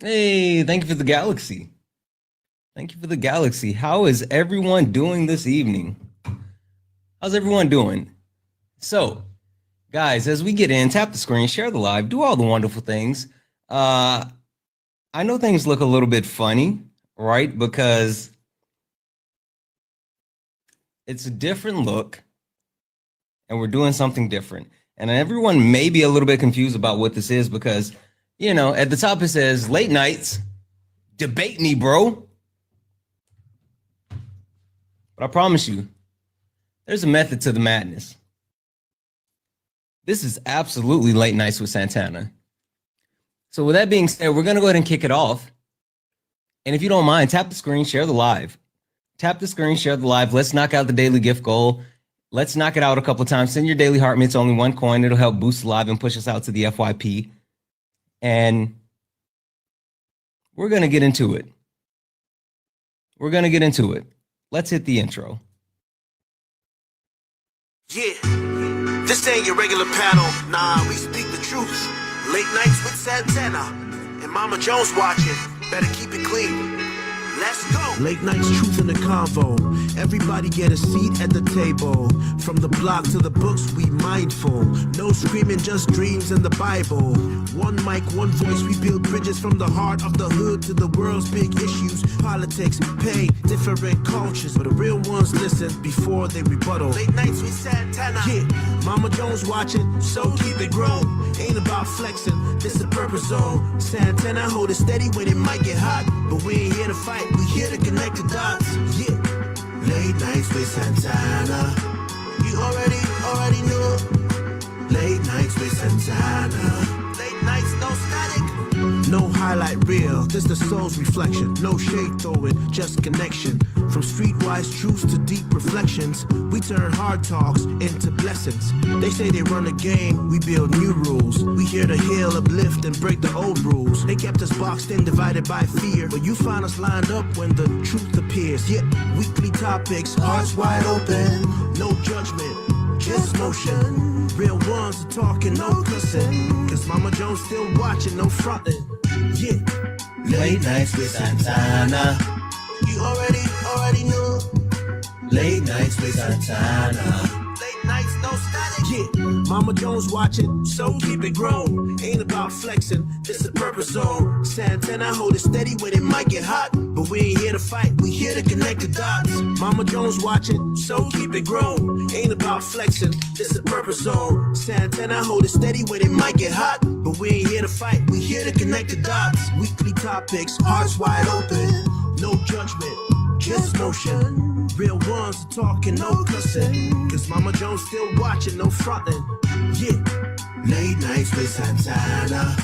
Hey, thank you for the galaxy. Thank you for the galaxy. How is everyone doing this evening? How's everyone doing? So, guys, as we get in, tap the screen, share the live, do all the wonderful things. Uh, I know things look a little bit funny, right? Because it's a different look and we're doing something different. And everyone may be a little bit confused about what this is because, at the top it says late nights, debate me, bro. But I promise you, there's a method to the madness. This is absolutely late nights with Santana. So with that being said, we're going to go ahead and kick it off. And if you don't mind, tap the screen, share the live. Tap the screen, share the live. Let's knock out the daily gift goal. Let's knock it out a couple of times. Send your daily heart meets only one coin. It'll help boost the live and push us out to the FYP. And we're going to get into it. Let's hit the intro. Yeah, this ain't your regular panel. Nah, we speak the truth. Late nights with Santana and Mama Jones watching. Better keep it clean. Let's go. Late nights, truth in the convo. Everybody get a seat at the table. From the block to the books, we mindful. No screaming, just dreams in the Bible. One mic, one voice, we build bridges from the heart of the hood to the world's big issues. Politics, pain, different cultures. But the real ones listen before they rebuttal. Late nights with Santana. Yeah, Mama Jones watching, so keep it grown. Ain't about flexing, this is a purpose zone. Santana hold it steady when it might get hot. But we ain't here to fight, we here to connect the dots. Yeah, late nights with Santana. You already know. Late nights with Santana. Late nights, no static. No highlight reel, this the soul's reflection. No shade throwing, just connection. From streetwise truths to deep reflections, we turn hard talks into blessings. They say they run a game, we build new rules. We here to heal, uplift, and break the old rules. They kept us boxed in, divided by fear. But you find us lined up when the truth appears. Yeah, weekly topics, hearts wide open. No judgment, just motion. Real ones are talking, no cussing. Cause Mama Jones still watching, no frontin'. Yeah, late nights with Santana. You already know. Late nights with Santana. Late nights, no static. Yeah, Mama Jones watching, so keep it grown. Ain't about flexing, this is a purpose zone. Santana hold it steady when it might get hot. But we ain't here to fight, we here to connect the dots. Mama Jones watching, so keep it grown. Ain't about flexing, this is a purpose zone. Santana hold it steady when it might get hot. But we ain't here to fight, we here to connect the dots. Weekly topics, hearts wide open. No judgment, just motion. Real ones are talking, no cussing. Cause Mama Jones still watching, no frontin'. Yeah, late nights with Santana.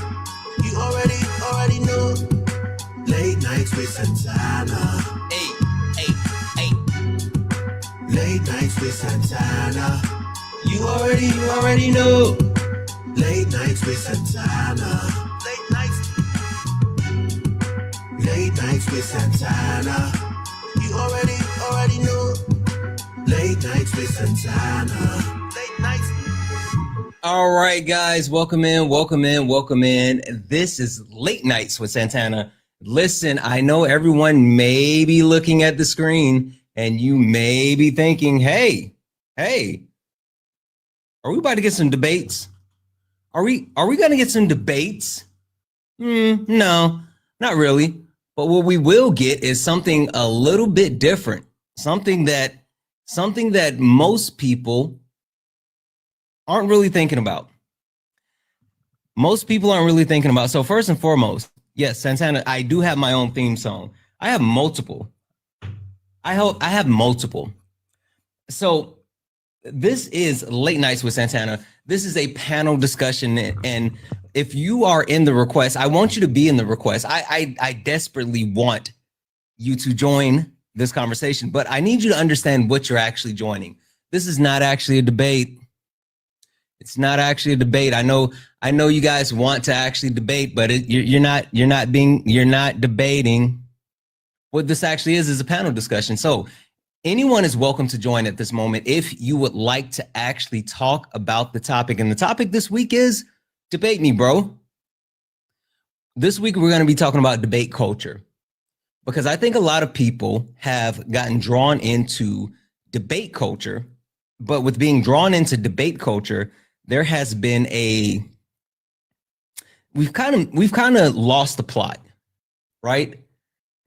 You already know. Late nights with Santana. Hey. Late nights with Santana. You already know. Late nights with Santana. Late nights with Santana. You already know. Late nights with Santana. Late nights. All right, guys, welcome in. This is Late Nights with Santana. Listen, I know everyone may be looking at the screen and you may be thinking, hey, are we about to get some debates? Are we going to get some debates? No, not really. But what we will get is something a little bit different. Something that most people aren't really thinking about. So first and foremost, yes, Santana, I do have my own theme song. I have multiple. So this is Late Nights with Santana. This is a panel discussion, and if you are in the request, I want you to be in the request. I desperately want you to join this conversation, but I need you to understand what you're actually joining. This is not actually a debate. It's not actually a debate. I know you guys want to actually debate, but you're not debating. What this actually is a panel discussion. So anyone is welcome to join at this moment if you would like to actually talk about the topic. And the topic this week is debate me, bro. This week, we're going to be talking about debate culture, because I think a lot of people have gotten drawn into debate culture, but with being drawn into debate culture, there has been we've kind of lost the plot, right?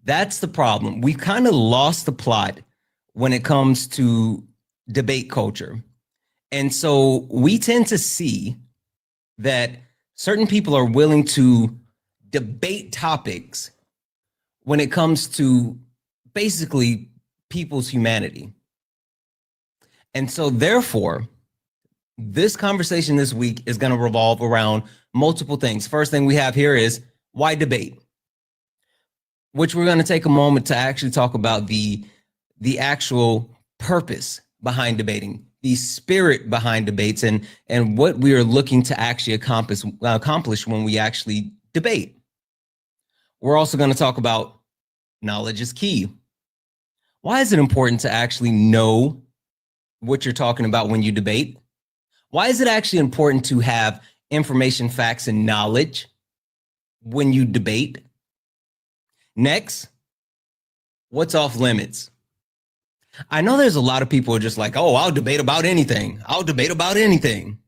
That's the problem. We've kind of lost the plot when it comes to debate culture. And so we tend to see that certain people are willing to debate topics when it comes to basically people's humanity. And so therefore, this conversation this week is going to revolve around multiple things. First thing we have here is why debate, which we're going to take a moment to actually talk about the actual purpose behind debating, the spirit behind debates, and what we are looking to actually accomplish when we actually debate. We're also going to talk about knowledge is key. Why is it important to actually know what you're talking about when you debate? Why is it actually important to have information, facts, and knowledge when you debate? Next, what's off limits? I know there's a lot of people who are just like, oh, I'll debate about anything. I'll debate about anything.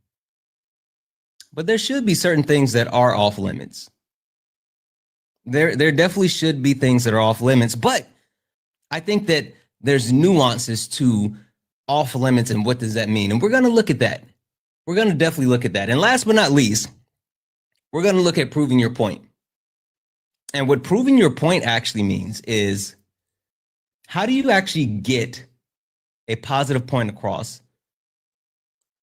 But there should be certain things that are off limits. There definitely should be things that are off limits, but I think that there's nuances to off limits and what does that mean? And we're going to look at that. We're going to definitely look at that. And last but not least, we're going to look at proving your point. And what proving your point actually means is, how do you actually get a positive point across?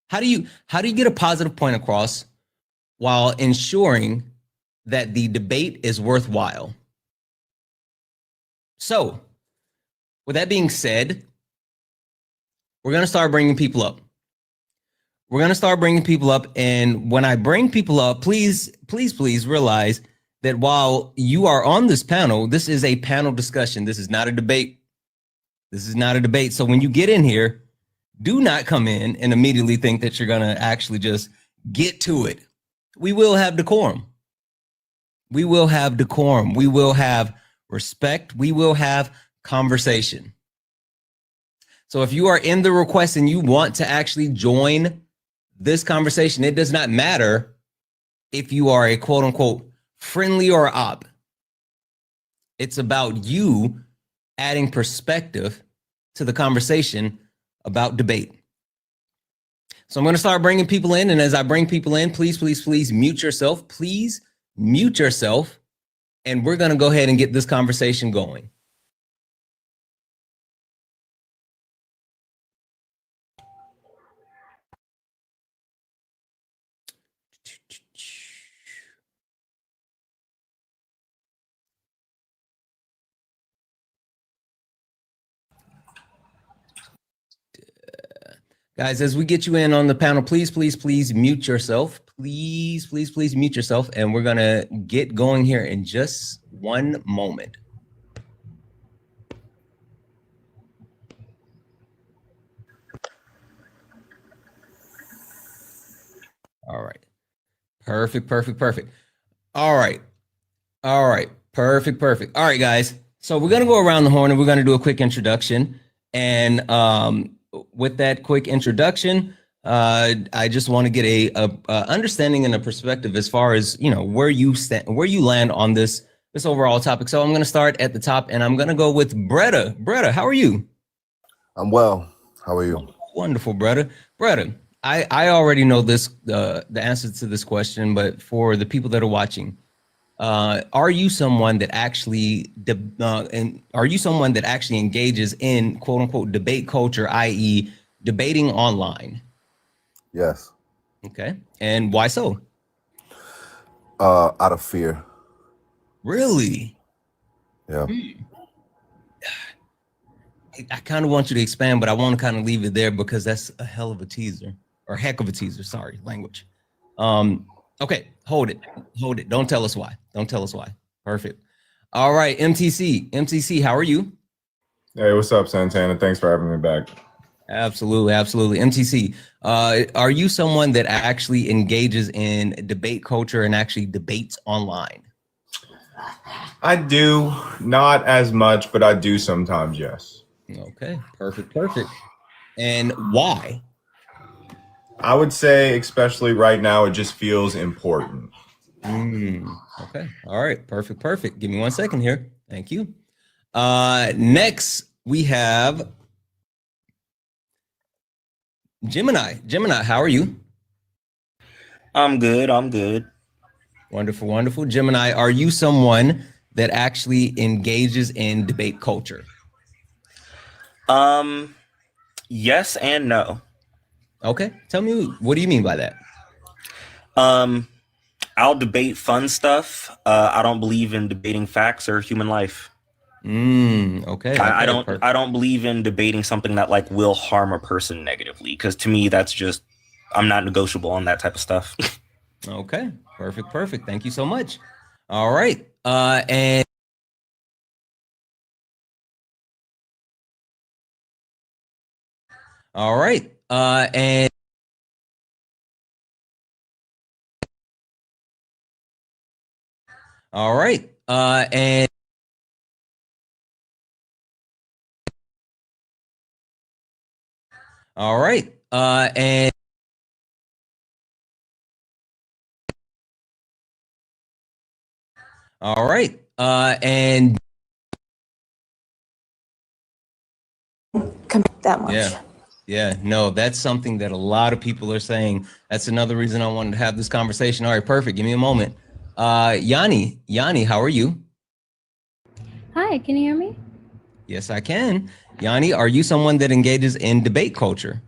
How do you get a positive point across while ensuring that the debate is worthwhile? So, with that being said, we're going to start bringing people up. We're going to start bringing people up. And when I bring people up, please realize that while you are on this panel, this is a panel discussion. This is not a debate. This is not a debate. So when you get in here, do not come in and immediately think that you're going to actually just get to it. We will have decorum. We will have decorum. We will have respect. We will have conversation. So if you are in the request and you want to actually join this conversation, it does not matter if you are a quote unquote friendly or op. It's about you adding perspective to the conversation about debate. So I'm going to start bringing people in. And as I bring people in, please mute yourself. Please mute yourself. And we're going to go ahead and get this conversation going. Guys, as we get you in on the panel, please mute yourself. Please mute yourself. And we're going to get going here in just one moment. All right. Perfect. All right. Perfect. All right, guys. So we're going to go around the horn and we're going to do a quick introduction. And with that quick introduction, I just want to get a understanding and a perspective as far as, you know, where you land on this overall topic. So I'm going to start at the top and I'm going to go with Bretta. Bretta, how are you? I'm well. How are you? Wonderful, Bretta. Bretta, I already know this, the answer to this question, but for the people that are watching, are you someone that actually engages in quote unquote debate culture, i.e. debating online? Yes. Okay. And why so? Out of fear. Really? Yeah. I kind of want you to expand, but I want to kind of leave it there because that's a hell of a teaser, or heck of a teaser. Sorry, language. Okay, hold it. Don't tell us why. Perfect. All right, MTC, how are you? Hey, what's up, Santana? Thanks for having me back. Absolutely. MTC, are you someone that actually engages in debate culture and actually debates online? I do not as much, but I do sometimes. Yes. Okay, perfect. And why? I would say, especially right now, it just feels important. Okay. All right. Perfect. Give me 1 second here. Thank you. Next we have Gemini. Gemini, how are you? I'm good. Wonderful. Gemini, are you someone that actually engages in debate culture? Yes and no. Okay. Tell me, what do you mean by that? I'll debate fun stuff. I don't believe in debating facts or human life. Okay. I Perfect. don't believe in debating something that like will harm a person negatively, because to me that's just, I'm not negotiable on that type of stuff. Okay. Perfect. Thank you so much. All right. And all right. And all right. And all right. And all right. And That much. Yeah. No, that's something that a lot of people are saying. That's another reason I wanted to have this conversation. All right, perfect. Give me a moment. Yanni, how are you? Hi, can you hear me? Yes, I can. Yanni, are you someone that engages in debate culture?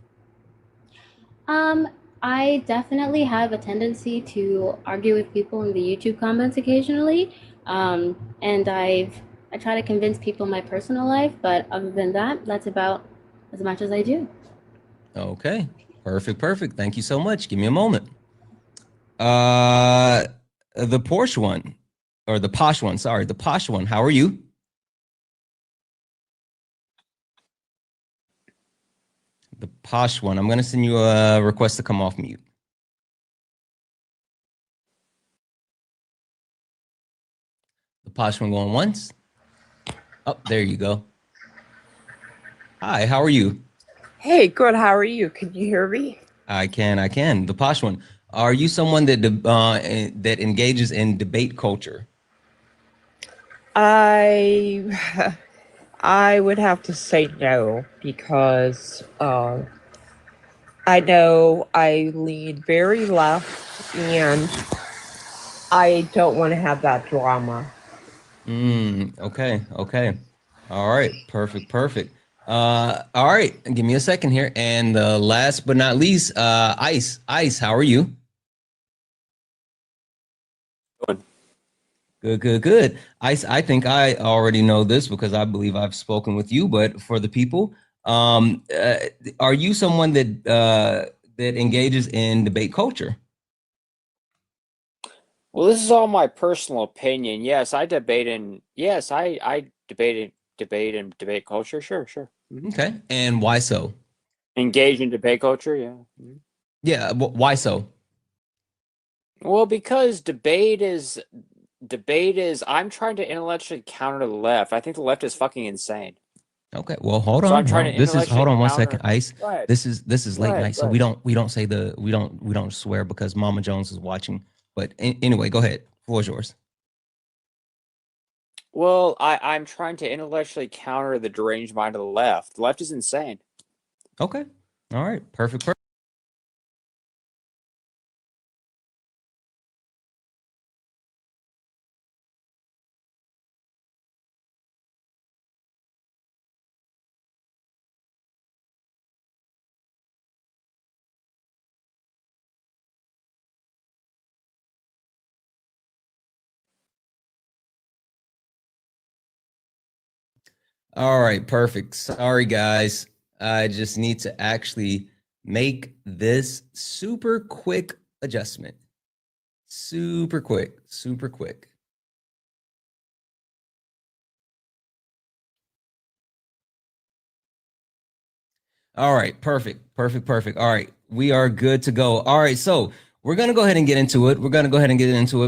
I definitely have a tendency to argue with people in the YouTube comments occasionally. And I try to convince people in my personal life, but other than that, that's about as much as I do. Okay, perfect. Thank you so much. Give me a moment. The Porsche one, or the posh one. Sorry, the posh one. How are you? The posh one. I'm gonna send you a request to come off mute. The posh one going once. Oh, there you go. Hi, how are you? Hey, good. How are you? Can you hear me? I can. The posh one. Are you someone that that engages in debate culture? I I would have to say no because I know I lean very left and I don't want to have that drama. Okay. All right, perfect. All right, give me a second here. And last but not least, Ice, how are you? Good. I think I already know this because I believe I've spoken with you, but for the people, are you someone that engages in debate culture? Well, this is all my personal opinion. Yes, I debate in yes, I debate and debate culture. Sure. Okay, and why so? Engage in debate culture, yeah. Yeah, why so? Well, because debate is I'm trying to intellectually counter the left. I think the left is fucking insane. Okay, well, hold So I'm on. trying to This is hold intellectually on 1 second, counter. Ice. Go ahead. This is Go late ahead. night, so we don't say we don't swear because Mama Jones is watching. But anyway, go ahead. Floor is yours. Well, I'm trying to intellectually counter the deranged mind of the left. The left is insane. Okay, all right, perfect. All right, perfect. Sorry, guys. I just need to actually make this super quick adjustment. Super quick. All right, perfect. All right, we are good to go. All right, so we're gonna go ahead and get into it.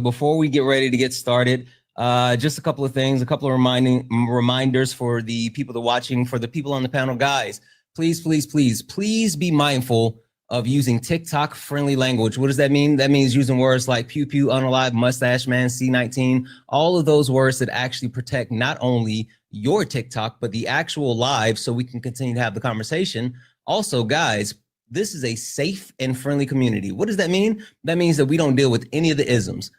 Before we get ready to get started, Just a couple of things, a couple of reminders for the people that are watching, for the people on the panel. Guys, please be mindful of using TikTok friendly language. What does that mean? That means using words like pew pew, unalive, mustache man, C19, all of those words that actually protect not only your TikTok, but the actual live, so we can continue to have the conversation. Also, guys, this is a safe and friendly community. What does that mean? That means that we don't deal with any of the isms.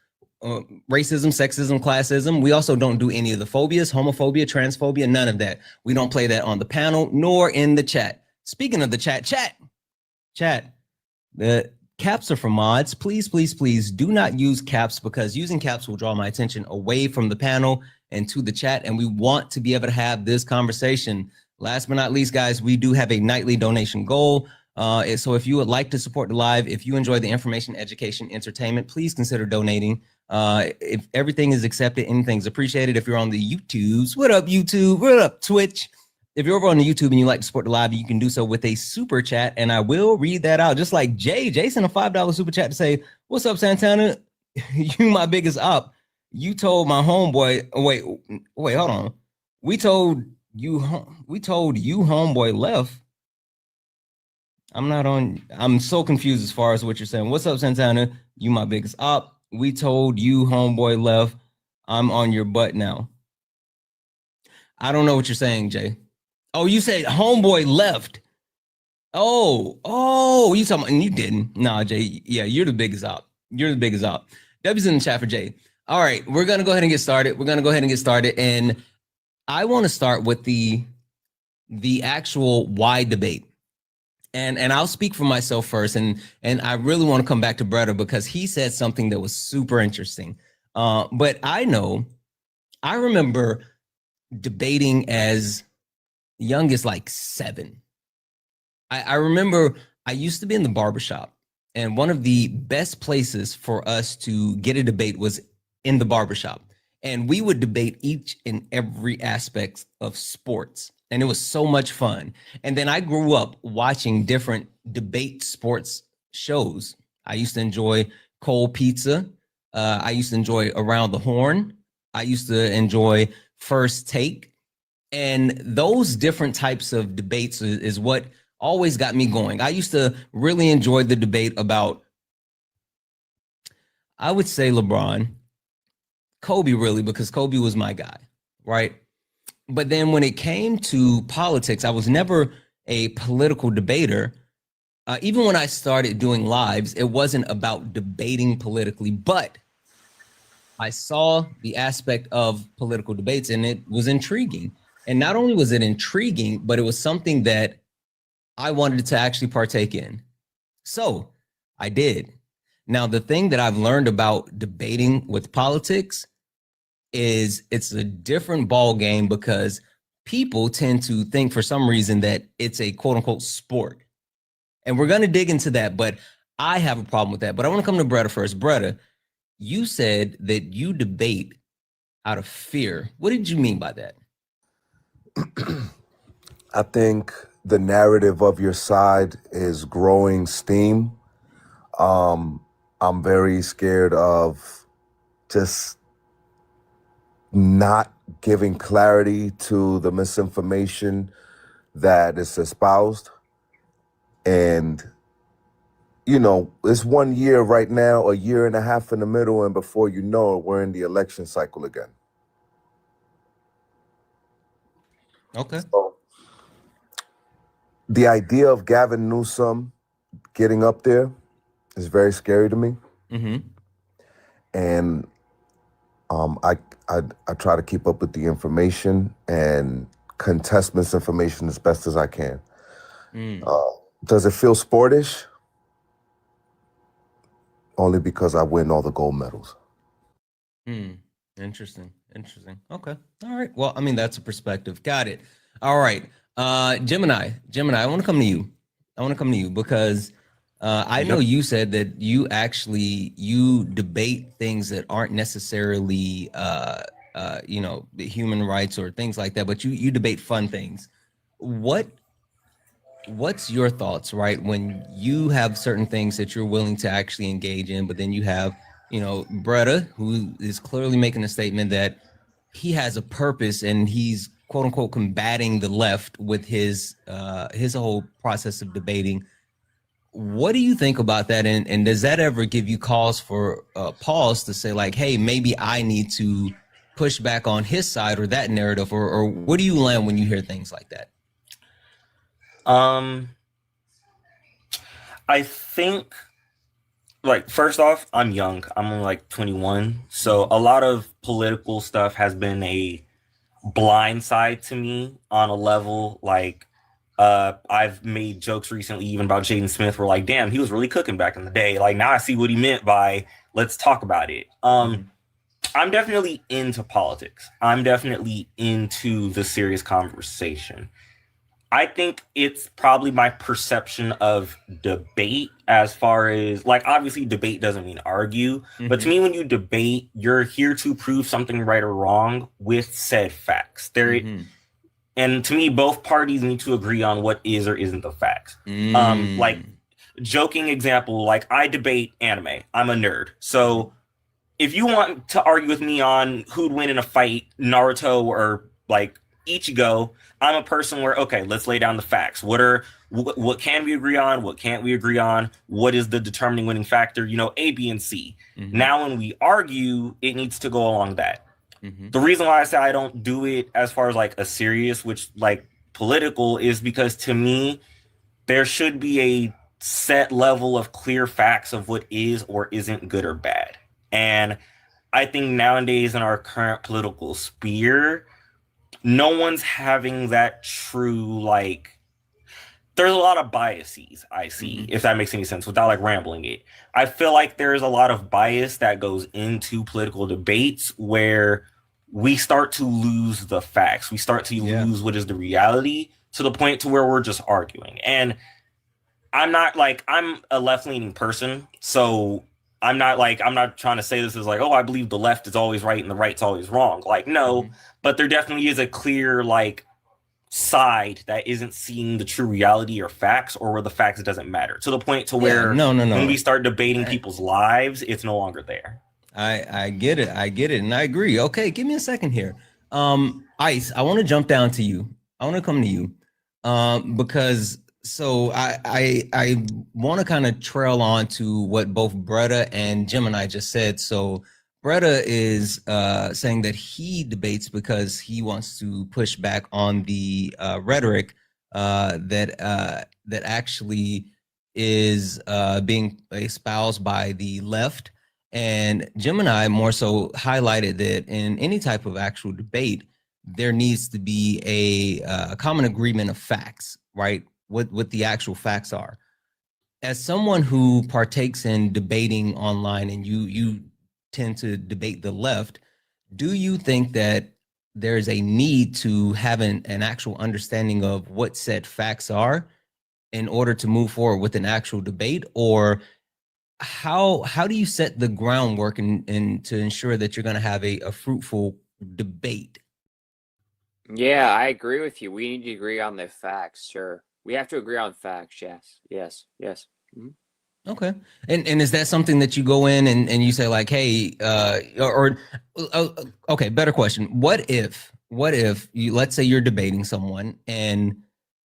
Racism, sexism, classism. We also don't do any of the phobias, homophobia, transphobia, none of that. We don't play that on the panel nor in the chat. Speaking of the chat, the caps are for mods. Please do not use caps, because using caps will draw my attention away from the panel and to the chat, and we want to be able to have this conversation. Last but not least, guys, we do have a nightly donation goal. So if you would like to support the live, if you enjoy the information, education, entertainment, please consider donating. If everything is accepted, anything's appreciated. If you're on the YouTubes, what up YouTube? What up Twitch? If you're over on the YouTube and you like to support the live, you can do so with a super chat, and I will read that out. Just like Jason, a $5 super chat to say, "What's up, Santana? You my biggest op. You told my homeboy. Wait, hold on. We told you homeboy left. I'm so confused as far as what you're saying. What's up, Santana? You my biggest op. We told you homeboy left. I'm on your butt now." I don't know what you're saying, Jay. Oh, you said homeboy left. Oh, you talking about, and you didn't. Nah, Jay. Yeah, you're the biggest op. W's in the chat for Jay. All right, we're gonna go ahead and get started. And I want to start with the actual why debate. And I'll speak for myself first, and I really want to come back to Bretta, because he said something that was super interesting. But I remember debating as young as like 7. I remember I used to be in the barbershop, and one of the best places for us to get a debate was in the barbershop. And we would debate each and every aspect of sports. And it was so much fun. And then I grew up watching different debate sports shows. I used to enjoy Cold Pizza. I used to enjoy Around the Horn. I used to enjoy First Take. And those different types of debates is what always got me going. I used to really enjoy the debate about, I would say, LeBron, Kobe, really, because Kobe was my guy, right? But then when it came to politics, I was never a political debater. Even when I started doing lives, it wasn't about debating politically, but I saw the aspect of political debates, and it was intriguing. And not only was it intriguing, but it was something that I wanted to actually partake in. So I did. Now, the thing that I've learned about debating with politics is it's a different ball game, because people tend to think for some reason that it's a quote unquote sport. And we're going to dig into that, but I have a problem with that. But I want to come to Bretta first. Bretta, you said that you debate out of fear. What did you mean by that? I think the narrative of your side is growing steam. I'm very scared of just not giving clarity to the misinformation that is espoused. And, you know, it's 1 year right now, a year and a half in the middle, and before you know it, we're in the election cycle again. Okay. So, the idea of Gavin Newsom getting up there is very scary to me. Mm-hmm. And I try to keep up with the information and contest misinformation as best as I can. Does it feel sportish? Only because I win all the gold medals. Interesting. Okay. All right. Well, I mean, that's a perspective. Got it. All right. Gemini, I want to come to you because I know you said that you debate things that aren't necessarily, the human rights or things like that, but you debate fun things. What's your thoughts, right? When you have certain things that you're willing to actually engage in, but then you have Bretta, who is clearly making a statement that he has a purpose and he's quote unquote combating the left with his whole process of debating. What do you think about that? And does that ever give you cause for pause to say like, hey, maybe I need to push back on his side or that narrative, or where do you land when you hear things like that? I think, like, first off, I'm young. I'm only like 21. So a lot of political stuff has been a blind side to me on a level. Like, I've made jokes recently even about Jaden Smith. Where like, damn, he was really cooking back in the day. Like, now I see what he meant by let's talk about it. I'm definitely into politics. I'm definitely into the serious conversation. I think it's probably my perception of debate, as far as, like, obviously debate doesn't mean argue, but to me, when you debate, you're here to prove something right or wrong with said facts. And to me, both parties need to agree on what is or isn't the facts. Like, joking example, like, I debate anime. I'm a nerd. So if you want to argue with me on who'd win in a fight, Naruto or like Ichigo, I'm a person where, okay, let's lay down the facts. What can we agree on? What can't we agree on? What is the determining winning factor? A, B, and C. Now, when we argue, it needs to go along that. The reason why I say I don't do it as far as like a serious, which like political, is because to me, there should be a set level of clear facts of what is or isn't good or bad. And I think nowadays in our current political sphere, no one's having that true, like, there's a lot of biases I see, if that makes any sense, without like rambling it. I feel like there's a lot of bias that goes into political debates where we start to lose the facts. We start to lose what is the reality, to the point to where we're just arguing. And I'm a left-leaning person, so I'm not trying to say this as like, oh, I believe the left is always right and the right's always wrong. Like, no, but there definitely is a clear like side that isn't seeing the true reality or facts, or where the facts doesn't matter, to the point to where no. when we start debating people's lives, it's no longer there. I get it, and I agree. Okay, give me a second here. Ice, I want to jump down to you. I want to come to you, because so I want to kind of trail on to what both Bretta and Gemini just said. So Bretta is saying that he debates because he wants to push back on the rhetoric that actually is being espoused by the left. And Gemini more so highlighted that in any type of actual debate, there needs to be a common agreement of facts, right? What the actual facts are. As someone who partakes in debating online, and you tend to debate the left, do you think that there's a need to have an actual understanding of what said facts are in order to move forward with an actual debate? Or how do you set the groundwork and to ensure that you're going to have a fruitful debate? Yeah, I agree with you. We need to agree on the facts. Sure. We have to agree on facts. Yes. Okay. And is that something that you go in and you say like, hey, okay, better question. What if you, let's say you're debating someone and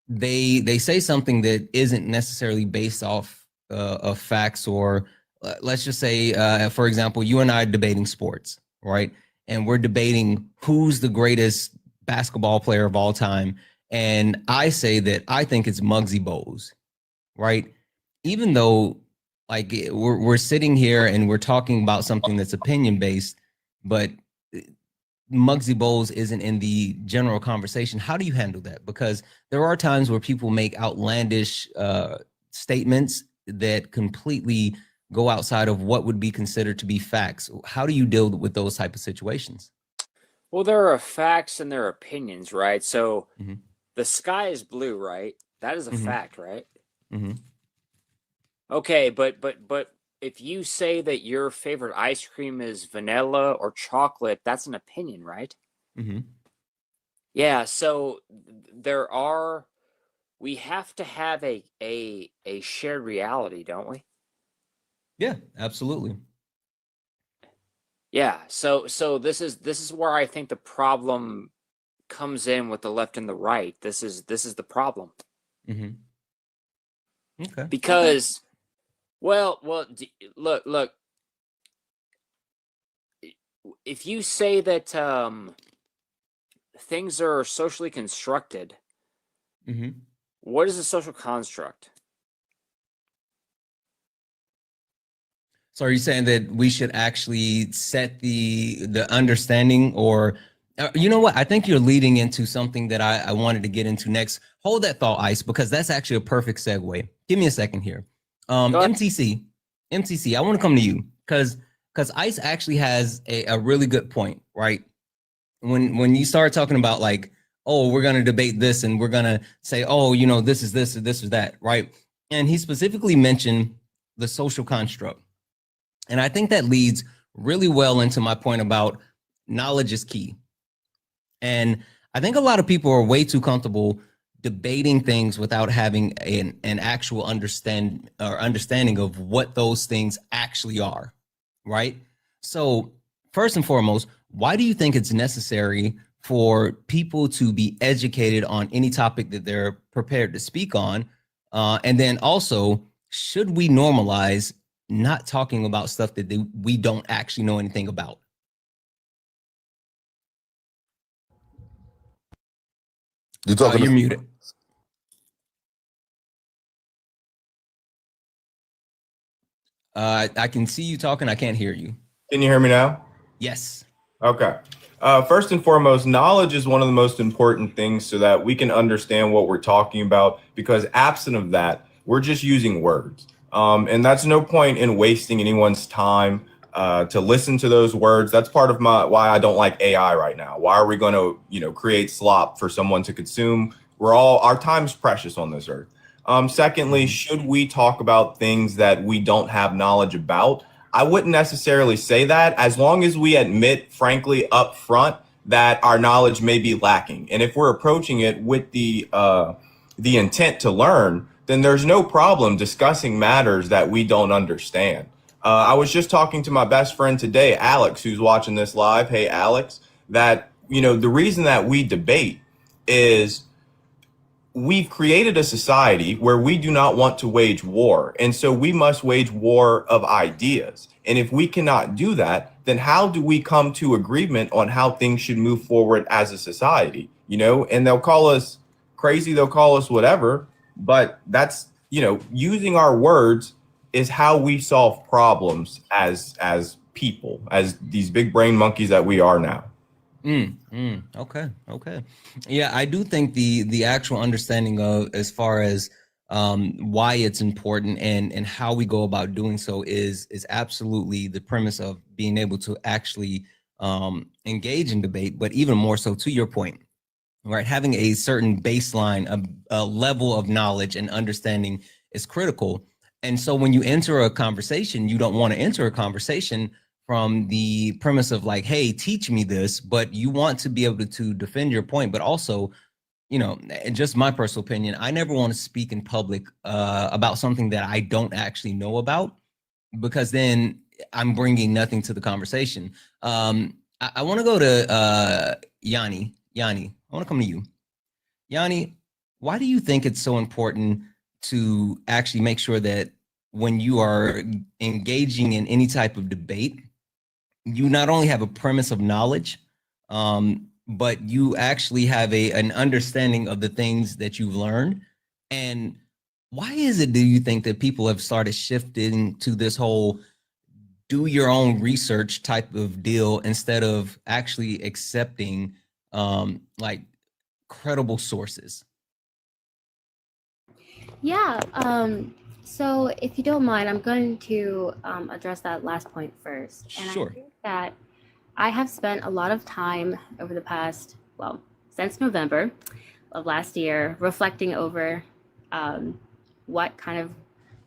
they say something that isn't necessarily based off of facts, or let's just say, for example, you and I are debating sports, right? And we're debating who's the greatest basketball player of all time. And I say that I think it's Muggsy Bogues, right? Even though like we're sitting here and we're talking about something that's opinion based, but Muggsy Bogues isn't in the general conversation. How do you handle that? Because there are times where people make outlandish statements that completely go outside of what would be considered to be facts. How do you deal with those type of situations? Well, there are facts and there are opinions, right? So Mm-hmm. the sky is blue, right? That is a Mm-hmm. fact, right? Mm-hmm. Okay, but if you say that your favorite ice cream is vanilla or chocolate, that's an opinion, right? Mm-hmm. Yeah, so we have to have a shared reality, don't we? Yeah, absolutely. Yeah. So this is where I think the problem comes in with the left and the right. This is the problem. Mm-hmm. Okay. Because look, if you say that things are socially constructed, Mm-hmm. what is a social construct? So are you saying that we should actually set the understanding, or you know what? I think you're leading into something that I wanted to get into next. Hold that thought, Ice, because that's actually a perfect segue. Give me a second here. Go ahead. MTC, I want to come to you because Ice actually has a really good point, right? When you start talking about like, oh, we're gonna debate this and we're gonna say, oh, you know, this is this or this or that, right? And he specifically mentioned the social construct. And I think that leads really well into my point about knowledge is key. And I think a lot of people are way too comfortable debating things without having an actual understanding of what those things actually are, right? So, first and foremost, why do you think it's necessary for people to be educated on any topic that they're prepared to speak on? And then also, should we normalize not talking about stuff that we don't actually know anything about? You're talking You're to muted. I can see you talking. I can't hear you. Can you hear me now? Yes. Okay. First and foremost, knowledge is one of the most important things so that we can understand what we're talking about, because absent of that, we're just using words. And that's no point in wasting anyone's time to listen to those words. That's part of why I don't like AI right now. Why are we going to, create slop for someone to consume? Our time's precious on this earth. Secondly, should we talk about things that we don't have knowledge about? I wouldn't necessarily say that, as long as we admit, frankly, up front that our knowledge may be lacking. And if we're approaching it with the intent to learn, then there's no problem discussing matters that we don't understand. I was just talking to my best friend today, Alex, who's watching this live. Hey, Alex, that, the reason that we debate is we've created a society where we do not want to wage war. And so we must wage war of ideas. And if we cannot do that, then how do we come to agreement on how things should move forward as a society? And they'll call us crazy, they'll call us whatever, but that's, using our words is how we solve problems as people, as these big brain monkeys that we are now. Okay. Yeah, I do think the actual understanding of, as far as why it's important and how we go about doing so is absolutely the premise of being able to actually engage in debate, but even more so, to your point, right? Having a certain baseline, a level of knowledge and understanding is critical. And so when you enter a conversation, you don't want to enter a conversation from the premise of like, hey, teach me this, but you want to be able to defend your point. But also, and just my personal opinion, I never want to speak in public about something that I don't actually know about, because then I'm bringing nothing to the conversation. I want to go to Yanni. Yanni, I want to come to you. Yanni, why do you think it's so important to actually make sure that when you are engaging in any type of debate, you not only have a premise of knowledge, but you actually have an understanding of the things that you've learned? And why is it, do you think, that people have started shifting to this whole do your own research type of deal instead of actually accepting like credible sources? Yeah. So if you don't mind, I'm going to address that last point first. And Sure. I think that I have spent a lot of time over the past, since November of last year, reflecting over what kind of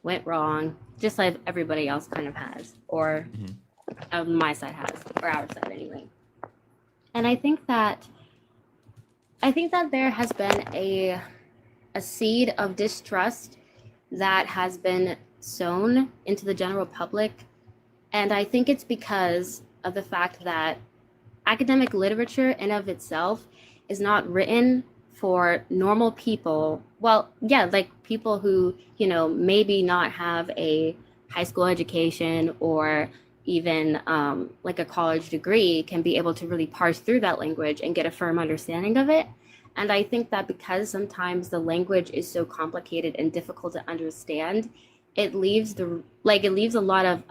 went wrong, just like everybody else kind of has, or my side has, or our side anyway. And I think that there has been a seed of distrust that has been sown into the general public. And I think it's because of the fact that academic literature in of itself is not written for normal people. Well, yeah, like people who, you know, maybe not have a high school education or even like a college degree can be able to really parse through that language and get a firm understanding of it. And I think that because sometimes the language is so complicated and difficult to understand, it leaves it leaves a lot of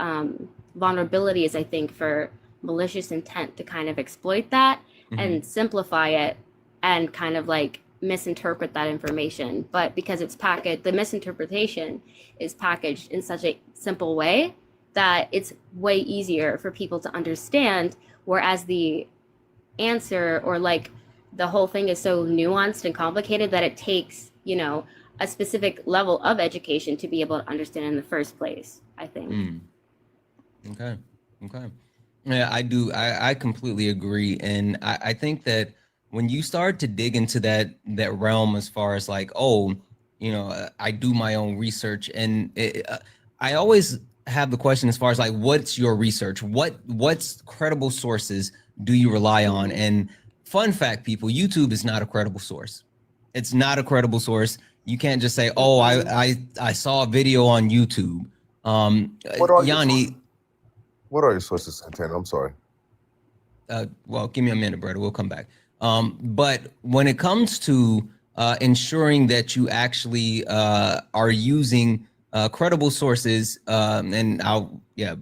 vulnerabilities, I think, for malicious intent to kind of exploit that and simplify it and kind of like misinterpret that information. But because it's packaged, the misinterpretation is packaged in such a simple way that it's way easier for people to understand. Whereas the answer or like the whole thing is so nuanced and complicated that it takes, you know, a specific level of education to be able to understand in the first place, I think. Okay. Yeah, I do. I completely agree. And I think that when you start to dig into that realm as far as like, oh, you know, I do my own research, and I always have the question as far as like, what's your research? What's credible sources do you rely on? And fun fact, people, YouTube is not a credible source. It's not a credible source. You can't just say, oh, I saw a video on YouTube. Yanni, What are your sources, Santana? I'm sorry. well, give me a minute, brother. We'll come back. But when it comes to ensuring that you actually are using credible sources, and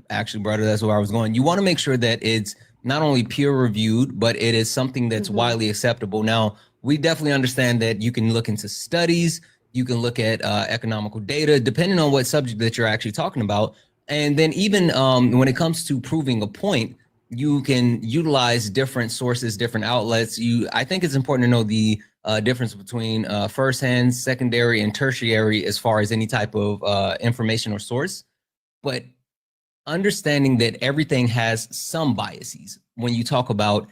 actually, brother, that's where I was going. You want to make sure that it's not only peer reviewed, but it is something that's widely acceptable. Now, we definitely understand that you can look into studies, you can look at economical data, depending on what subject that you're actually talking about. And then even when it comes to proving a point, you can utilize different sources, different outlets. I think it's important to know the difference between firsthand, secondary, and tertiary as far as any type of information or source. But understanding that everything has some biases. When you talk about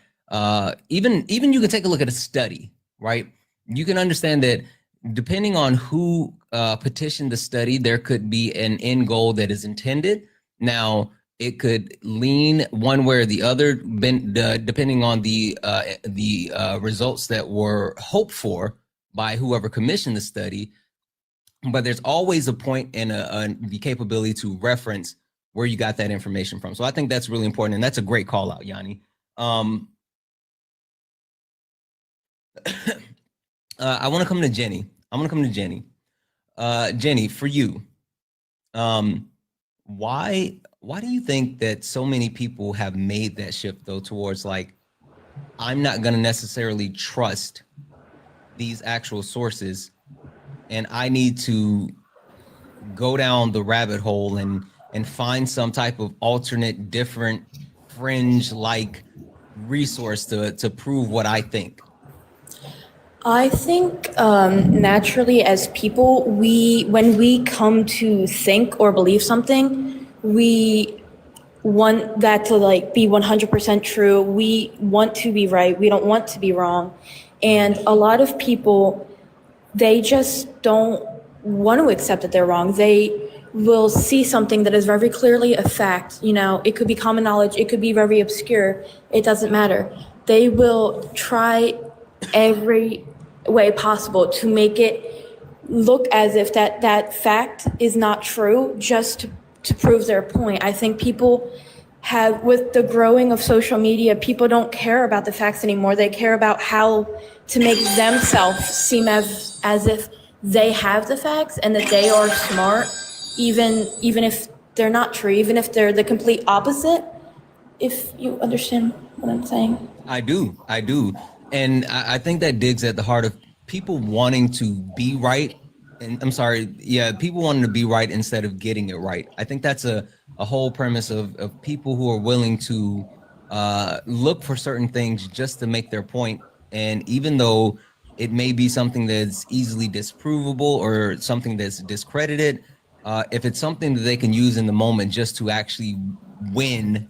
even you can take a look at a study, right? You can understand that depending on who petitioned the study, there could be an end goal that is intended. Now, it could lean one way or the other, depending on the results that were hoped for by whoever commissioned the study. But there's always a point and the capability to reference where you got that information from. So I think that's really important, and that's a great call out, Yanni. I want to come to Jenny. Jenny, for you, why do you think that so many people have made that shift though towards like, I'm not going to necessarily trust these actual sources, and I need to go down the rabbit hole and find some type of alternate, different, fringe-like resource to prove what I think? I think naturally as people, when we come to think or believe something, we want that to like be 100% true. We want to be right. We don't want to be wrong. And a lot of people, they just don't want to accept that they're wrong. They will see something that is very clearly a fact. You know, it could be common knowledge. It could be very obscure. It doesn't matter. They will try every way possible to make it look as if that fact is not true, just to prove their point. I think people have, with the growing of social media, people don't care about the facts anymore. They care about how to make themselves seem as if they have the facts and that they are smart, even if they're not true, even if they're the complete opposite. If you understand what I'm saying. I do. And I think that digs at the heart of people wanting to be right. And I'm sorry, people wanting to be right instead of getting it right. I think that's a whole premise of people who are willing to look for certain things just to make their point. And even though it may be something that's easily disprovable or something that's discredited, if it's something that they can use in the moment just to actually win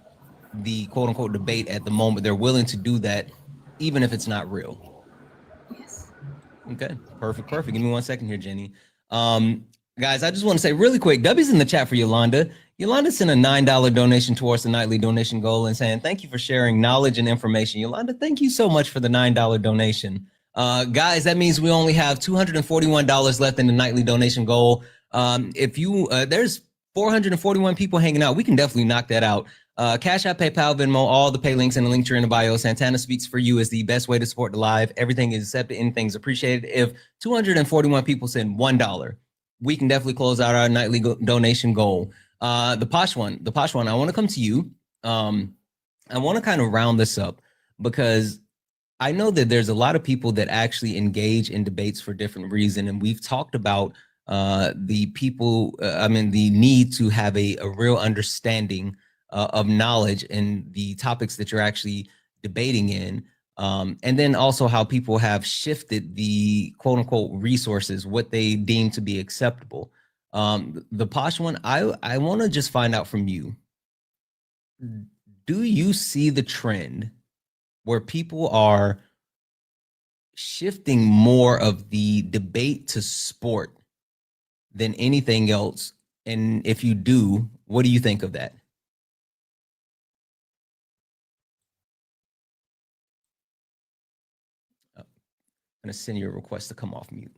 the quote unquote debate at the moment, they're willing to do that, even if it's not real. Yes. Okay, perfect. Give me 1 second here, Jenny. Guys, I just want to say really quick, W's in the chat for Yolanda. Yolanda sent a $9 donation towards the nightly donation goal and saying, thank you for sharing knowledge and information. Yolanda, thank you so much for the $9 donation. Guys, that means we only have $241 left in the nightly donation goal. If you, there's 441 people hanging out. We can definitely knock that out. Cash App, PayPal, Venmo, all the pay links and the link are in the bio. Santana Speaks for You is the best way to support the live. Everything is accepted, anything's appreciated. If 241 people send $1, we can definitely close out our nightly donation goal. The posh one, I want to come to you. I want to kind of round this up because I know that there's a lot of people that actually engage in debates for different reasons. And we've talked about the people, the need to have a real understanding of knowledge and the topics that you're actually debating in. And then also how people have shifted the quote unquote resources, what they deem to be acceptable. The posh one, I want to just find out from you. Do you see the trend where people are shifting more of the debate to sport than anything else? And if you do, what do you think of that? I'm going to send you a request to come off mute.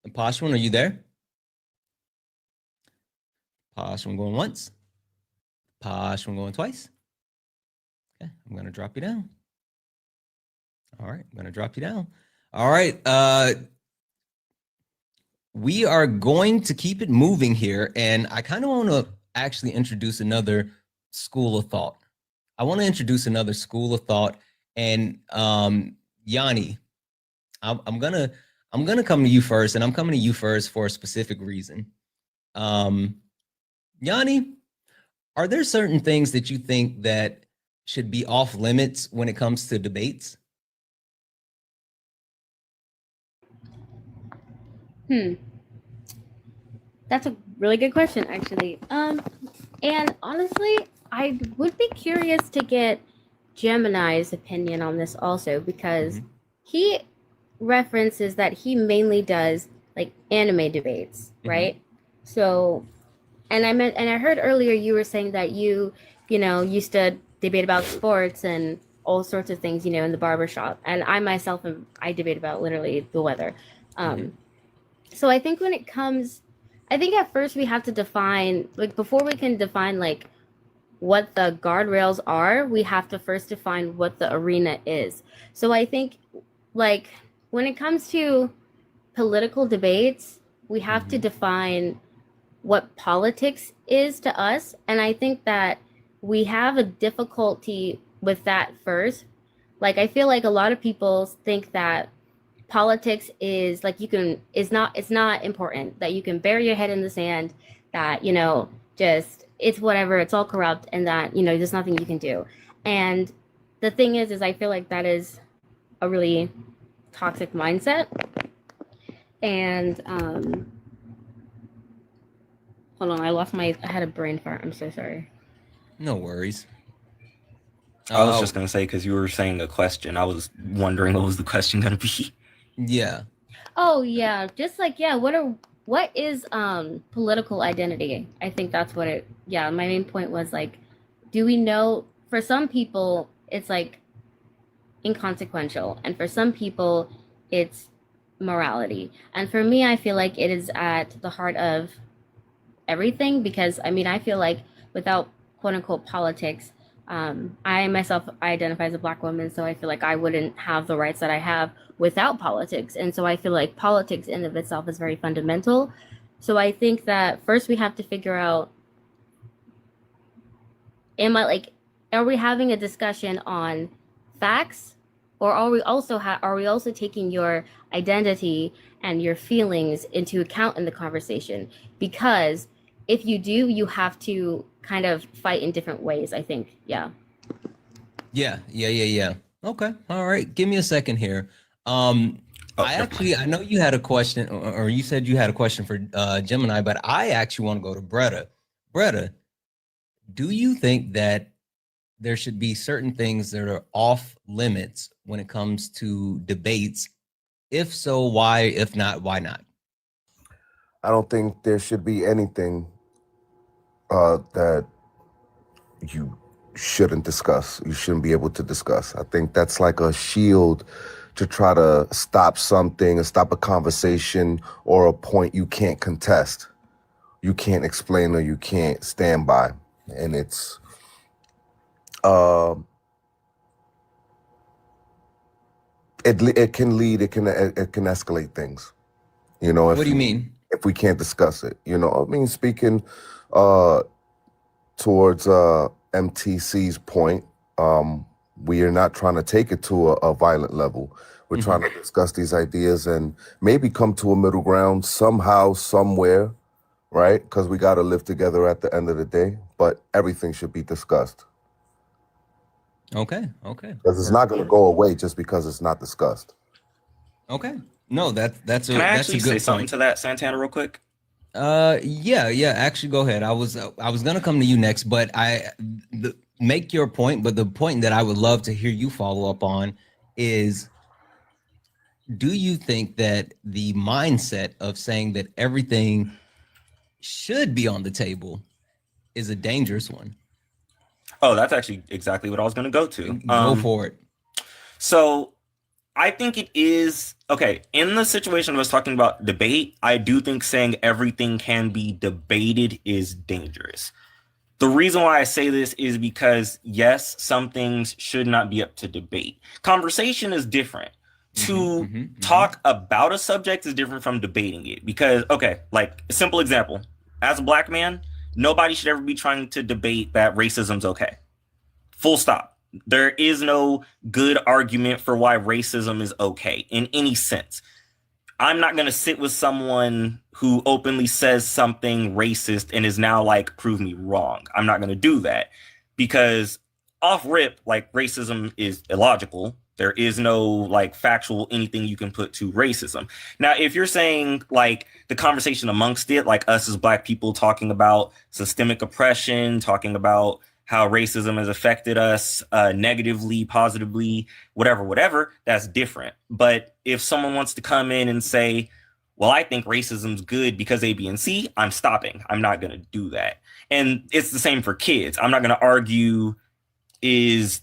And Posh one, are you there? Posh one going once. Posh one going twice. Okay, I'm going to drop you down. All right, I'm going to drop you down. All right. We are going to keep it moving here. And I kind of want to actually introduce another school of thought. I want to introduce another school of thought. And Yanni, I'm gonna come to you first, and I'm coming to you first for a specific reason. Yanni, are there certain things that you think that should be off limits when it comes to debates? That's a really good question, actually. And honestly, I would be curious to get Gemini's opinion on this also, because he references that he mainly does like anime debates, right? So, and I heard earlier you were saying that you used to debate about sports and all sorts of things, in the barbershop. And I myself I debate about literally the weather. So I think I think at first we have to define, like, before we can define like what the guardrails are, we have to first define what the arena is. So I think, like, when it comes to political debates, we have to define what politics is to us. And I think that we have a difficulty with that first. Like, I feel like a lot of people think that politics is like, it's not important, that you can bury your head in the sand, that, just, it's whatever, it's all corrupt, and that, there's nothing you can do. And the thing is I feel like that is a really toxic mindset. And hold on, I had a brain fart. I'm so sorry. No worries. I was just going to say, because you were saying a question, I was wondering what was the question going to be. Yeah. Oh, yeah. Just like, yeah, what is political identity? I think that's what my main point was, like, do we know, for some people, it's like inconsequential, and for some people, it's morality. And for me, I feel like it is at the heart of everything, because I feel like without quote unquote politics, I myself identify as a Black woman, so I feel like I wouldn't have the rights that I have without politics. And so I feel like politics in of itself is very fundamental. So I think that first we have to figure out, are we having a discussion on facts, or are we also taking your identity and your feelings into account in the conversation? Because if you do, you have to kind of fight in different ways, I think. Yeah. Okay. All right. Give me a second here. I know you had a question, or you said you had a question for Gemini, but I actually want to go to Bretta. Bretta, do you think that there should be certain things that are off limits when it comes to debates? If so, why? If not, why not? I don't think there should be anything that you shouldn't discuss. You shouldn't be able to discuss. I think that's like a shield to try to stop something and stop a conversation or a point you can't contest, you can't explain, or you can't stand by. And it's it can lead, it can escalate things. You know, What do you mean? if we can't discuss it? You know, I mean, speaking towards MTC's point, we are not trying to take it to a violent level. We're trying to discuss these ideas and maybe come to a middle ground somehow, somewhere, right? Because we got to live together at the end of the day, but everything should be discussed. Okay. Because it's not going to go away just because it's not discussed. Okay. No, that's a Can I that's actually a say good something point. to that, Santana, real quick? Yeah. Actually, go ahead. I was gonna come to you next, but make your point. But the point that I would love to hear you follow up on is, do you think that the mindset of saying that everything should be on the table is a dangerous one? Oh, that's actually exactly what I was going to go to. Go for it. So I think it is okay. In the situation I was talking about debate, I do think saying everything can be debated is dangerous. The reason why I say this is because, yes, some things should not be up to debate. Conversation is different. To talk about a subject is different from debating it. Because, okay, like a simple example, as a black man, nobody should ever be trying to debate that racism's okay. Full stop. There is no good argument for why racism is okay in any sense. I'm not going to sit with someone who openly says something racist and is now like, prove me wrong. I'm not going to do that because off rip, like racism is illogical. There is no like factual anything you can put to racism. Now, if you're saying like the conversation amongst it, like us as black people talking about systemic oppression, talking about how racism has affected us negatively, positively, whatever, that's different. But if someone wants to come in and say, well, I think racism's good because A, B, and C, I'm stopping. I'm not going to do that. And it's the same for kids. I'm not going to argue, is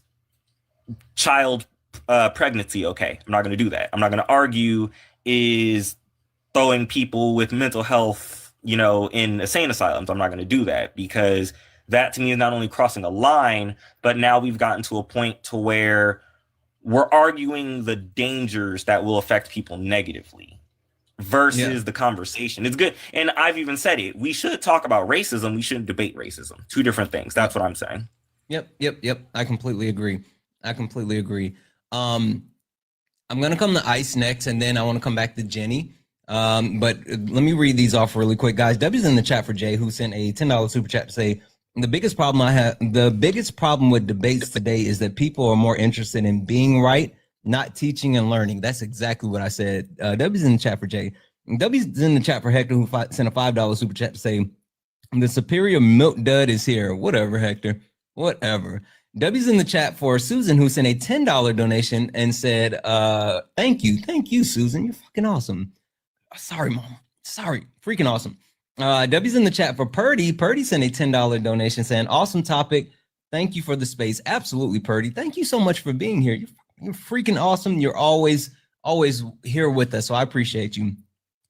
child pregnancy okay? I'm not going to do that. I'm not going to argue, is throwing people with mental health, in insane asylums. I'm not going to do that because that to me is not only crossing a line, but now we've gotten to a point to where we're arguing the dangers that will affect people negatively versus the conversation. It's good. And I've even said it. We should talk about racism. We shouldn't debate racism. Two different things. That's what I'm saying. Yep. I completely agree. I'm going to come to Ice next, and then I want to come back to Jenny. But let me read these off really quick, guys. W's in the chat for Jay, who sent a $10 super chat to say, the biggest problem with debates today is that people are more interested in being right, not teaching and learning. That's exactly what I said. W's in the chat for Jay. W's in the chat for Hector, who sent a $5 super chat to say, the superior milk dud is here. Whatever, Hector. Whatever. W's in the chat for Susan, who sent a $10 donation and said, thank you, Susan. You're fucking awesome. Sorry, Mom. Sorry. Freaking awesome. W's in the chat for Purdy. Purdy sent a $10 donation saying, awesome topic. Thank you for the space. Absolutely, Purdy. Thank you so much for being here. You're freaking awesome. You're always here with us. So I appreciate you.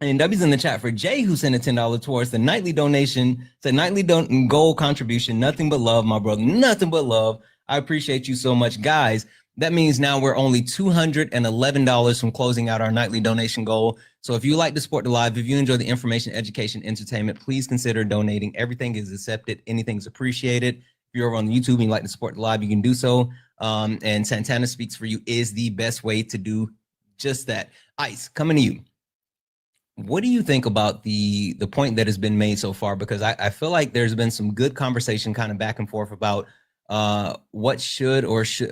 And W's in the chat for Jay, who sent a $10 towards the nightly donation. It's a nightly gold contribution. Nothing but love, my brother. Nothing but love. I appreciate you so much, guys. That means now we're only $211 from closing out our nightly donation goal. So if you like to support the live, if you enjoy the information, education, entertainment, please consider donating. Everything is accepted. Anything's appreciated. If you're over on YouTube and you like to support the live, you can do so. And Santana Speaks for You is the best way to do just that. Ice, coming to you. What do you think about the point that has been made so far? Because I feel like there's been some good conversation kind of back and forth about what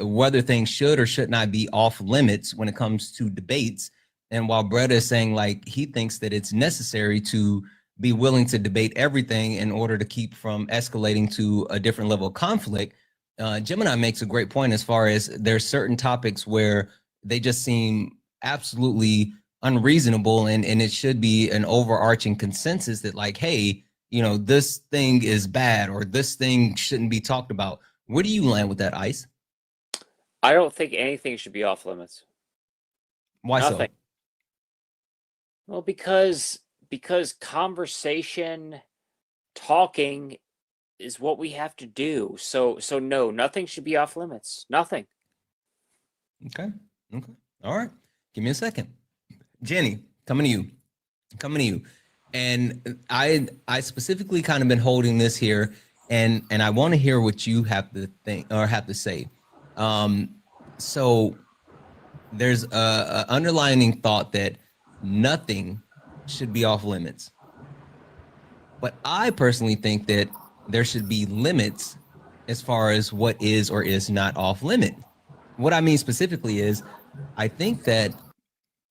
whether things should or should not be off limits when it comes to debates. And while Brett is saying like he thinks that it's necessary to be willing to debate everything in order to keep from escalating to a different level of conflict, Gemini makes a great point as far as there's certain topics where they just seem absolutely unreasonable, and it should be an overarching consensus that like, hey, this thing is bad or this thing shouldn't be talked about. Where do you land with that, Ice? I don't think anything should be off limits. Why Nothing. so? Well, because conversation, talking is what we have to do. So no, nothing should be off limits. Nothing. Okay. All right. Give me a second. Jenny, coming to you. And I specifically kind of been holding this here, and I want to hear what you have to think or have to say. So there's a underlining thought that nothing should be off limits. But I personally think that there should be limits as far as what is or is not off limit. What I mean specifically is, I think that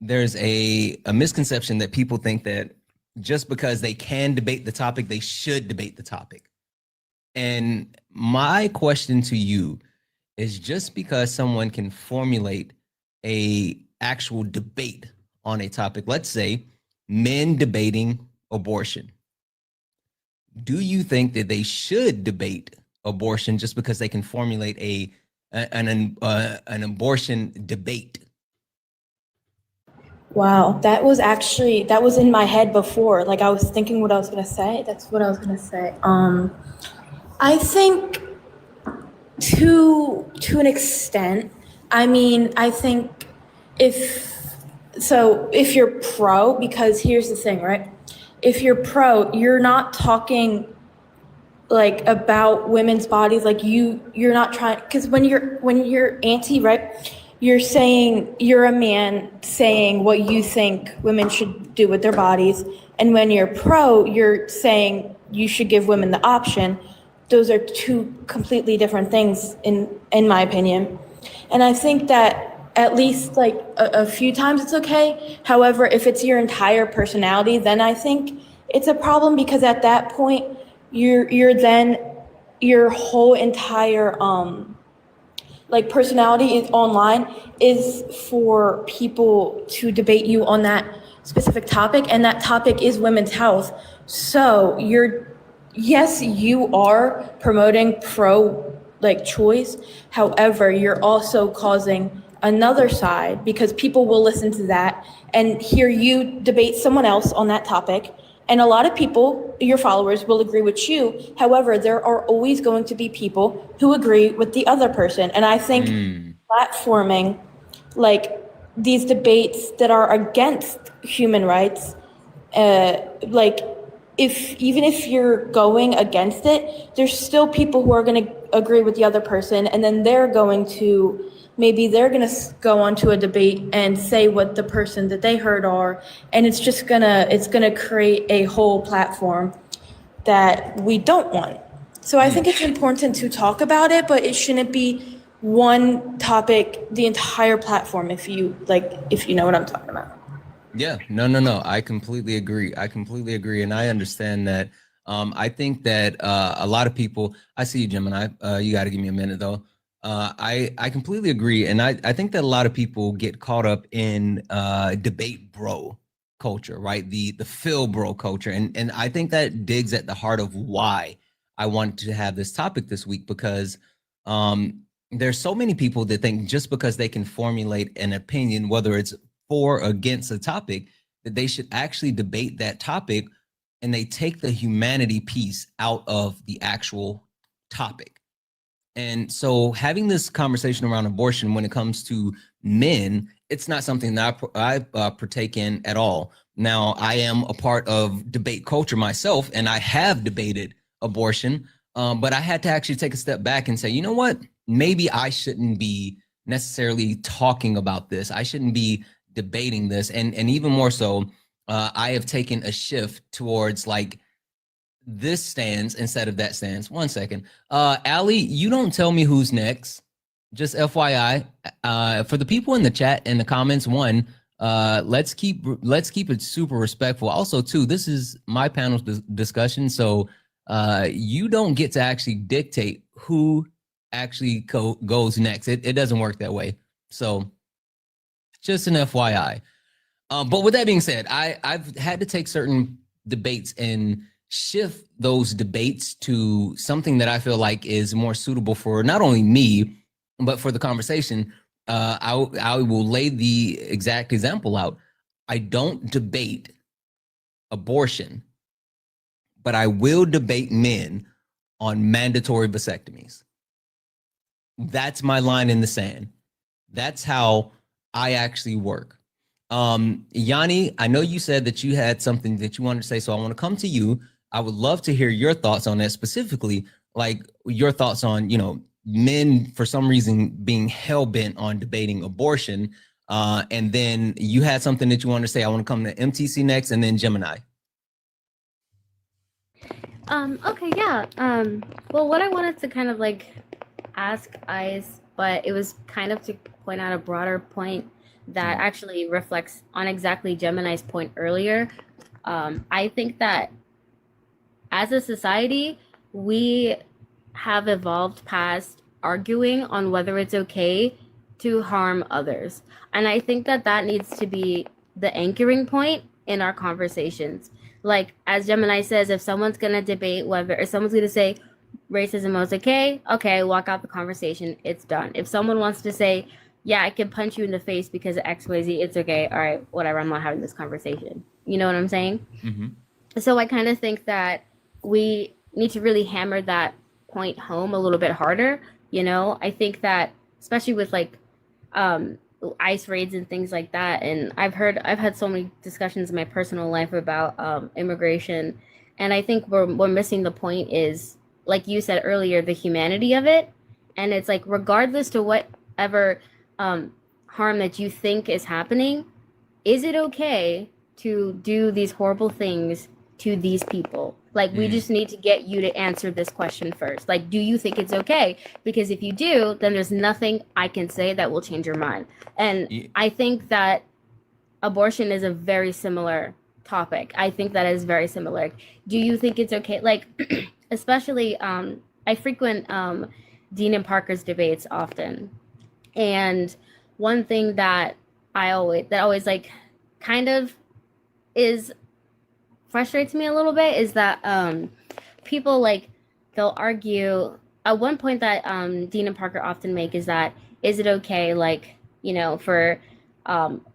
there's a misconception that people think that just because they can debate the topic, they should debate the topic. And my question to you is, just because someone can formulate a actual debate on a topic, let's say men debating abortion, do you think that they should debate abortion just because they can formulate an abortion debate? Wow, that was in my head before. Like, I was thinking what I was gonna say. That's what I was gonna say. I think to an extent. I mean, I think if you're pro, because here's the thing, right? If you're pro, you're not talking like about women's bodies. Like you're not trying, because when you're anti, right? You're saying, you're a man saying what you think women should do with their bodies. And when you're pro, you're saying you should give women the option. Those are two completely different things in my opinion. And I think that at least like a few times it's okay. However, if it's your entire personality, then I think it's a problem, because at that point you're then your whole entire like personality is online is for people to debate you on that specific topic, and that topic is women's health. So yes, you are promoting pro like choice. However, you're also causing another side, because people will listen to that and hear you debate someone else on that topic. And a lot of people, your followers, will agree with you. However, there are always going to be people who agree with the other person. And I think platforming like these debates that are against human rights, like even if you're going against it, there's still people who are going to agree with the other person, and then they're going to go onto a debate and say what the person that they heard are, and it's gonna create a whole platform that we don't want. So I think it's important to talk about it, but it shouldn't be one topic, the entire platform, if you know what I'm talking about. Yeah, no. I completely agree. And I understand that. I think that a lot of people, I see you, Gemini. You got to give me a minute though. I completely agree. And I think that a lot of people get caught up in debate bro culture, right? The Phil bro culture. And I think that digs at the heart of why I wanted to have this topic this week, because there's so many people that think just because they can formulate an opinion, whether it's for or against a topic, that they should actually debate that topic, and they take the humanity piece out of the actual topic. And so having this conversation around abortion when it comes to men, it's not something that I partake in at all. Now, I am a part of debate culture myself, and I have debated abortion, but I had to actually take a step back and say, you know what? Maybe I shouldn't be necessarily talking about this. I shouldn't be debating this. And even more so, I have taken a shift towards like this stands instead of that stands. One second. Allie, you don't tell me who's next. Just FYI. For the people in the chat and the comments, let's keep it super respectful. Also, two, this is my panel discussion, so you don't get to actually dictate who actually goes next. It doesn't work that way. So Just an FYI. But with that being said, I've had to take certain debates and shift those debates to something that I feel like is more suitable for not only me, but for the conversation. I will lay the exact example out. I don't debate abortion, but I will debate men on mandatory vasectomies. That's my line in the sand. That's how I actually work. Yanni, I know you said that you had something that you wanted to say, so I want to come to you. I would love to hear your thoughts on that, specifically, like your thoughts on, men for some reason being hell-bent on debating abortion. And then you had something that you wanted to say. I want to come to MTC next, and then Gemini. Okay, yeah. Well, what I wanted to kind of like ask Ice, but it was kind of to point out a broader point that actually reflects on exactly Gemini's point earlier. I think that as a society, we have evolved past arguing on whether it's okay to harm others. And I think that that needs to be the anchoring point in our conversations. Like, as Gemini says, if someone's going to debate whether, if someone's going to say racism was okay, walk out the conversation, it's done. If someone wants to say, yeah, I can punch you in the face because of XYZ, it's okay, all right, whatever, I'm not having this conversation. You know what I'm saying? Mm-hmm. So I kind of think that we need to really hammer that point home a little bit harder. I think that especially with like ICE raids and things like that, and I've had so many discussions in my personal life about immigration, and I think we're missing the point is, like you said earlier, the humanity of it. And it's like, regardless to whatever harm that you think is happening, is it okay to do these horrible things to these people? Like, we just need to get you to answer this question first. Like, do you think it's okay? Because if you do, then there's nothing I can say that will change your mind. And I think that abortion is a very similar topic. I think that is very similar. Do you think it's okay? Like, especially, I frequent Dean and Parker's debates often. And one thing that always like kind of frustrates me a little bit is that people, like, they'll argue. At one point that Dean and Parker often make is that, is it okay, like, for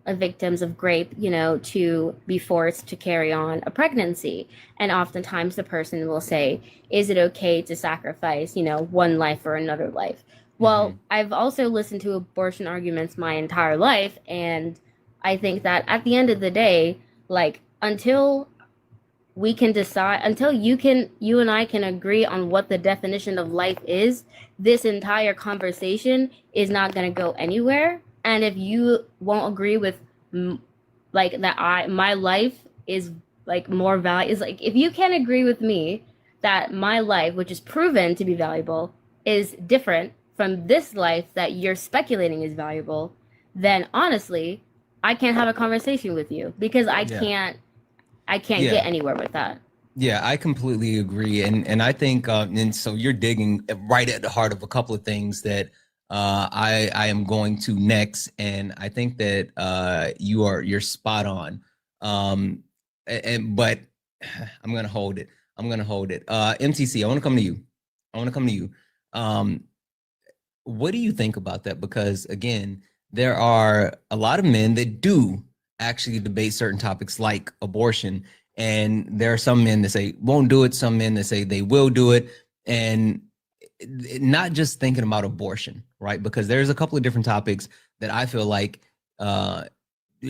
victims of rape, to be forced to carry on a pregnancy? And oftentimes the person will say, is it okay to sacrifice, one life for another life? Well, I've also listened to abortion arguments my entire life, and I think that at the end of the day, like, until we can decide, until you and I can agree on what the definition of life is, this entire conversation is not going to go anywhere. And if you won't agree with like that, my life is like more valuable, is like, if you can't agree with me that my life, which is proven to be valuable, is different from this life that you're speculating is valuable, then honestly, I can't have a conversation with you, because I can't get anywhere with that. Yeah, I completely agree. And I think, and so you're digging right at the heart of a couple of things that I am going to next. And I think that you're spot on. But I'm going to hold it. MTC, I want to come to you. What do you think about that? Because again, there are a lot of men that do actually debate certain topics like abortion. And there are some men that say won't do it, some men that say they will do it. And not just thinking about abortion, right? Because there's a couple of different topics that I feel like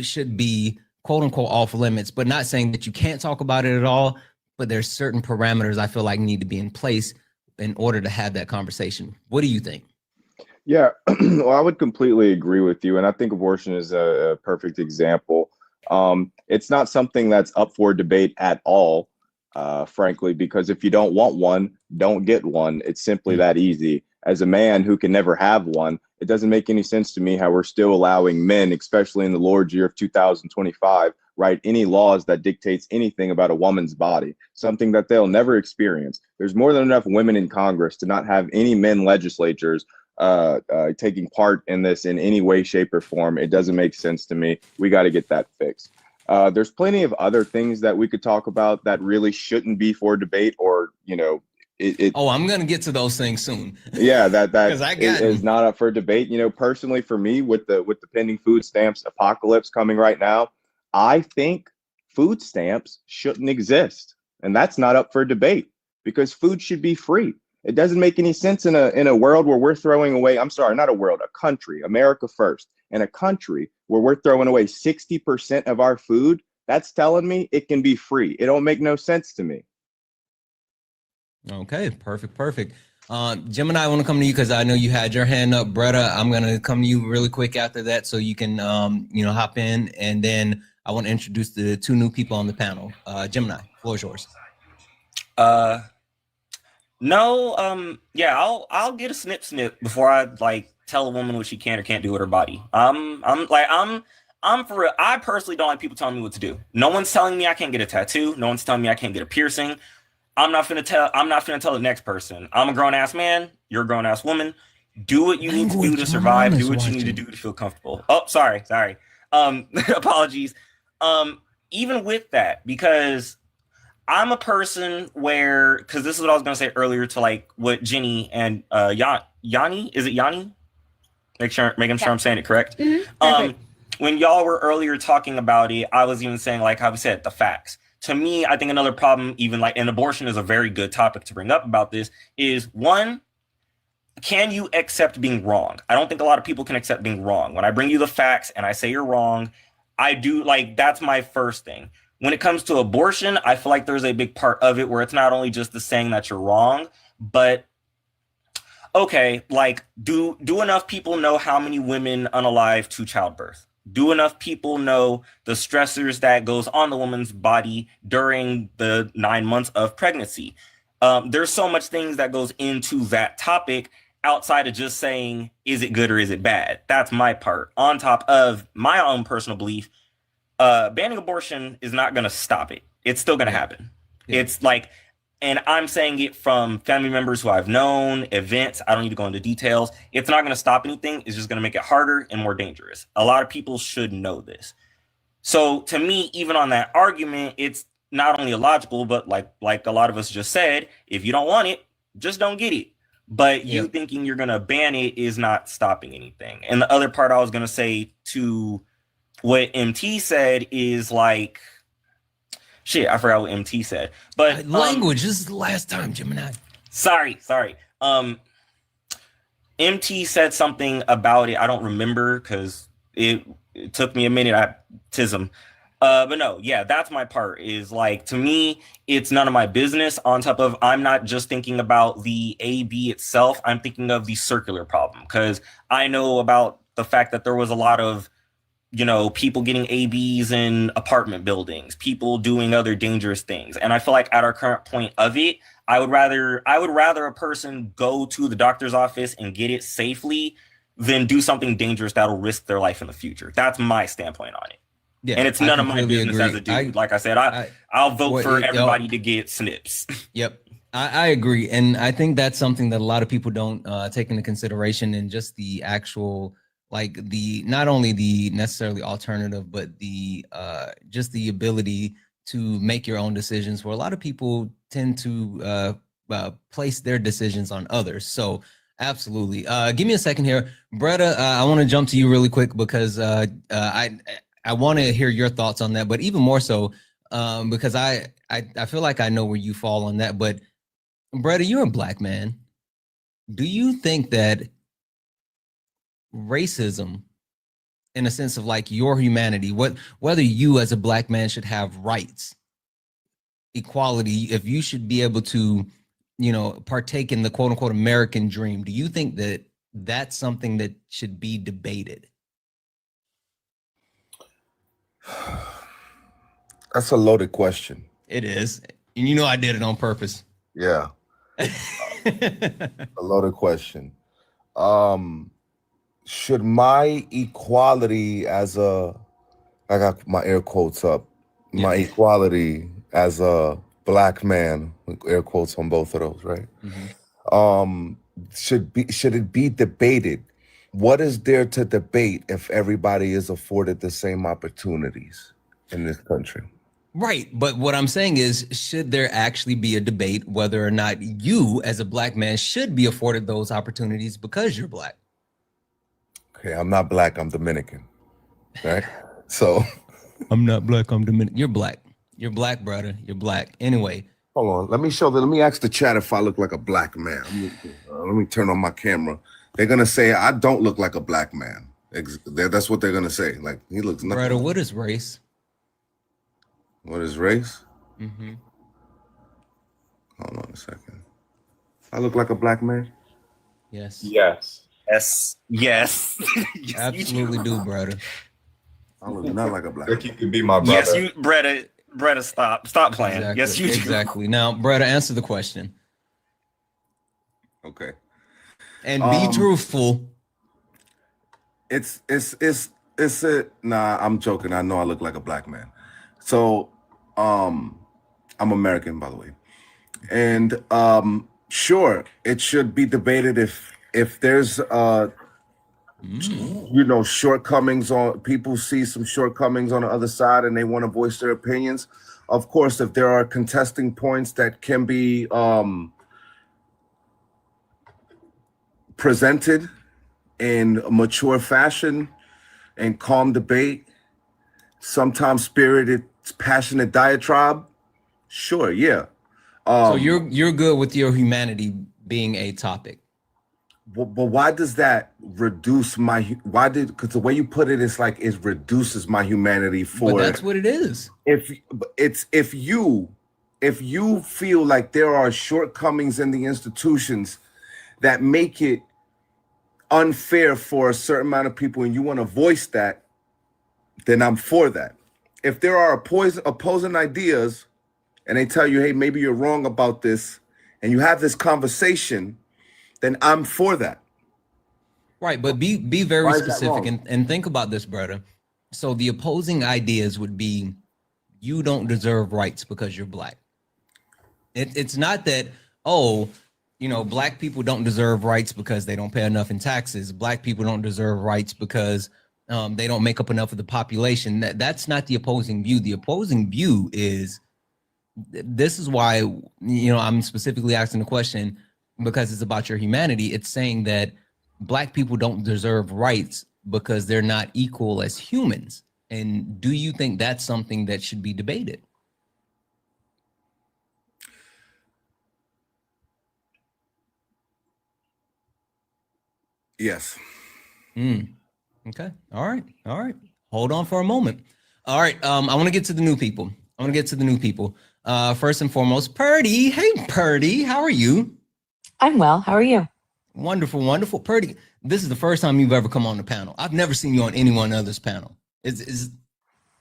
should be quote unquote off limits, but not saying that you can't talk about it at all. But there's certain parameters I feel like need to be in place in order to have that conversation. What do you think? Yeah, well, I would completely agree with you. And I think abortion is a perfect example. It's not something that's up for debate at all, frankly, because if you don't want one, don't get one. It's simply that easy. As a man who can never have one, it doesn't make any sense to me how we're still allowing men, especially in the Lord's year of 2025, write any laws that dictates anything about a woman's body, something that they'll never experience. There's more than enough women in Congress to not have any men legislators taking part in this in any way, shape, or form. It doesn't make sense to me. We got to get that fixed. There's plenty of other things that we could talk about that really shouldn't be for debate, or Oh, I'm gonna get to those things soon. Yeah, that 'Cause I got is not up for debate. Personally, for me, with the pending food stamps apocalypse coming right now, I think food stamps shouldn't exist, and that's not up for debate because food should be free. It doesn't make any sense in a world where we're throwing away. I'm sorry, not a world, a country, America first, in a country where we're throwing away 60% of our food. That's telling me it can be free. It don't make no sense to me. Okay, perfect. Gemini, I want to come to you because I know you had your hand up. Bretta, I'm gonna come to you really quick after that so you can hop in, and then I want to introduce the two new people on the panel. Gemini, floor is yours. No, yeah, I'll get a snip before I like tell a woman what she can or can't do with her body. I'm for real. I personally don't like people telling me what to do. No one's telling me I can't get a tattoo. No one's telling me I can't get a piercing. I'm not finna tell the next person. I'm a grown ass man. You're a grown ass woman. Do what you need to do to survive. Do what you need to do to feel comfortable. Oh, sorry. Apologies. Even with that, because I'm a person where, because this is what I was gonna say earlier to like what Jenny and Yanni, is it Yanni? Making sure I'm saying it correct. Mm-hmm. When y'all were earlier talking about it, I was even saying like how we said the facts. To me, I think another problem, even like, and abortion is a very good topic to bring up about this, is one, can you accept being wrong? I don't think a lot of people can accept being wrong. When I bring you the facts and I say you're wrong, I do, like, that's my first thing. When it comes to abortion, I feel like there's a big part of it where it's not only just the saying that you're wrong, but okay, like, do enough people know how many women unalive to childbirth? Do enough people know the stressors that goes on the woman's body during the 9 months of pregnancy? There's so much things that goes into that topic outside of just saying, is it good or is it bad? That's my part. On top of my own personal belief, banning abortion is not going to stop it. It's still going to happen. Yeah. It's like, and I'm saying it from family members who I've known, events. I don't need to go into details. It's not going to stop anything. It's just going to make it harder and more dangerous. A lot of people should know this. So to me, even on that argument, it's not only illogical, but like a lot of us just said, if you don't want it, just don't get it. But you thinking you're going to ban it is not stopping anything. And the other part I was going to say to what MT said is like, shit, I forgot what MT said. But language, this is the last time, Gemini. Sorry. MT said something about it. I don't remember because it took me a minute. But no, yeah, that's my part. Is like, to me, it's none of my business. On top of, I'm not just thinking about the AB itself. I'm thinking of the circular problem, because I know about the fact that there was a lot of, people getting ABs in apartment buildings, people doing other dangerous things. And I feel like at our current point of it, I would rather a person go to the doctor's office and get it safely than do something dangerous that'll risk their life in the future. That's my standpoint on it. Yeah, and it's none of my business as a dude. Like I said, I'll vote for everybody to get snips. Yep. I agree. And I think that's something that a lot of people don't take into consideration, in just the actual, like, the, not only the necessarily alternative, but the just the ability to make your own decisions, where a lot of people tend to place their decisions on others. So absolutely. Give me a second here. Bretta, I want to jump to you really quick, because I want to hear your thoughts on that, but even more so, because I feel like I know where you fall on that. But Bretta, you're a Black man. Do you think that racism, in a sense of like your humanity, whether you as a Black man should have rights, equality, if you should be able to, partake in the quote unquote American dream, do you think that that's something that should be debated? That's a loaded question. It is. And I did it on purpose. Yeah. A loaded question. Should my equality as I got my air quotes up, my equality as a Black man, air quotes on both of those, right? Mm-hmm. should it be debated? What is there to debate if everybody is afforded the same opportunities in this country? Right. But what I'm saying is, should there actually be a debate whether or not you as a black man should be afforded those opportunities because you're black? Okay, I'm not black, I'm Dominican. Right? So I'm not black, I'm Dominican. You're black. You're black, brother. You're black. Anyway. hold on. Let me ask the chat if I look like a black man. Let me turn on my camera. They're gonna say I don't look like a black man. That's what they're gonna say. Like, he looks nothing. Brother, what is race? What is race? Mm-hmm. Hold on a second. I look like a black man? Yes. Yes. Yes. Yes. Absolutely do, brother. I look not like a black Like you man. could be my brother. Yes, you, Bretta, stop playing. Exactly. Yes, you do. Exactly. Now, brother, answer the question. Okay. And be truthful. It's I'm joking. I know I look like a black man. So I'm American, by the way. And sure, it should be debated if there's shortcomings on people see some shortcomings on the other side and they want to voice their opinions. Of course, if there are contesting points that can be presented in a mature fashion and calm debate, sometimes spirited, passionate diatribe, sure, yeah. So you're good with your humanity being a topic. But why does that reduce because the way you put it is like it reduces my humanity for. But that's what it is. If you feel like there are shortcomings in the institutions that make it unfair for a certain amount of people and you want to voice that, then I'm for that. If there are opposing ideas and they tell you, hey, maybe you're wrong about this, and you have this conversation, then I'm for that. Right, but be very specific and think about this, brother. So the opposing ideas would be, you don't deserve rights because you're black. It's not that, black people don't deserve rights because they don't pay enough in taxes. Black people don't deserve rights because they don't make up enough of the population. That's not the opposing view. The opposing view is, this is why, I'm specifically asking the question, because it's about your humanity. It's saying that black people don't deserve rights because they're not equal as humans. And do you think that's something that should be debated? Yes. Okay. All right. Hold on for a moment. All right. I want to get to the new people. First and foremost, Purdy. Hey, Purdy, how are you? I'm well. How are you? Wonderful. Purdy, this is the first time you've ever come on the panel. I've never seen you on anyone else's panel.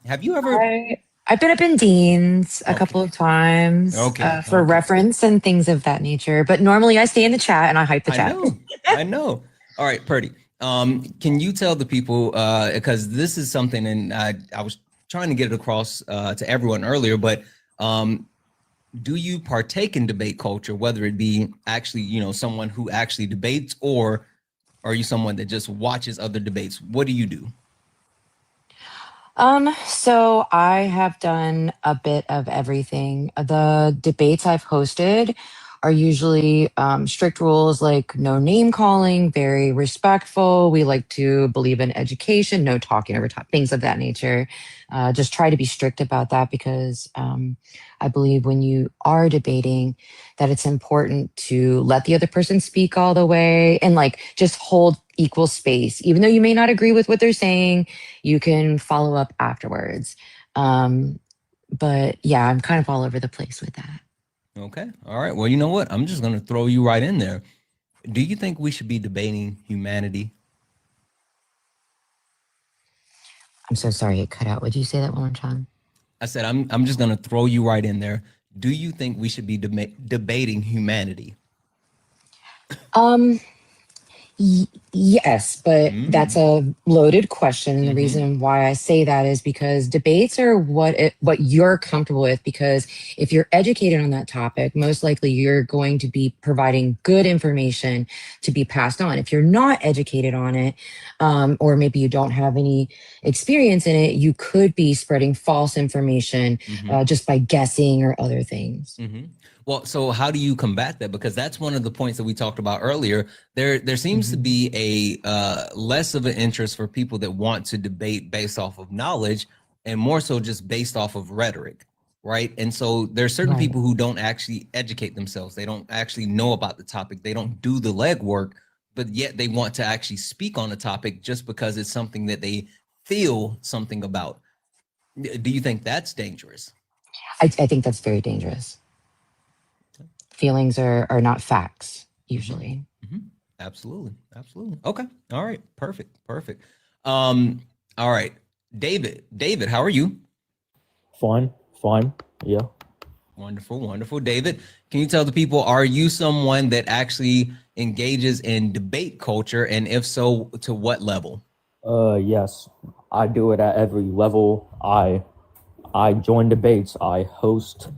Have you ever? I've been up in Dean's a couple of times for reference and things of that nature. But normally I stay in the chat and I hype the chat. I know. All right, Purdy. Can you tell the people, because this is something, and I was trying to get it across to everyone earlier, but do you partake in debate culture, whether it be actually, someone who actually debates, or are you someone that just watches other debates? What do you do? So I have done a bit of everything. The debates I've hosted are usually strict rules, like no name calling, very respectful. We like to believe in education, no talking over top, things of that nature. Just try to be strict about that because I believe when you are debating that it's important to let the other person speak all the way and just hold equal space. Even though you may not agree with what they're saying, you can follow up afterwards. But yeah, I'm kind of all over the place with that. Okay. All right. Well, you know what? I'm just going to throw you right in there. Do you think we should be debating humanity? I'm so sorry it cut out. Would you say that one more time? I said, I'm just going to throw you right in there. Do you think we should be debating humanity? Yes, but that's a loaded question. The Mhm. reason why I say that is because debates are what you're comfortable with. Because if you're educated on that topic, most likely you're going to be providing good information to be passed on. If you're not educated on it, or maybe you don't have any experience in it, you could be spreading false information just by guessing or other things. Well, so how do you combat that? Because that's one of the points that we talked about earlier. There seems to be a less of an interest for people that want to debate based off of knowledge and more so just based off of rhetoric, right? And so there's certain Right. people who don't actually educate themselves. They don't actually know about the topic. They don't do the legwork, but yet they want to actually speak on the topic just because it's something that they feel something about. Do you think that's dangerous? I think that's very dangerous. Feelings are not facts usually. Absolutely. Okay. All right. Perfect. All right. David, how are you? Fine. Yeah. Wonderful. David, can you tell the people, are you someone that actually engages in debate culture? And if so, to what level? Yes. I do it at every level. I join debates. I host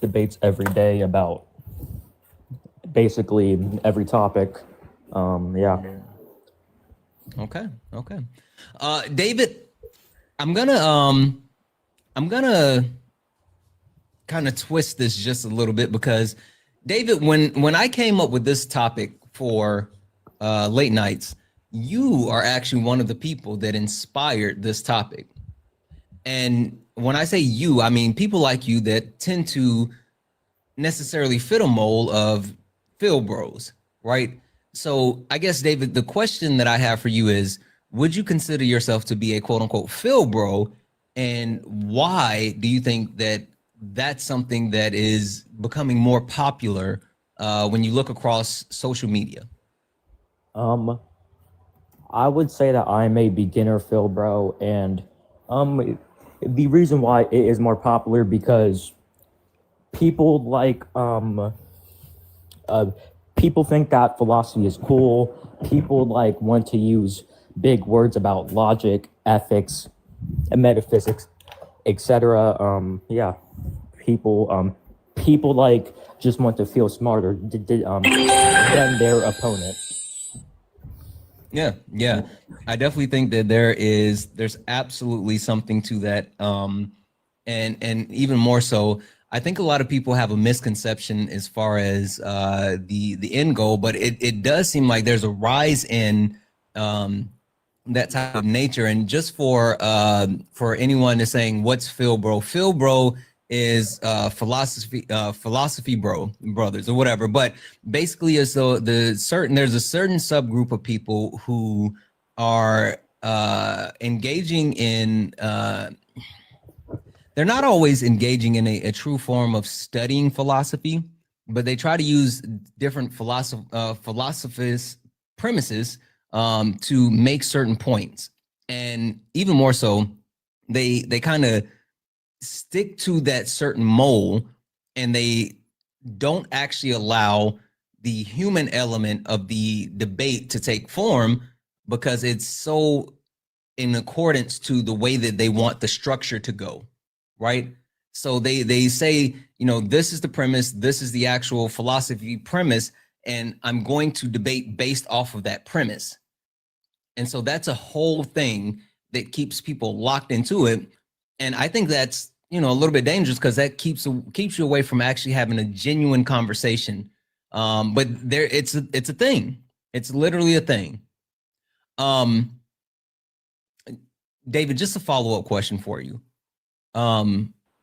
debates every day about basically every topic. Yeah. Okay. David, I'm gonna kind of twist this just a little bit because David, when I came up with this topic for late nights, you are actually one of the people that inspired this topic. And when I say you, I mean people like you that tend to necessarily fit a mold of Phil Bros, right? So I guess, David, the question that I have for you is, would you consider yourself to be a quote unquote Phil Bro? And why do you think that that's something that is becoming more popular when you look across social media? I would say that I'm a beginner Phil bro, and the reason why it is more popular because people people think that philosophy is cool. People want to use big words about logic, ethics, and metaphysics, etc. Yeah, people just want to feel smarter than their opponent. Yeah. I definitely think that there's absolutely something to that. And even more so, I think a lot of people have a misconception as far as the end goal, but it does seem like there's a rise in that type of nature. And just for anyone that's saying what's Phil Bro, Phil Bro is philosophy brothers or whatever. But basically, so there's a certain subgroup of people who are engaging in they're not always engaging in a true form of studying philosophy, but they try to use different philosophers premises to make certain points. And even more so, they kind of stick to that certain mold, and they don't actually allow the human element of the debate to take form because it's so in accordance to the way that they want the structure to go, right? So they say, this is the premise, this is the actual philosophy premise, and I'm going to debate based off of that premise. And so that's a whole thing that keeps people locked into it. And I think that's, a little bit dangerous because that keeps you away from actually having a genuine conversation. But it's a thing. It's literally a thing. David, just a follow-up question for you.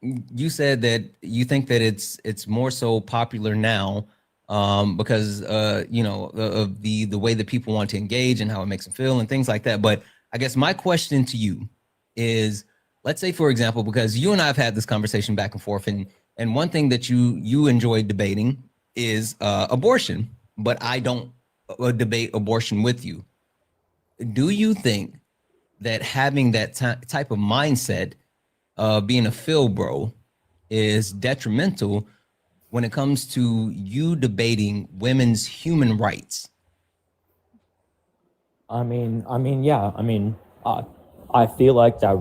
You said that you think that it's more so popular now because of the way that people want to engage and how it makes them feel and things like that. But I guess my question to you is, let's say, for example, because you and I have had this conversation back and forth, and one thing that you enjoy debating is abortion, but I don't debate abortion with you. Do you think that having that type of mindset, being a Phil Bro, is detrimental when it comes to you debating women's human rights? I feel like that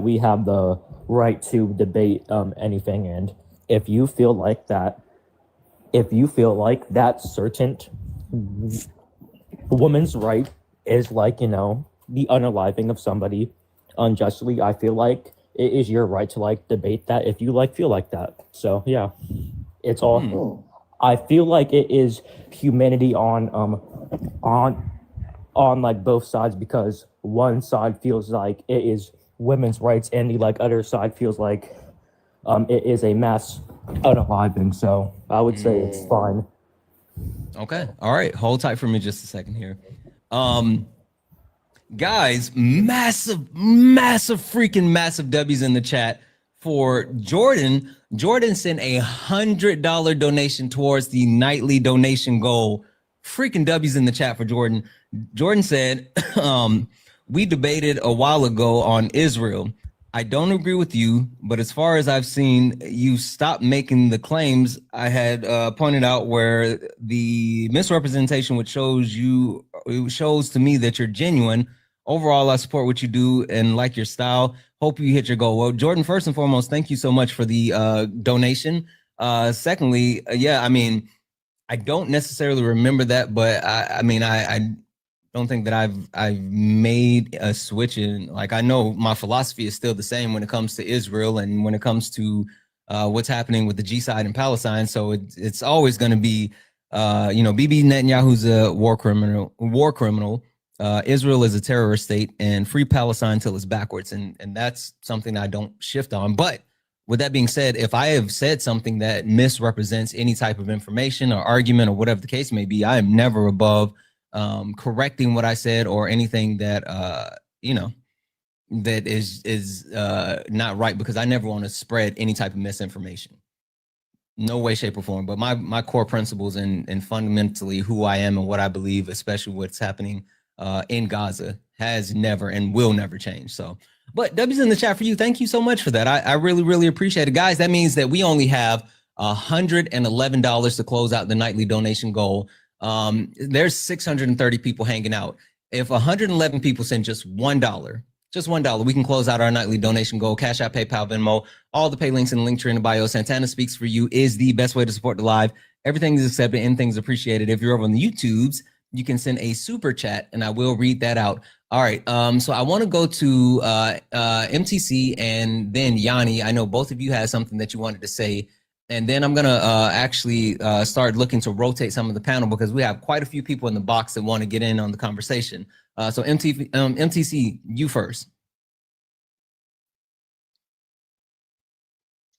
we have the right to debate anything, and if you feel like that certain woman's right is like, the unaliving of somebody unjustly, I feel like it is your right to like debate that if you like feel like that. So yeah, it's all. I feel like it is humanity on like both sides, because one side feels like it is women's rights and the like other side feels like it is a mass unaliving. So I would say it's fine. Okay. All right. Hold tight for me just a second here. Guys, massive freaking W's in the chat for Jordan. Jordan sent $100 donation towards the nightly donation goal. Freaking W's in the chat for Jordan. Jordan said, we debated a while ago on Israel. I don't agree with you, but as far as I've seen, you stopped making the claims I had pointed out, where the misrepresentation, which shows to me that you're genuine. Overall, I support what you do and like your style. Hope you hit your goal. Well, Jordan, first and foremost, thank you so much for the donation. Secondly, I don't necessarily remember that, but I don't think that I've made a switch in. Like, I know my philosophy is still the same when it comes to Israel and when it comes to what's happening with the G side in Palestine. So it's always going to be, Bibi Netanyahu's a war criminal. Israel is a terrorist state, and free Palestine till it's backwards. And that's something I don't shift on. But with that being said, if I have said something that misrepresents any type of information or argument or whatever the case may be, I am never above correcting what I said or anything that that is not right, because I never want to spread any type of misinformation. No way, shape, or form. But my core principles and fundamentally who I am and what I believe, especially what's happening in Gaza, has never and will never change. So, but W's in the chat for you. Thank you so much for that. I really, really appreciate it. Guys, that means that we only have $111 to close out the nightly donation goal. There's 630 people hanging out. If 111 people send just $1, we can close out our nightly donation goal. Cash App, PayPal, Venmo, all the pay links in the link tree in the bio. Santana Speaks for You is the best way to support the live. Everything is accepted, anything is appreciated. If you're over on the YouTubes, you can send a super chat and I will read that out. All right. So I want to go to MTC and then Yanni. I know both of you had something that you wanted to say. And then I'm going to actually start looking to rotate some of the panel, because we have quite a few people in the box that want to get in on the conversation. So MTC, you first.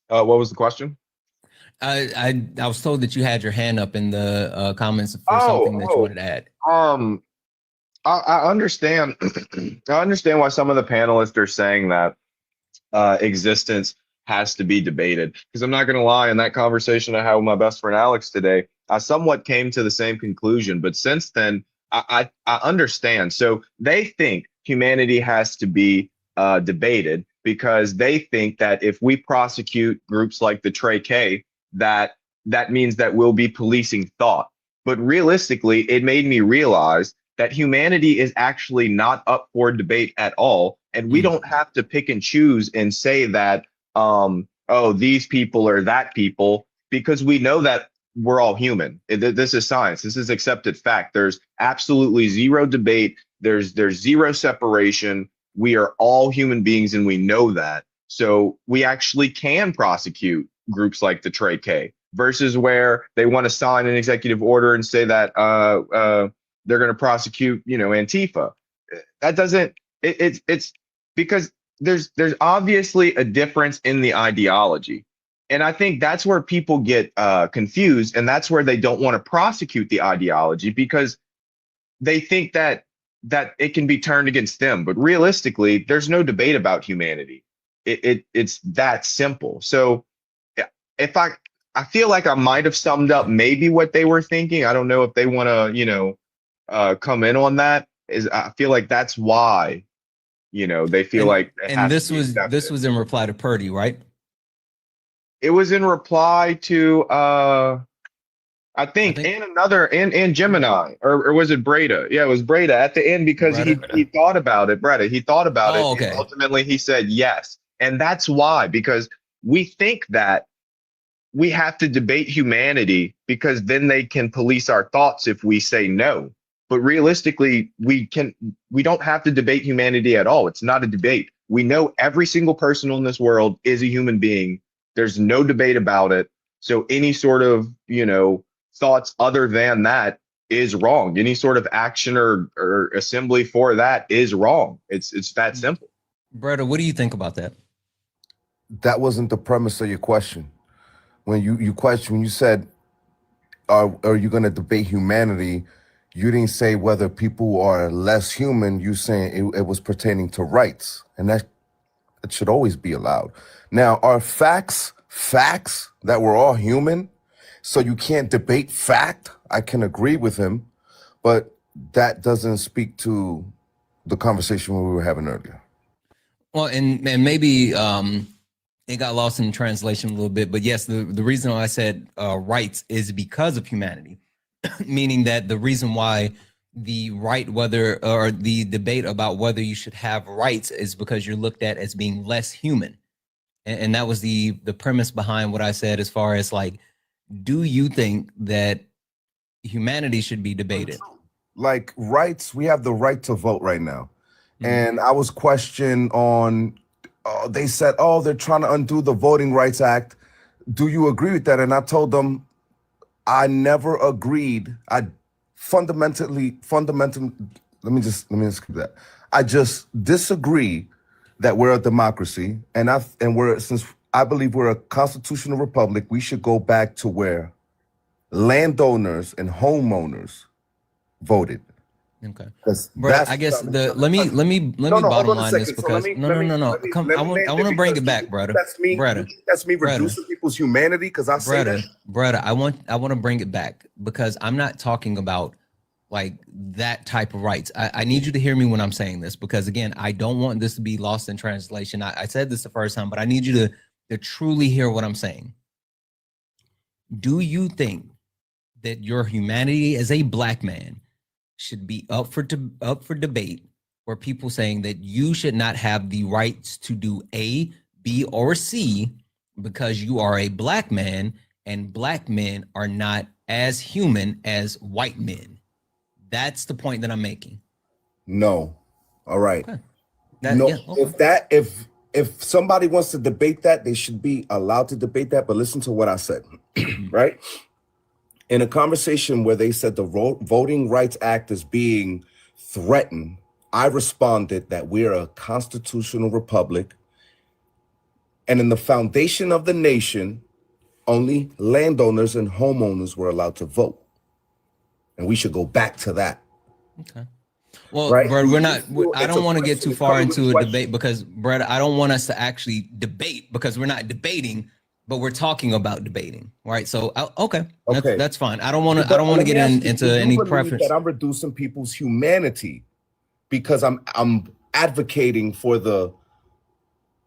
What was the question? I was told that you had your hand up in the comments for something that you wanted to add. I understand. I understand why some of the panelists are saying that existence has to be debated. Because I'm not going to lie, in that conversation I had with my best friend Alex today, I somewhat came to the same conclusion. But since then, I understand. So they think humanity has to be debated, because they think that if we prosecute groups like the Trey K, that means that we'll be policing thought. But realistically, it made me realize that humanity is actually not up for debate at all. And we don't have to pick and choose and say that, these people are that people, because we know that we're all human. This is science. This is accepted fact. There's absolutely zero debate. There's zero separation. We are all human beings, and we know that. So we actually can prosecute groups like the Trey K, versus where they want to sign an executive order and say that they're going to prosecute, Antifa. That doesn't. It's because there's obviously a difference in the ideology. And I think that's where people get confused, and that's where they don't want to prosecute the ideology, because they think that it can be turned against them. But realistically, there's no debate about humanity. It's that simple. So if I feel like I might have summed up maybe what they were thinking. I don't know if they want to, come in on that. I feel like that's why, they feel like. And this was in reply to Purdy, right? It was in reply to I think in Gemini, or was it Breda? Yeah, it was Breda at the end because he thought about it, Breda. He thought about it, Oh, and okay. ultimately he said yes. And that's why, because we think that we have to debate humanity because then they can police our thoughts if we say no. But realistically, we don't have to debate humanity at all. It's not a debate. We know every single person on this world is a human being. There's no debate about it. So any sort of, thoughts other than that is wrong. Any sort of action or assembly for that is wrong. It's that simple. Bretta, what do you think about that? That wasn't the premise of your question. When you said, are you going to debate humanity? You didn't say whether people are less human. You saying it was pertaining to rights, and that it should always be allowed. Now, are facts that we're all human? So you can't debate fact. I can agree with him, but that doesn't speak to the conversation we were having earlier. Well, and maybe it got lost in translation a little bit, but yes, the reason why I said rights is because of humanity, meaning that the reason why the the debate about whether you should have rights is because you're looked at as being less human. And that was the premise behind what I said, as far as like, do you think that humanity should be debated? Like rights, we have the right to vote right now. And I was questioned on, they said, they're trying to undo the Voting Rights Act. Do you agree with that? And I told them, I never agreed. I fundamentally, let me just keep that. I just disagree that we're a democracy. And since I believe we're a constitutional republic, we should go back to where landowners and homeowners voted. Okay, I guess let me bottom line this, because I want to bring it back, brother. That's me reducing people's humanity, because I say that. Brother, I want to bring it back, because I'm not talking about like that type of rights. I need you to hear me when I'm saying this, because again, I don't want this to be lost in translation. I said this the first time, but I need you to truly hear what I'm saying. Do you think that your humanity as a black man should be up for debate, or people saying that you should not have the rights to do A, B, or C because you are a black man, and black men are not as human as white men? That's the point that I'm making. No. All right. Okay. No. Okay. If somebody wants to debate that, they should be allowed to debate that. But listen to what I said, right? In a conversation where they said the Voting Rights Act is being threatened, I responded that we're a constitutional republic, and in the foundation of the nation, only landowners and homeowners were allowed to vote. And we should go back to that. Okay. Well, right? Brett, I don't want to get too far into a debate, because, Brett, I don't want us to actually debate, because we're not debating, but we're talking about debating, right? So, okay. That's fine. I don't want to get into any preference. That I'm reducing people's humanity because I'm advocating for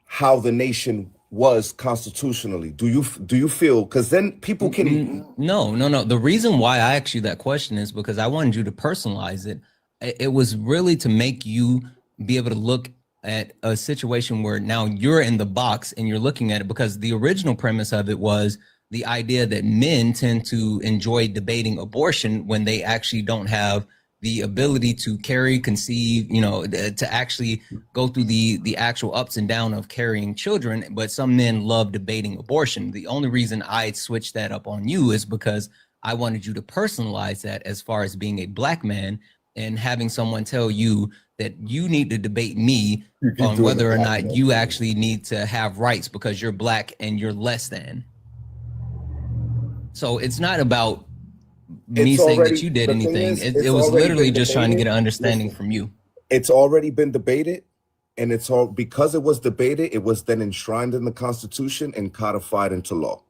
how the nation was constitutionally. Do you feel, because then people can no. The reason why I asked you that question is because I wanted you to personalize it. It was really to make you be able to look at a situation where now you're in the box and you're looking at it, because the original premise of it was the idea that men tend to enjoy debating abortion when they actually don't have the ability to conceive, to actually go through the actual ups and downs of carrying children. But some men love debating abortion. The only reason I switched that up on you is because I wanted you to personalize that as far as being a black man and having someone tell you that you need to debate me on whether or not you actually need to have rights because you're black and you're less than. So it's not about me saying that you did anything. It was literally just trying to get an understanding from you. It's already been debated, and because it was debated, it was then enshrined in the Constitution and codified into law.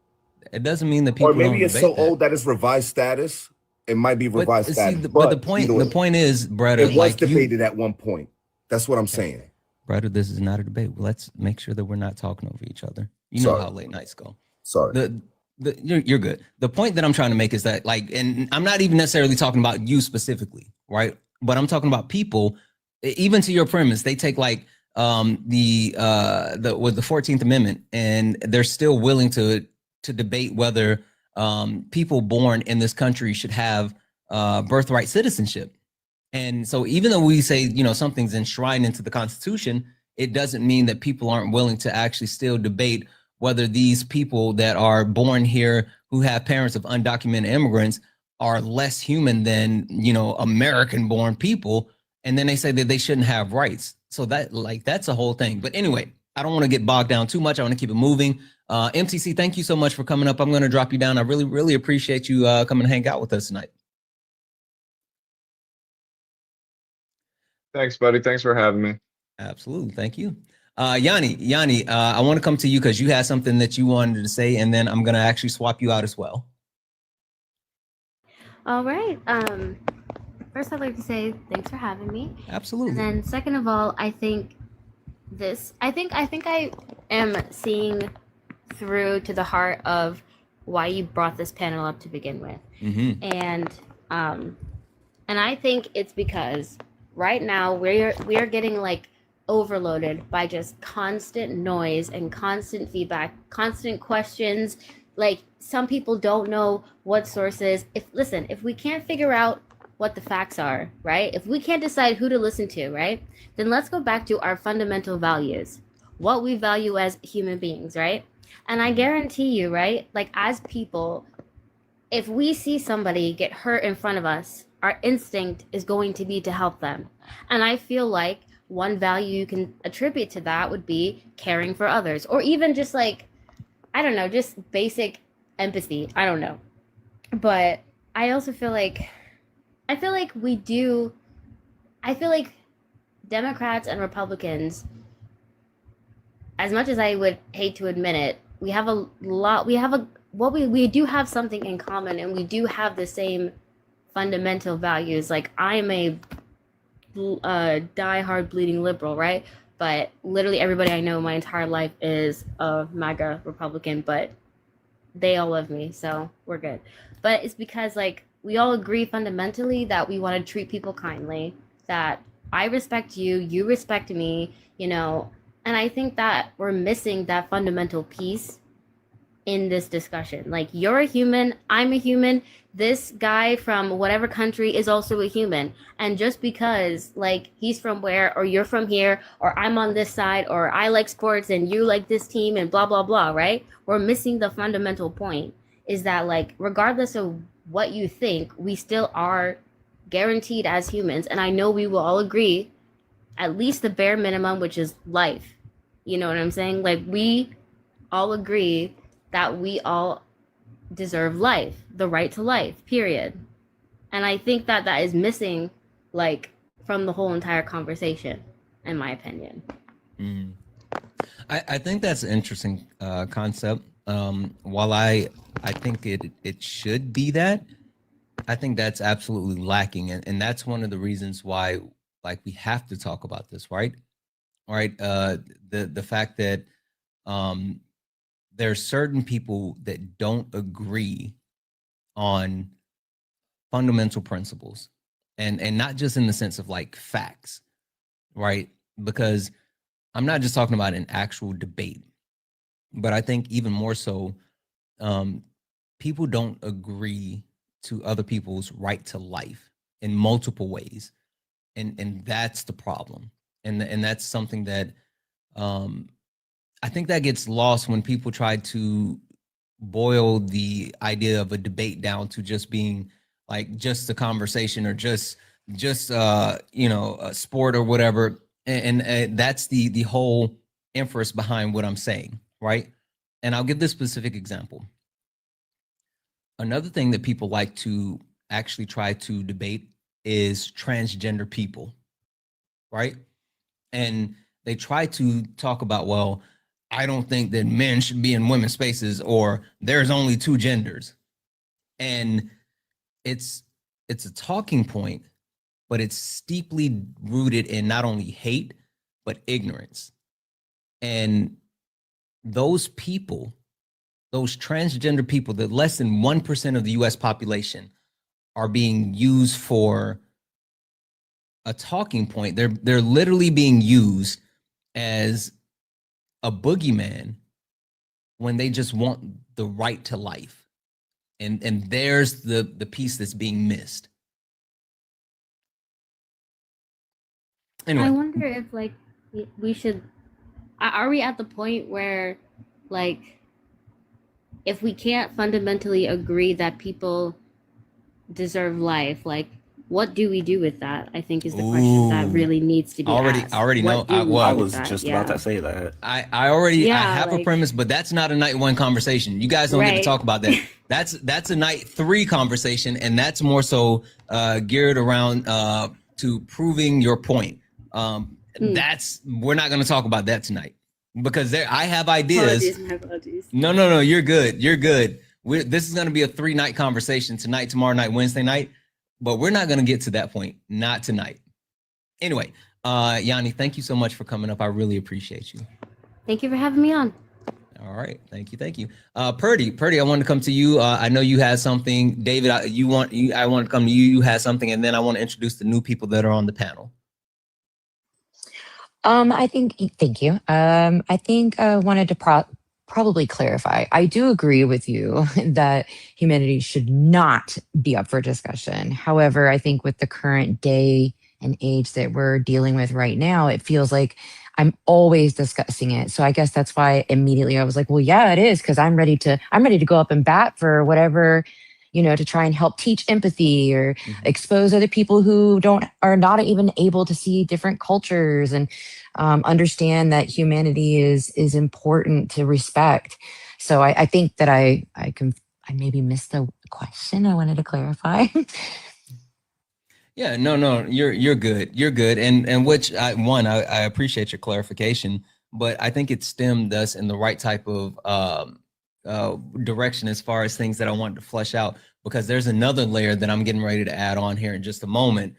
It doesn't mean that people don't debate that. Or maybe it's so old that it's revised status. It might be revised status. But the point is, Brett, it was debated at one point. That's what I'm saying. Brett, this is not a debate. Let's make sure that we're not talking over each other. You know how late nights go. Sorry. You're good. The point that I'm trying to make is that, like, and I'm not even necessarily talking about you specifically, right? But I'm talking about people, even to your premise, they take like the 14th Amendment, and they're still willing to debate whether people born in this country should have birthright citizenship. And so even though we say, something's enshrined into the Constitution, it doesn't mean that people aren't willing to actually still debate whether these people that are born here who have parents of undocumented immigrants are less human than, American born people. And then they say that they shouldn't have rights. So that's a whole thing. But anyway, I don't want to get bogged down too much. I want to keep it moving. MTC, thank you so much for coming up. I'm going to drop you down. I really, really appreciate you coming and hang out with us tonight. Thanks, buddy. Thanks for having me. Absolutely. Thank you. Yanni, I want to come to you because you had something that you wanted to say, and then I'm going to actually swap you out as well. All right. First, I'd like to say thanks for having me. Absolutely. And then, second of all, I think I am seeing through to the heart of why you brought this panel up to begin with. Mm-hmm. And I think it's because right now we are getting like overloaded by just constant noise and constant feedback, constant questions. Like, some people don't know what sources. If we can't figure out what the facts are, right? If we can't decide who to listen to, right? Then let's go back to our fundamental values, what we value as human beings, right? And I guarantee you, right? Like, as people, if we see somebody get hurt in front of us, our instinct is going to be to help them. And I feel like one value you can attribute to that would be caring for others, or even just like, I don't know, just basic empathy. I don't know. But I also feel like Democrats and Republicans, as much as I would hate to admit it, we do have something in common, and we do have the same fundamental values. Like, I'm a die-hard bleeding liberal, right? But literally everybody I know my entire life is a MAGA Republican, but they all love me, so we're good. But it's because, like, we all agree fundamentally that we want to treat people kindly, that I respect you, you respect me, and I think that we're missing that fundamental piece in this discussion. Like, you're a human, I'm a human, this guy from whatever country is also a human. And just because, like, he's from where, or you're from here, or I'm on this side, or I like sports and you like this team and blah, blah, blah, right? We're missing the fundamental point, is that, like, regardless of what you think, we still are guaranteed as humans. And I know we will all agree, at least the bare minimum, which is life. You know what I'm saying? Like, we all agree that we all deserve life, the right to life, period. And I think that is missing, like, from the whole entire conversation, in my opinion. Mm. I think that's an interesting concept. While I think it should be that, I think that's absolutely lacking. And that's one of the reasons why, like, we have to talk about this, right? Right. The fact that there's certain people that don't agree on fundamental principles, and not just in the sense of like facts, right? Because I'm not just talking about an actual debate, but I think even more so, people don't agree to other people's right to life in multiple ways, and that's the problem, and that's something that I think that gets lost when people try to boil the idea of a debate down to just being like just a conversation, or just a sport or whatever, and that's the whole inference behind what I'm saying, right? And I'll give this specific example. Another thing that people like to actually try to debate is transgender people, right? And they try to talk about, well, I don't think that men should be in women's spaces, or there's only two genders. And it's a talking point, but it's steeply rooted in not only hate, but ignorance. And those people those transgender people, that less than 1% of the US population, are being used for a talking point. They're literally being used as a boogeyman when they just want the right to life. And there's the piece that's being missed. Anyway. I wonder if like we should, are we at the point where like if we can't fundamentally agree that people deserve life, like what do we do with that? I think is the question that really needs to be asked. I already know. I was just about to say that. I have a premise, but that's not a night one conversation. You guys don't get to talk about that. That's a night 3 conversation, and that's more so geared around to proving your point. We're not going to talk about that tonight because I have ideas. Apologies. No, you're good. This is going to be a 3-night conversation tonight, tomorrow night, Wednesday night, but we're not going to get to that point. Not tonight. Anyway, Yanni, thank you so much for coming up. I really appreciate you. Thank you for having me on. All right. Thank you. Purdy, I wanted to come to you. I know you had something. David, I want to come to you. You had something, and then I want to introduce the new people that are on the panel. Thank you. I think I wanted to probably clarify. I do agree with you that humanity should not be up for discussion. However, I think with the current day and age that we're dealing with right now, it feels like I'm always discussing it. So I guess that's why immediately I was like, well, yeah, it is, because I'm ready to go up and bat for whatever, to try and help teach empathy or expose other people who are not even able to see different cultures and understand that humanity is important to respect. So I think that I maybe missed the question. I wanted to clarify. Yeah, no, you're good. You're good. And which I appreciate your clarification, but I think it stemmed us in the right type of direction as far as things that I wanted to flesh out, because there's another layer that I'm getting ready to add on here in just a moment.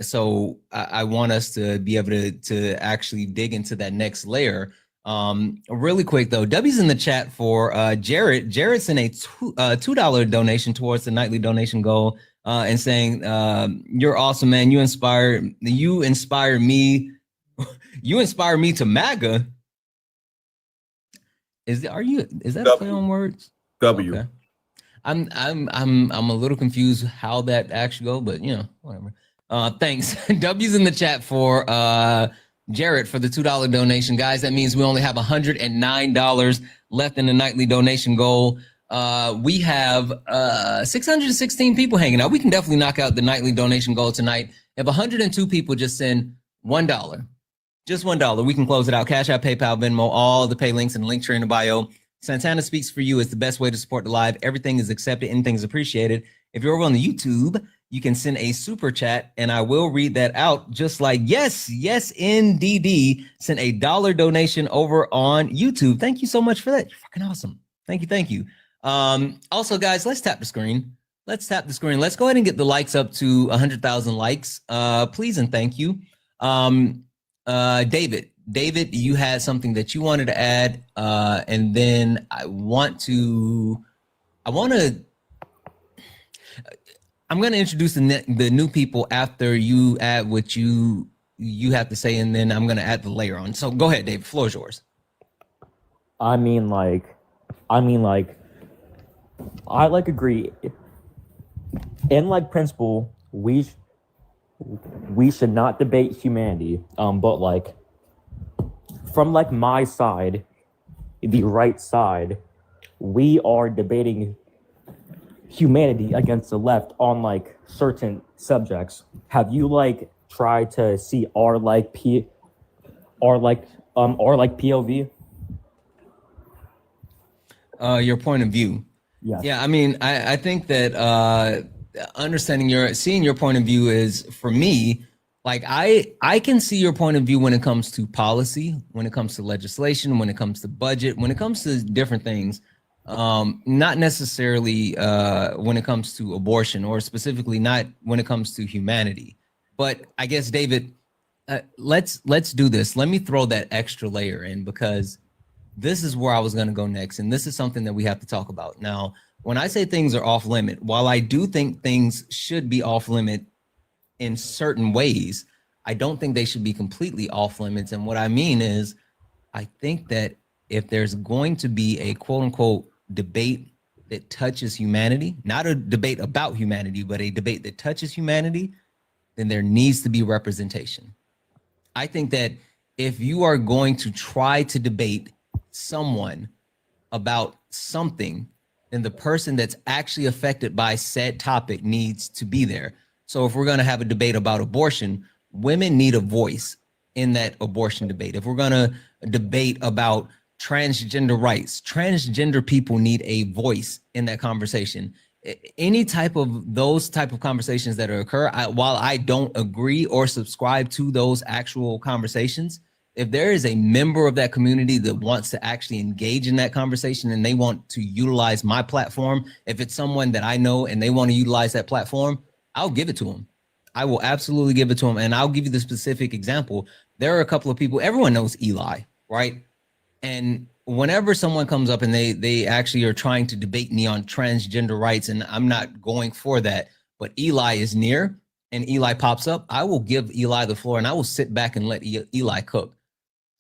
So I want us to be able to actually dig into that next layer. Really quick though, W's in the chat for Jared. Jared's in a $2 donation towards the nightly donation goal, and saying, "You're awesome, man. You inspire me. You inspire me to MAGA." Is that a play on words? W. Okay. I'm a little confused how that actually go, but whatever. Thanks. W's in the chat for Jarrett for the $2 donation. Guys, that means we only have $109 left in the nightly donation goal. We have 616 people hanging out. We can definitely knock out the nightly donation goal tonight. If 102 people just send $1, just $1, we can close it out. Cash App, PayPal, Venmo, all the pay links and link tree in the bio. Santana Speaks for You is the best way to support the live. Everything is accepted. Anything is appreciated. If you're over on the YouTube, you can send a super chat and I will read that out, just like yes, NDD sent a $1 donation over on YouTube. Thank you so much for that. You're fucking awesome. Thank you. Also, guys, let's tap the screen. Let's go ahead and get the likes up to 100,000 likes. Please and thank you. David, you had something that you wanted to add, and then I'm going to introduce the new people after you add what you have to say, and then I'm going to add the layer on. So go ahead, David. Floor is yours. I agree. In principle, we should not debate humanity. But from my side, the right side, we are debating humanity against the left on certain subjects. Have you tried to see our POV? Your point of view. Yes. Yeah, I mean, I think that seeing your point of view is, for me, I can see your point of view when it comes to policy, when it comes to legislation, when it comes to budget, when it comes to different things, not necessarily when it comes to abortion, or specifically not when it comes to humanity. But I guess, David, let's do this. Let me throw that extra layer in, because this is where I was going to go next. And this is something that we have to talk about. Now, when I say things are off limit, while I do think things should be off limit in certain ways, I don't think they should be completely off limits. And what I mean is, I think that if there's going to be a quote unquote debate that touches humanity, not a debate about humanity, but a debate that touches humanity, then there needs to be representation. I think that if you are going to try to debate someone about something, then the person that's actually affected by said topic needs to be there. So if we're going to have a debate about abortion, women need a voice in that abortion debate. If we're going to debate about transgender rights, transgender people need a voice in that conversation. Any type of those type of conversations that occur, while I don't agree or subscribe to those actual conversations, if there is a member of that community that wants to actually engage in that conversation and they want to utilize my platform, if it's someone that I know and they want to utilize that platform, I'll give it to them. I will absolutely give it to them. And I'll give you the specific example. There are a couple of people, everyone knows Eli, right? And whenever someone comes up and they actually are trying to debate me on transgender rights, and I'm not going for that, but Eli is near and Eli pops up, I will give Eli the floor and I will sit back and let Eli cook.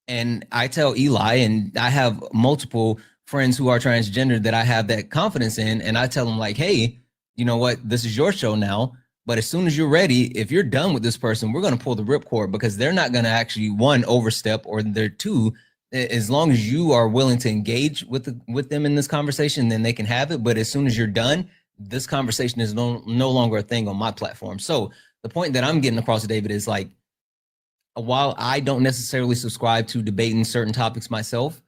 And I tell Eli, and I have multiple friends who are transgender that I have that confidence in, and I tell them like, hey, you know what, this is your show now, but as soon as you're ready, if you're done with this person, we're going to pull the ripcord, because they're not going to actually, one, overstep, or they're two, as long as you are willing to engage with them in this conversation, then they can have it. But as soon as you're done, this conversation is no longer a thing on my platform. So the point that I'm getting across to David is like, while I don't necessarily subscribe to debating certain topics myself,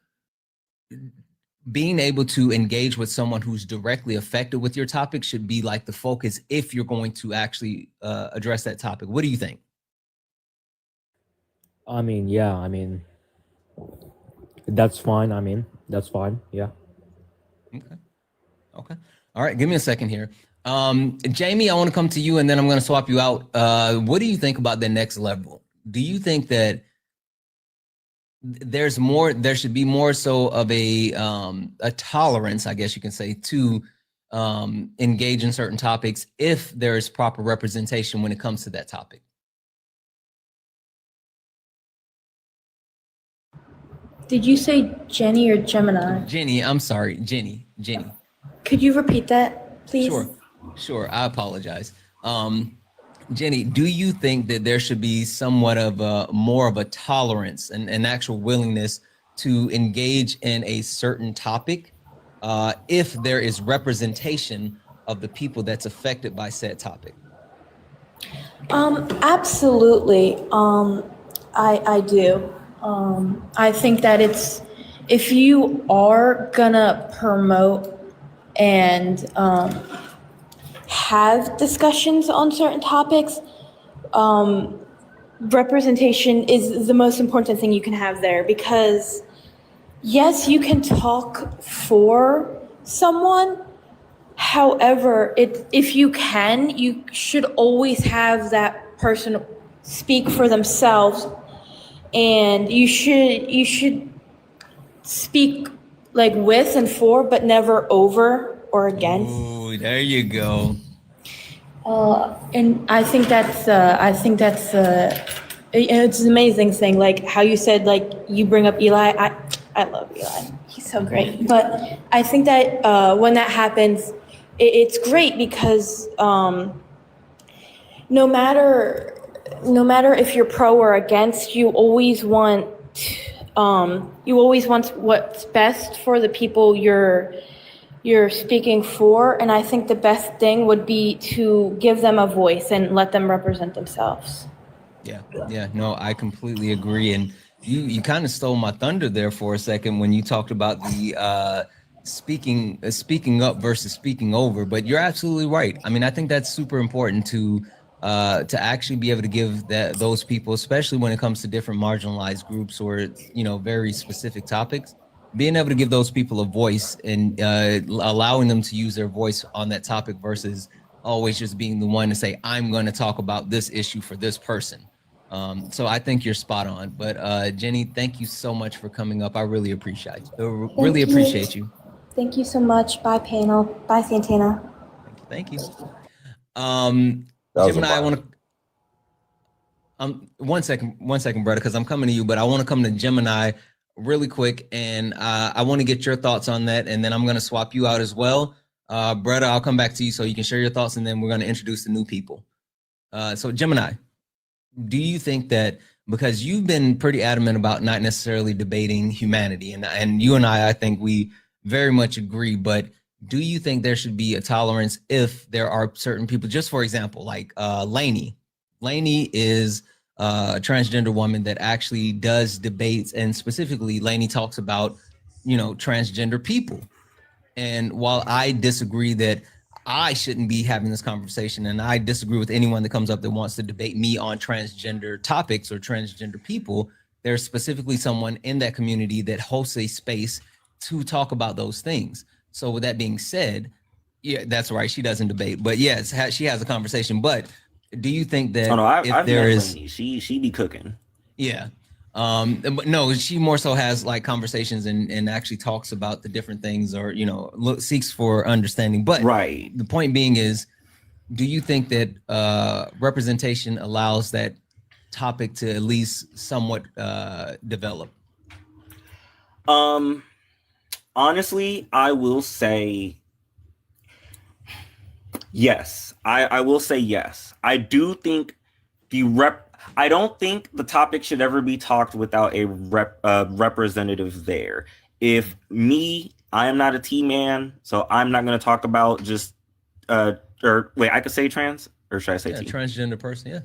being able to engage with someone who's directly affected with your topic should be like the focus if you're going to actually address that topic. What do you think? I mean, yeah, that's fine. That's fine. Yeah. Okay. All right. Give me a second here. Jamie, I want to come to you and then I'm going to swap you out. What do you think about the next level? Do you think that there should be more so of a tolerance, I guess you can say, to engage in certain topics if there is proper representation when it comes to that topic? Did you say Jenny or Gemini? Jenny, I'm sorry, Jenny. Could you repeat that, please? Sure. I apologize. Jenny, do you think that there should be somewhat of more of a tolerance and an actual willingness to engage in a certain topic if there is representation of the people that's affected by said topic? Absolutely. I do. I think that if you are gonna promote and have discussions on certain topics, representation is the most important thing you can have there, because yes, you can talk for someone. However, if you should always have that person speak for themselves, and you should speak like with and for, but never over or against. Ooh, there you go. And I think that's it's an amazing thing. Like how you said, like you bring up Eli. I love Eli. He's so great. But I think that when that happens, it's great because no matter if you're pro or against, you always want what's best for the people you're speaking for. And I think the best thing would be to give them a voice and let them represent themselves. Yeah, no, I completely agree. And you kind of stole my thunder there for a second when you talked about the speaking up versus speaking over, but you're absolutely right. I mean, I think that's super important to actually be able to give those people, especially when it comes to different marginalized groups or, very specific topics, being able to give those people a voice and allowing them to use their voice on that topic versus always just being the one to say, I'm going to talk about this issue for this person. So I think you're spot on. But Jenny, thank you so much for coming up. I really appreciate you. Thank you so much. Bye, panel. Bye, Santana. Thank you. That was a Gemini, I want vibe. to. 1 second, brother, because I'm coming to you, but I want to come to Gemini really quick, and I want to get your thoughts on that, and then I'm going to swap you out as well. Brother, I'll come back to you so you can share your thoughts, and then we're going to introduce the new people. So Gemini, do you think that, because you've been pretty adamant about not necessarily debating humanity, and you and I think we very much agree, but do you think there should be a tolerance if there are certain people, just for example, like Lainey? Lainey is a transgender woman that actually does debates, and specifically Lainey talks about, transgender people. And while I disagree that I shouldn't be having this conversation, and I disagree with anyone that comes up that wants to debate me on transgender topics or transgender people, there's specifically someone in that community that hosts a space to talk about those things. So with that being said, yeah, that's right. She doesn't debate, but yes, she has a conversation. But do you think that I've met Lainey. She be cooking. Yeah. But no, she more so has like conversations and actually talks about the different things, or seeks for understanding. But right, the point being is, do you think that representation allows that topic to at least somewhat develop? Honestly, I will say yes. I will say yes. I do think I don't think the topic should ever be talked without a representative there. If I am not a T man, so I'm not going to talk about just or wait, I could say trans, or should I say T? Transgender person, yeah.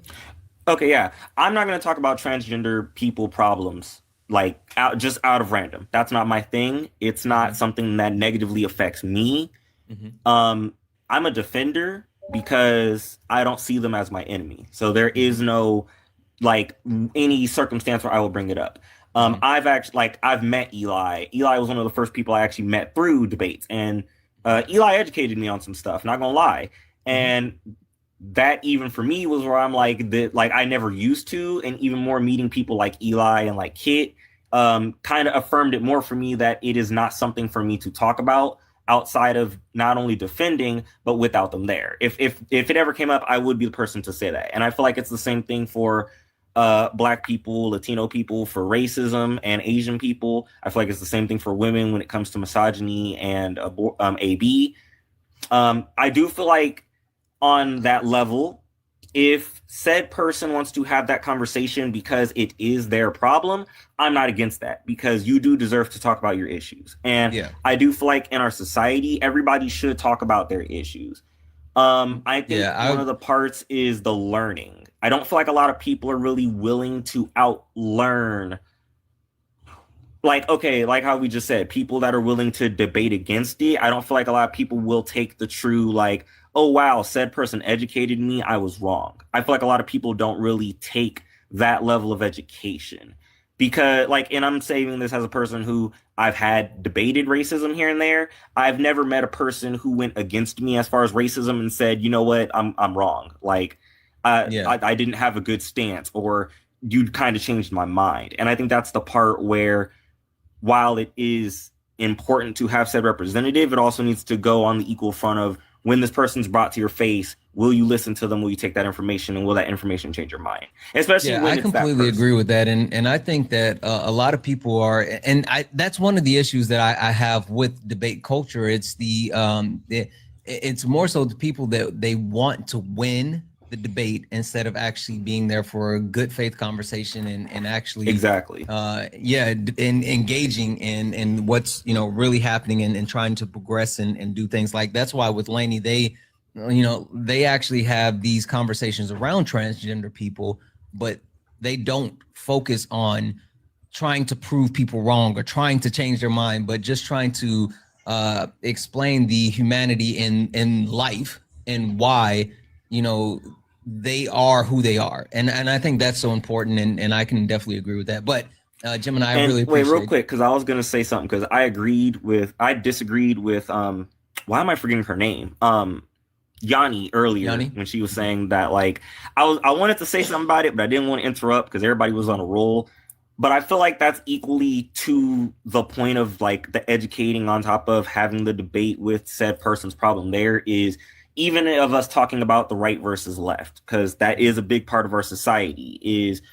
Okay, yeah. I'm not going to talk about transgender people problems like out of random. That's not my thing. It's not something that negatively affects me. I'm a defender because I don't see them as my enemy. So there is no like any circumstance where I will bring it up. I've met Eli. Eli was one of the first people I actually met through debates, and Eli educated me on some stuff, not gonna lie. And that even for me was where I'm like I never used to, and even more meeting people like Eli and like Kit kind of affirmed it more for me that it is not something for me to talk about outside of not only defending, but without them there. If it ever came up, I would be the person to say that. And I feel like it's the same thing for Black people, Latino people, for racism, and Asian people. I feel like it's the same thing for women when it comes to misogyny and AB. I do feel like on that level, if said person wants to have that conversation because it is their problem, I'm not against that, because you do deserve to talk about your issues. And I do feel like in our society, everybody should talk about their issues. I think one of the parts is the learning. I don't feel like a lot of people are really willing to outlearn. Like, okay, like how we just said, people that are willing to debate against it. I don't feel like a lot of people will take the true, like, oh, wow, said person educated me, I was wrong. I feel like a lot of people don't really take that level of education. Because, like, and I'm saying this as a person who I've had debated racism here and there. I've never met a person who went against me as far as racism and said, you know what, I'm wrong. Like, I didn't have a good stance, or you kind of changed my mind. And I think that's the part where, while it is important to have said representative, it also needs to go on the equal front of, when this person's brought to your face, will you listen to them? Will you take that information, and will that information change your mind? Especially when I it's completely agree with that, and I think that a lot of people are, and that's one of the issues that I have with debate culture. It's it's more so the people that they want to win the debate instead of actually being there for a good faith conversation and actually and engaging in what's really happening and trying to progress and do things. Like, that's why with Lainey, they actually have these conversations around transgender people, but they don't focus on trying to prove people wrong or trying to change their mind, but just trying to explain the humanity in life and why they are who they are. And I think that's so important, and I can definitely agree with that. But Gemini, I really appreciate real quick, because I was gonna say something, because I disagreed with why am I forgetting her name? Yanni earlier Yanni? when she was saying that, like, I wanted to say something about it, but I didn't want to interrupt because everybody was on a roll. But I feel like that's equally to the point of like the educating on top of having the debate with said person's problem. There is even of us talking about the right versus left, because that is a big part of our society, is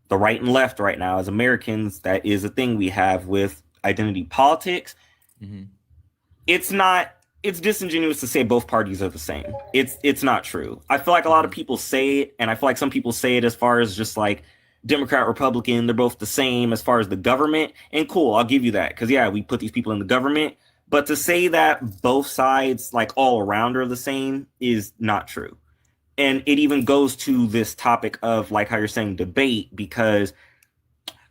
the right and left right now as Americans. That is a thing we have with identity politics. Mm-hmm. It's disingenuous to say both parties are the same. It's not true. I feel like a lot of people say it, and I feel like some people say it as far as just like Democrat, Republican, they're both the same as far as the government. And cool, I'll give you that. Because yeah, we put these people in the government. But to say that both sides, like all around, are the same is not true. And it even goes to this topic of like how you're saying debate, because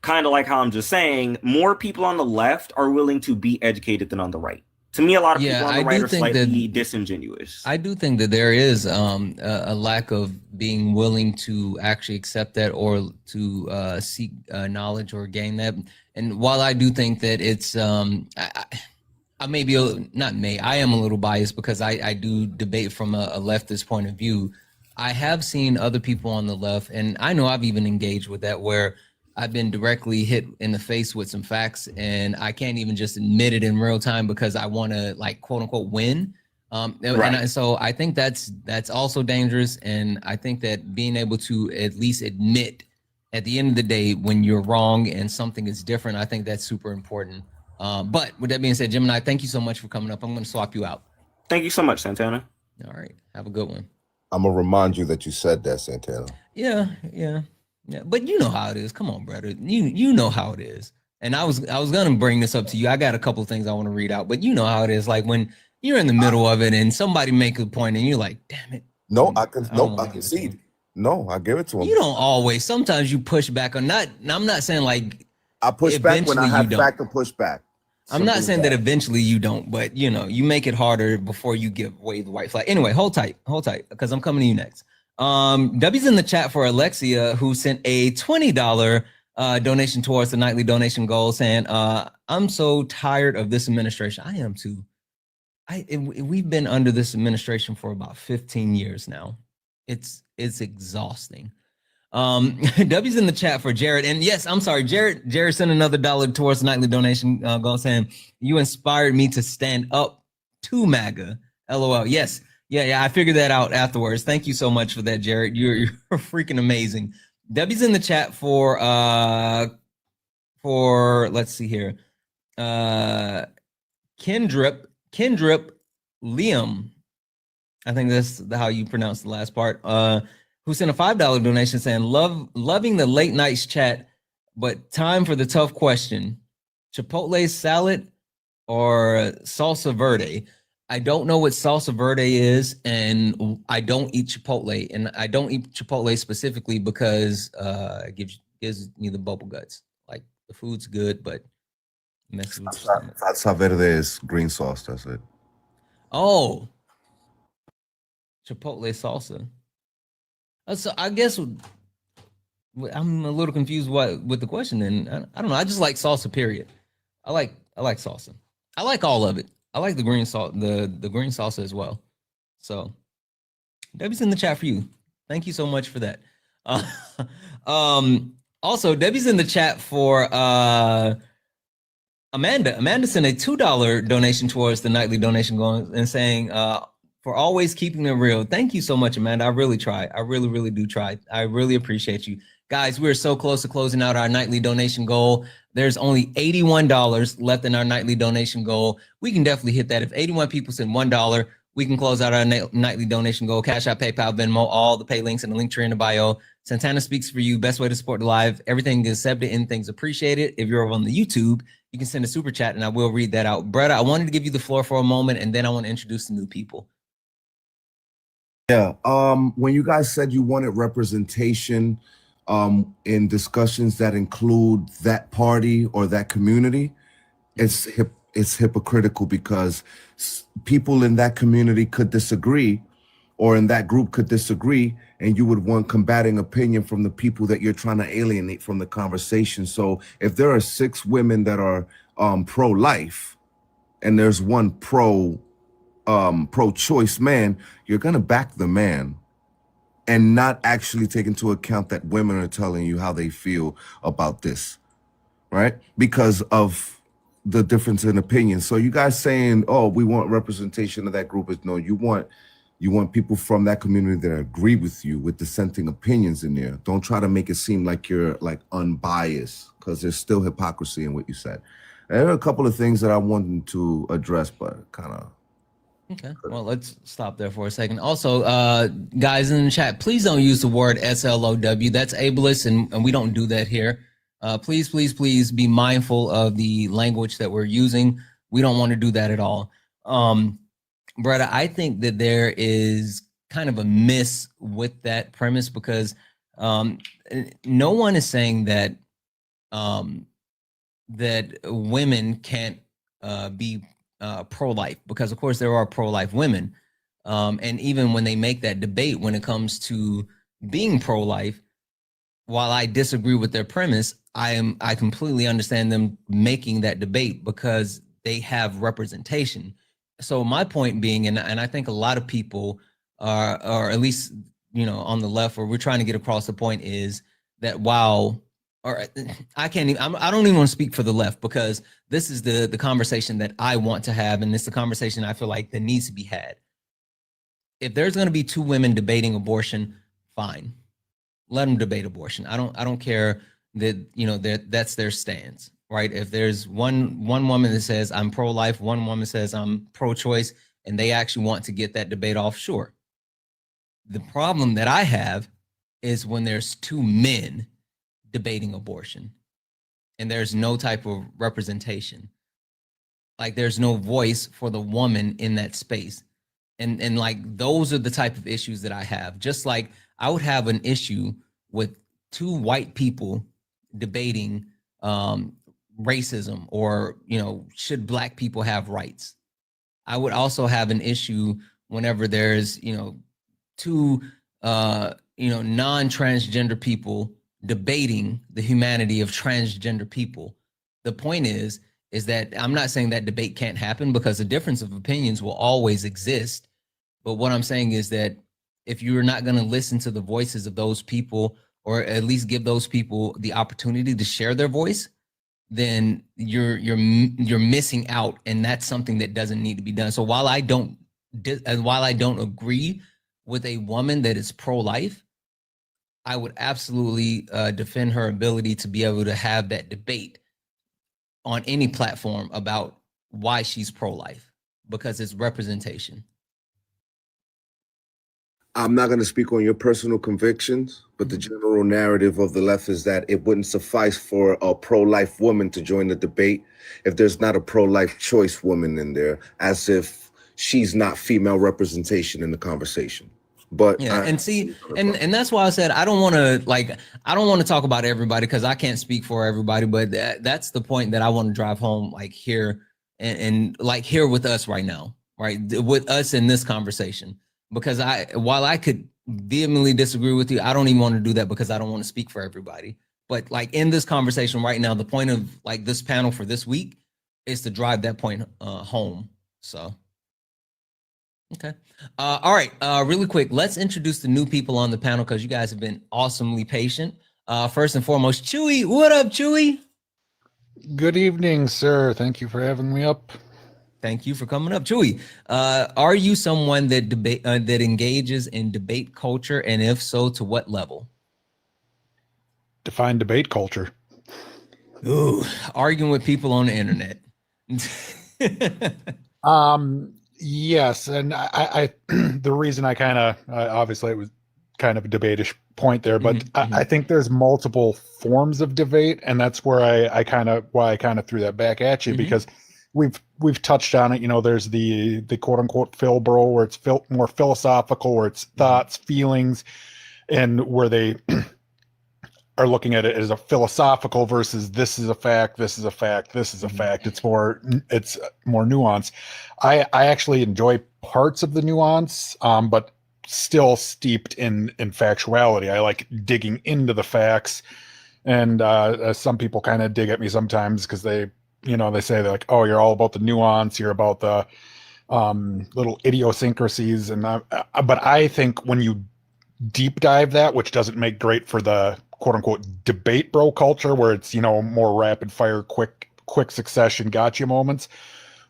kind of like how I'm just saying, more people on the left are willing to be educated than on the right. To me, a lot of people on the right are slightly disingenuous. I do think that there is a lack of being willing to actually accept that or to seek knowledge or gain that. And while I do think that it's, I may be, I am a little biased because I do debate from a leftist point of view. I have seen other people on the left, and I know I've even engaged with that, where I've been directly hit in the face with some facts, and I can't even just admit it in real time because I want to, like, quote unquote, win. And so I think that's also dangerous. And I think that being able to at least admit at the end of the day when you're wrong and something is different, I think that's super important. But with that being said, Gemini, thank you so much for coming up. I'm going to swap you out. Thank you so much, Santana. All right. Have a good one. I'm going to remind you that you said that, Santana. Yeah. Yeah, but you know how it is. Come on, brother. You know how it is. And I was gonna bring this up to you. I got a couple of things I want to read out, but you know how it is. Like when you're in the middle of it and somebody make a point and you're like, damn it. No, I concede. No, I give it to him. You don't always. Sometimes you push back on that. I'm not saying like I push back when I have fact to push back. I'm not saying that eventually you don't, but you know, you make it harder before you give away the white flag. Anyway, hold tight, because I'm coming to you next. W's in the chat for Alexia, who sent a $20 donation towards the nightly donation goal, saying, I'm so tired of this administration. I am too. We've been under this administration for about 15 years now. It's exhausting. W's in the chat for Jared. And yes, I'm sorry, Jared sent another $1 towards the nightly donation goal, saying, you inspired me to stand up to MAGA. LOL. Yes. Yeah, I figured that out afterwards. Thank you so much for that, Jared. You're freaking amazing. Debbie's in the chat for let's see here. Kendrip Liam. I think that's how you pronounce the last part. Who sent a $5 donation saying, loving the late nights chat, but time for the tough question. Chipotle salad or salsa verde? I don't know what salsa verde is, and I don't eat Chipotle, and I don't eat Chipotle specifically because it gives me the bubble guts. Like the food's good, but messes with your stomach. Salsa verde is green sauce. That's it. Oh, Chipotle salsa. So I guess I'm a little confused with the question. And I don't know. I just like salsa. Period. I like salsa. I like all of it. I like the green salt, the green salsa as well. So Debbie's in the chat for you. Thank you so much for that. Also, Debbie's in the chat for Amanda. Amanda sent a $2 donation towards the nightly donation going and saying, for always keeping it real. Thank you so much, Amanda. I really try. I really, really do try. I really appreciate you. Guys, we're so close to closing out our nightly donation goal. There's only $81 left in our nightly donation goal. We can definitely hit that. If 81 people send $1, we can close out our nightly donation goal. Cash App, PayPal, Venmo, all the pay links in the link tree in the bio. Santana speaks for you. Best way to support the live. Everything is accepted, anything's appreciated. If you're over on the YouTube, you can send a super chat and I will read that out. Brother, I wanted to give you the floor for a moment and then I want to introduce the new people. Yeah. When you guys said you wanted representation in discussions that include that party or that community, it's hypocritical because people in that community could disagree, or in that group could disagree, and you would want combating opinion from the people that you're trying to alienate from the conversation. So if there are 6 women that are pro-life and there's one pro pro-choice man, you're gonna back the man and not actually take into account that women are telling you how they feel about this, right? Because of the difference in opinion. So you guys saying, oh, we want representation of that group, is no, you want people from that community that agree with you with dissenting opinions in there. Don't try to make it seem like you're like unbiased, because there's still hypocrisy in what you said. And there are a couple of things that I wanted to address, but kind of. Okay, well, let's stop there for a second. Also, guys in the chat, please don't use the word SLOW. That's ableist, and we don't do that here. Please, please, please be mindful of the language that we're using. We don't want to do that at all. Bretta, I think that there is kind of a miss with that premise, because no one is saying that that women can't be pro-life, because of course there are pro-life women, and even when they make that debate when it comes to being pro-life, while I disagree with their premise, I completely understand them making that debate because they have representation. So my point being, and I think a lot of people are, or at least, you know, on the left, where we're trying to get across the point is that while, or I can't even, I don't even want to speak for the left, because this is the conversation that I want to have, and it's the conversation I feel like that needs to be had. If there's going to be two women debating abortion, fine, let them debate abortion. I don't care that, you know, that's their stance, right? If there's one woman that says I'm pro-life, one woman says I'm pro-choice, and they actually want to get that debate off, sure. The problem that I have is when there's two men debating abortion and there's no type of representation. Like, there's no voice for the woman in that space. And like, those are the type of issues that I have. Just like I would have an issue with two white people debating racism, or, you know, should black people have rights. I would also have an issue whenever there's, you know, two you know, non-transgender people debating the humanity of transgender people. The point is that I'm not saying that debate can't happen, because the difference of opinions will always exist. But what I'm saying is that if you're not going to listen to the voices of those people, or at least give those people the opportunity to share their voice, then you're missing out, and that's something that doesn't need to be done. So while I don't agree with a woman that is pro-life, I would absolutely defend her ability to be able to have that debate on any platform about why she's pro-life, because it's representation. I'm not going to speak on your personal convictions, but the general narrative of the left is that it wouldn't suffice for a pro-life woman to join the debate if there's not a pro-life choice woman in there, as if she's not female representation in the conversation. But yeah, and see, and that's why I said I don't want to talk about everybody, because I can't speak for everybody, but that's the point that I want to drive home, like here and like here with us right now, right, with us in this conversation. Because while I could vehemently disagree with you, I don't even want to do that, because I don't want to speak for everybody. But like in this conversation right now, the point of like this panel for this week is to drive that point home. So, okay. All right. Really quick, let's introduce the new people on the panel, because you guys have been awesomely patient. First and foremost, Chewy. What up, Chewy? Good evening, sir. Thank you for having me up. Thank you for coming up, Chewy. Are you someone that that engages in debate culture, and if so, to what level? Define debate culture. Ooh, arguing with people on the internet. Yes, and I the reason I kind of obviously it was kind of a debate-ish point there, but I think there's multiple forms of debate, and that's where I kind of threw that back at you, because we've touched on it. You know, there's the quote unquote Phil Bro, where it's more philosophical, where it's thoughts, feelings, and where they are looking at it as a philosophical versus this is a fact, this is a fact, this is a fact. It's more nuanced. I actually enjoy parts of the nuance, but still steeped in factuality. I like digging into the facts, and some people kind of dig at me sometimes because they say they're like, oh, you're all about the nuance, you're about little idiosyncrasies, and but I think when you deep dive that, which doesn't make great for the quote unquote debate bro culture, where it's more rapid fire, quick succession gotcha moments.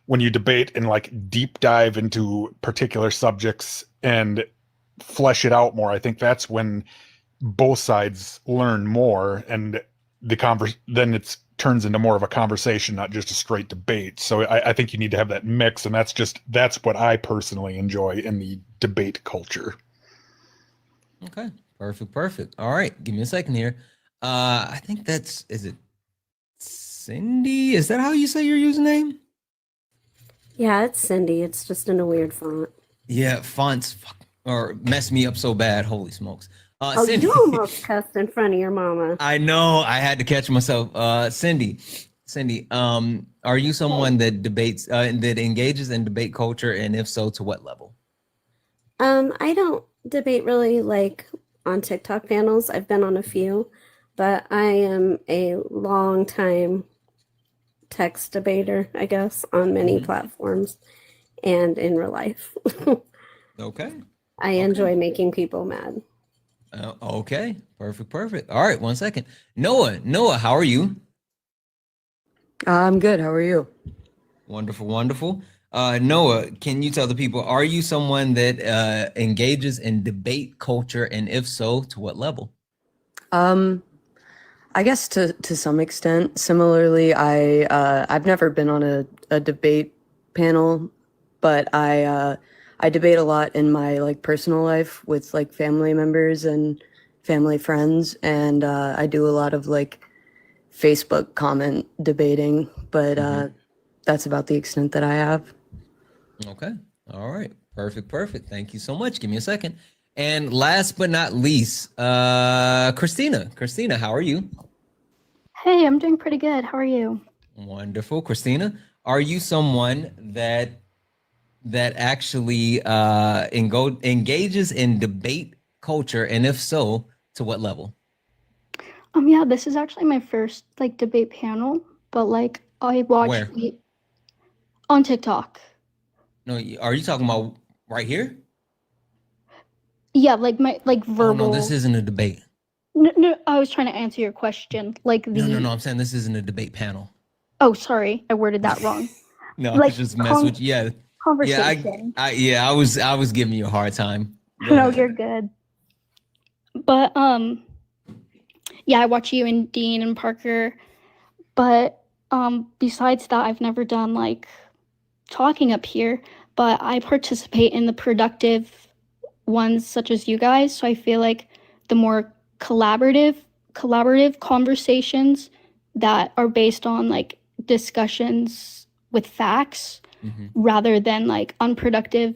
When you debate and like deep dive into particular subjects and flesh it out more, I think that's when both sides learn more, and then it turns into more of a conversation, not just a straight debate. So I think you need to have that mix, and that's what I personally enjoy in the debate culture. Okay, perfect. All right, give me a second here. I think is it Cindy? Is that how you say your username? Yeah, it's Cindy. It's just in a weird font. Yeah, fonts or mess me up so bad. Holy smokes. Cindy. You almost cussed in front of your mama. I know. I had to catch myself. Cindy, are you someone that debates, that engages in debate culture, and if so, to what level? I don't debate really like on TikTok panels. I've been on a few, but I am a long time text debater, I guess, on many platforms and in real life. Okay. I enjoy making people mad. Okay, perfect. All right, 1 second. Noah, how are you? I'm good. How are you? Wonderful. Noah, can you tell the people, are you someone that engages in debate culture, and if so, to what level? I guess to some extent. Similarly, I've never been on a debate panel, but I debate a lot in my like personal life with like family members and family friends, and I do a lot of like Facebook comment debating, but that's about the extent that I have. Okay. All right. Perfect. Thank you so much. Give me a second. And last but not least, Christina. Christina, how are you? Hey, I'm doing pretty good. How are you? Wonderful. Christina, are you someone that actually engages in debate culture, and if so, to what level? Yeah, this is actually my first like debate panel, but like I watched it on TikTok. No, are you talking about right here? Yeah, like my verbal. Oh, no, this isn't a debate. No, I was trying to answer your question. Like the No, I'm saying this isn't a debate panel. Oh, sorry, I worded that wrong. No, like, I just mess with you. Yeah. Conversation. I was giving you a hard time. No, you're good. But yeah, I watch you and Dean and Parker. But besides that, I've never done like talking up here, but I participate in the productive ones such as you guys. So I feel like the more collaborative conversations that are based on like discussions with facts rather than like unproductive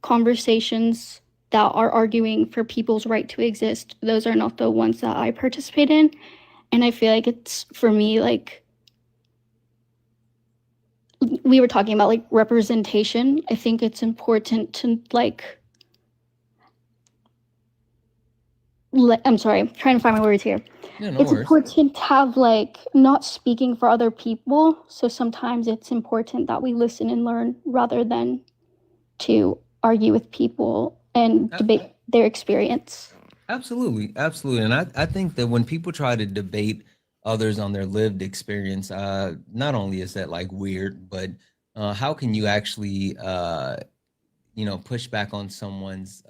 conversations that are arguing for people's right to exist, those are not the ones that I participate in. And I feel like it's, for me, like, we were talking about like representation. I think it's important to like, I'm sorry, I'm trying to find my words here. Yeah, no it's worries. important to have like not speaking for other people. So sometimes it's important that we listen and learn rather than to argue with people and debate their experience. Absolutely. And I think that when people try to debate others on their lived experience, not only is that like weird, but how can you actually push back on someone's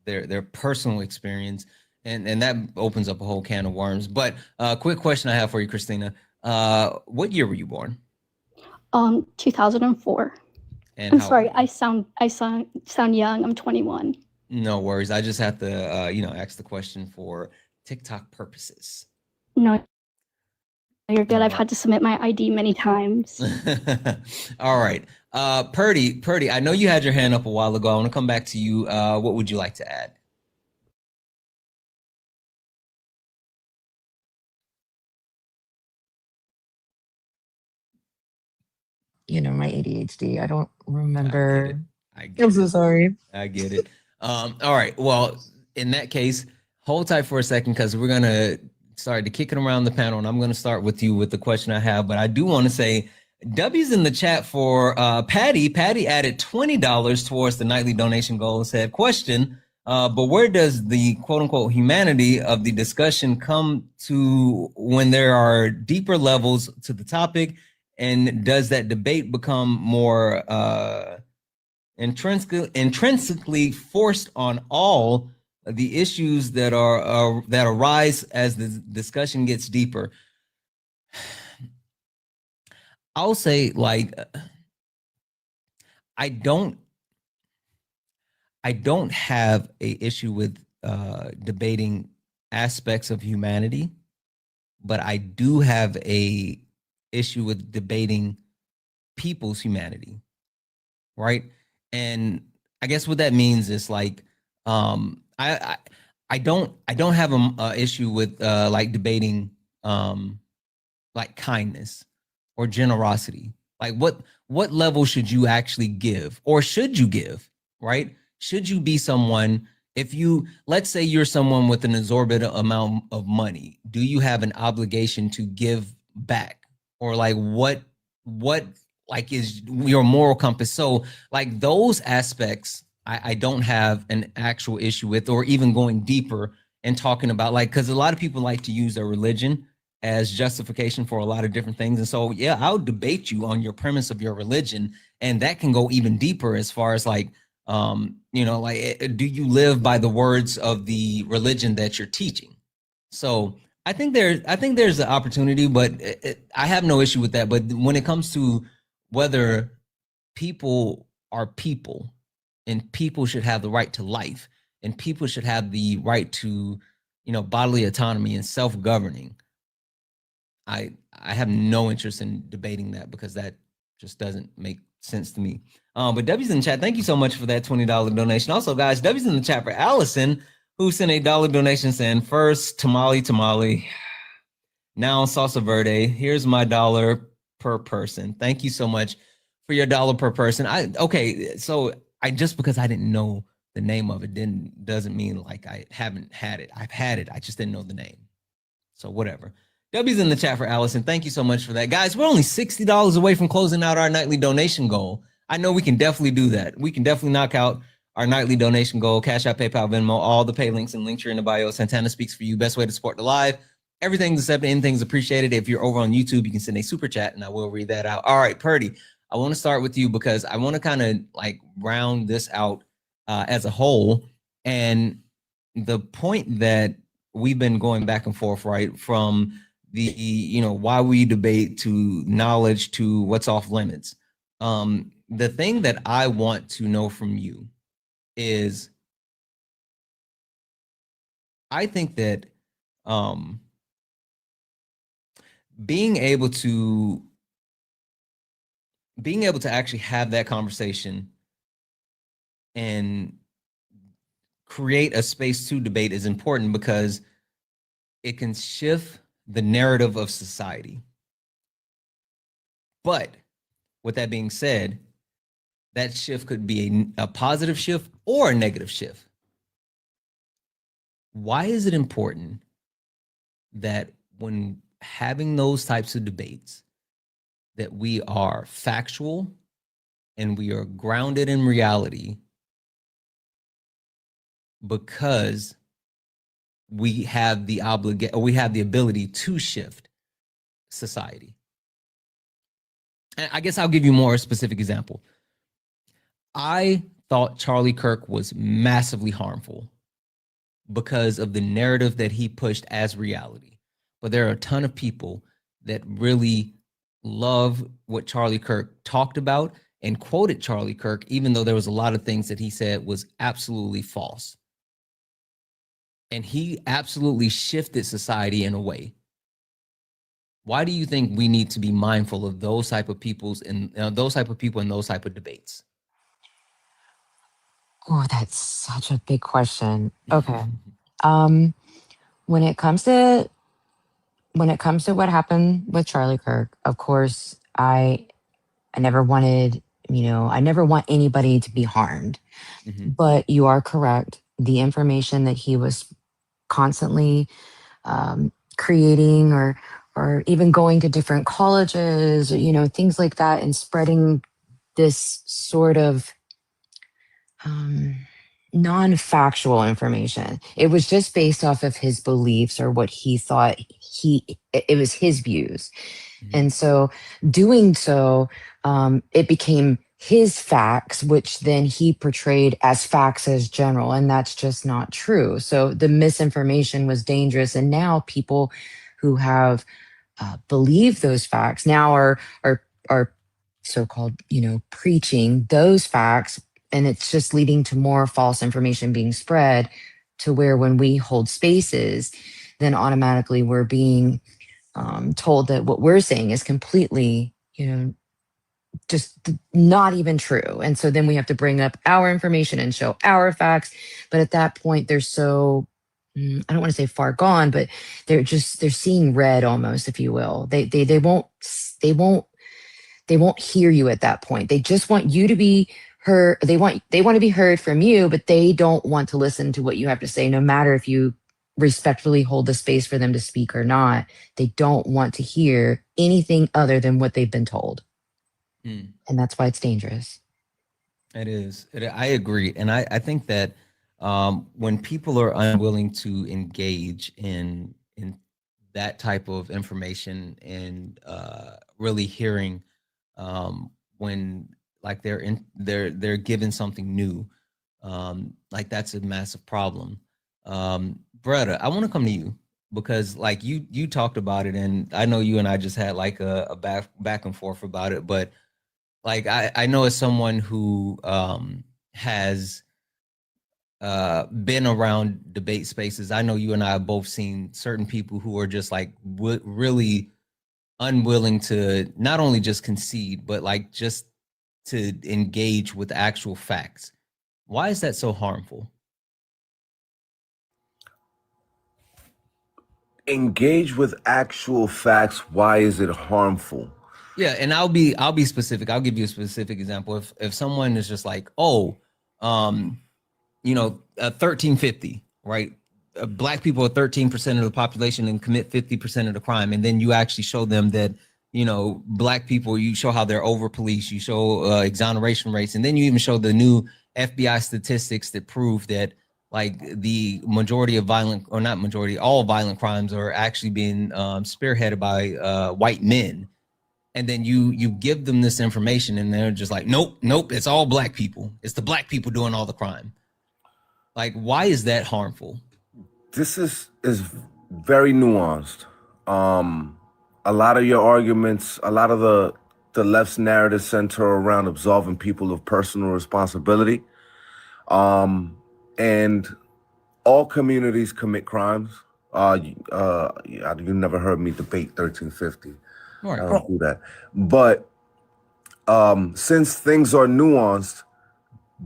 their personal experience, and that opens up a whole can of worms. But quick question I have for you, Christina. What year were you born? 2004. And I'm sorry, I sound young. I'm 21. No worries. I just have to ask the question for TikTok purposes. No, you're good. I've had to submit my ID many times. All right. Purdy, I know you had your hand up a while ago. I want to come back to you. What would you like to add? My ADHD. I don't remember. I'm so sorry. I get it. All right. Well, in that case, hold tight for a second, because we're going to start to kick it around the panel, and I'm going to start with you with the question I have. But I do want to say W's in the chat for Patty. Patty added $20 towards the nightly donation goal and said, question, but where does the quote unquote humanity of the discussion come to when there are deeper levels to the topic? And does that debate become more intrinsically forced on all the issues that are that arise as the discussion gets deeper? I'll say, like, I don't have a issue with debating aspects of humanity, but I do have a issue with debating people's humanity, right? And I guess what that means is like I don't have a issue with like debating like kindness or generosity. Like what level should you actually give, or should you give, right? Should you be someone, if you, let's say you're someone with an exorbitant amount of money, do you have an obligation to give back? Or like what like is your moral compass? So like those aspects I don't have an actual issue with, or even going deeper and talking about, like, because a lot of people like to use their religion as justification for a lot of different things. And so, yeah, I'll debate you on your premise of your religion. And that can go even deeper as far as like, you know, like, do you live by the words of the religion that you're teaching? So I think there's an opportunity, but I have no issue with that. But when it comes to whether people are people, and people should have the right to life, and people should have the right to, you know, bodily autonomy and self-governing, I have no interest in debating that, because that just doesn't make sense to me. But W's in the chat, thank you so much for that $20 donation. Also, guys, W's in the chat for Allison, who sent a $1 donation saying, first tamale, now salsa verde. Here's my $1 per person. Thank you so much for your $1 per person. So I, just because I didn't know the name of it doesn't mean like I haven't had it. I've had it. I just didn't know the name. So whatever. W's in the chat for Allison. Thank you so much for that. Guys, we're only $60 away from closing out our nightly donation goal. I know we can definitely do that. We can definitely knock out our nightly donation goal. Cash App, PayPal, Venmo, all the pay links and links are in the bio. Santana Speaks for You. Best way to support the live. Everything's accepted. Anything's appreciated. If you're over on YouTube, you can send a super chat and I will read that out. All right, Purdy, I want to start with you because I want to kind of like round this out as a whole. And the point that we've been going back and forth, right, from the, you know, why we debate to knowledge to what's off limits. The thing that I want to know from you is, I think that being able to actually have that conversation and create a space to debate is important, because it can shift the narrative of society. But with that being said, that shift could be a positive shift or a negative shift. Why is it important that when having those types of debates, that we are factual and we are grounded in reality, because we have the ability to shift society? And I guess I'll give you a more specific example. I thought Charlie Kirk was massively harmful because of the narrative that he pushed as reality. But there are a ton of people that really love what Charlie Kirk talked about and quoted Charlie Kirk, even though there was a lot of things that he said was absolutely false. And he absolutely shifted society in a way. Why do you think we need to be mindful of those type of peoples and those type of people in those type of debates? Oh, that's such a big question. Okay. When it comes to what happened with Charlie Kirk, of course, I never wanted, I never want anybody to be harmed. But you are correct. The information that he was constantly creating or or even going to different colleges, things like that, and spreading this sort of non-factual information. It was just based off of his beliefs or what he thought it was his views. And so doing so, it became his facts, which then he portrayed as facts as general, and that's just not true. So the misinformation was dangerous, and now people who have believed those facts now are so-called, preaching those facts, and it's just leading to more false information being spread, to where when we hold spaces, then automatically we're being told that what we're saying is completely, just not even true. And so then we have to bring up our information and show our facts. But at that point, they're so, I don't want to say far gone, but they're seeing red almost, if you will. They won't hear you at that point. They just want you to be heard. They want to be heard from you, but they don't want to listen to what you have to say, no matter if you respectfully hold the space for them to speak or not. They don't want to hear anything other than what they've been told. And that's why it's dangerous. It is. I agree. And I think that when people are unwilling to engage in that type of information and really hearing when like they're given something new, like that's a massive problem. Bretta, I want to come to you because like you talked about it, and I know you and I just had like a back and forth about it, but like I know as someone who has been around debate spaces, I know you and I have both seen certain people who are just like really unwilling to not only just concede, but like just to engage with actual facts. Why is that so harmful? Engage with actual facts. Why is it harmful? Yeah, and I'll be specific. I'll give you a specific example. If someone is just like, oh, 1350, right? Black people are 13% of the population and commit 50% of the crime, and then you actually show them that black people, you show how they're over police, you show exoneration rates, and then you even show the new FBI statistics that prove that like the majority of violent, or not majority, all violent crimes are actually being spearheaded by white men. And then you give them this information and they're just like, nope, it's all black people. It's the black people doing all the crime. Like, why is that harmful? This is very nuanced. A lot of your arguments, a lot of the left's narrative center around absolving people of personal responsibility. And all communities commit crimes. You never heard me debate 1350. Right. I don't do that. But since things are nuanced,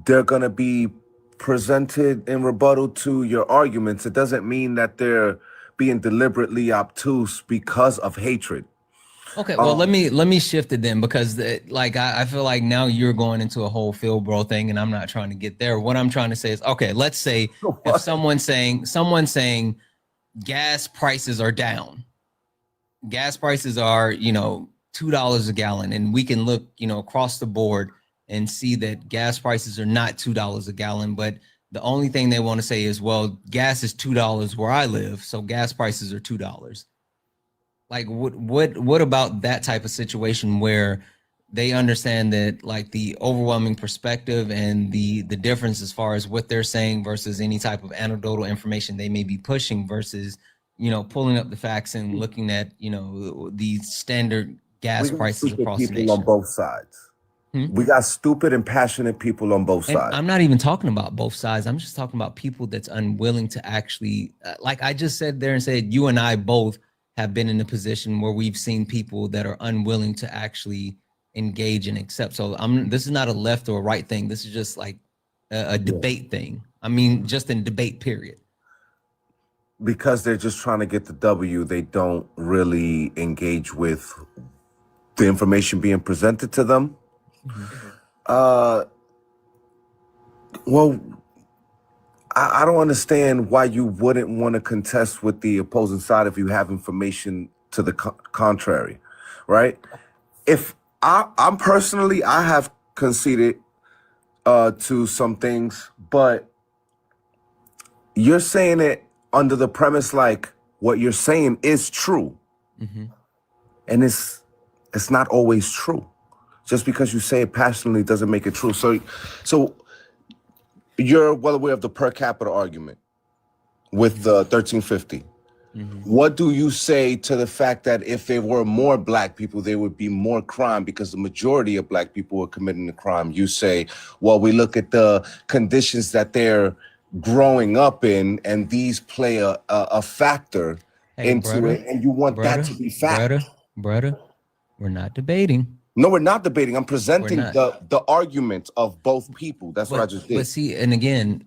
they're going to be presented in rebuttal to your arguments. It doesn't mean that they're being deliberately obtuse because of hatred. Okay, well, let me shift it then, because I feel like now you're going into a whole Phil Bro thing, and I'm not trying to get there. What I'm trying to say is, okay, let's say if someone's saying gas prices are down, gas prices are $2 a gallon, and we can look across the board and see that gas prices are not $2 a gallon, but the only thing they want to say is, well, gas is $2 where I live, so gas prices are $2. Like, what about that type of situation where they understand that like the overwhelming perspective and the difference as far as what they're saying versus any type of anecdotal information they may be pushing versus pulling up the facts and looking at the standard gas prices across the nation on both sides. We got stupid and passionate people on both sides. I'm not even talking about both sides. I'm just talking about people that's unwilling to actually, like I just said there and said, you and I both have been in a position where we've seen people that are unwilling to actually engage and accept. So this is not a left or a right thing. This is just like a debate thing. I mean, just in debate, period. Because they're just trying to get the W, they don't really engage with the information being presented to them. Well, I don't understand why you wouldn't want to contest with the opposing side if you have information to the contrary, right? If I'm personally, I have conceded to some things, but you're saying it under the premise like what you're saying is true, and it's not always true. Just because you say it passionately doesn't make it true. So you're well aware of the per capita argument with 1350. What do you say to the fact that if there were more black people, there would be more crime because the majority of black people are committing the crime? You say, well, we look at the conditions that they're growing up in, and these play a factor into it, and you want that to be fact. Brother, we're not debating. No, we're not debating. I'm presenting the argument of both people. That's what I just did. But see, and again,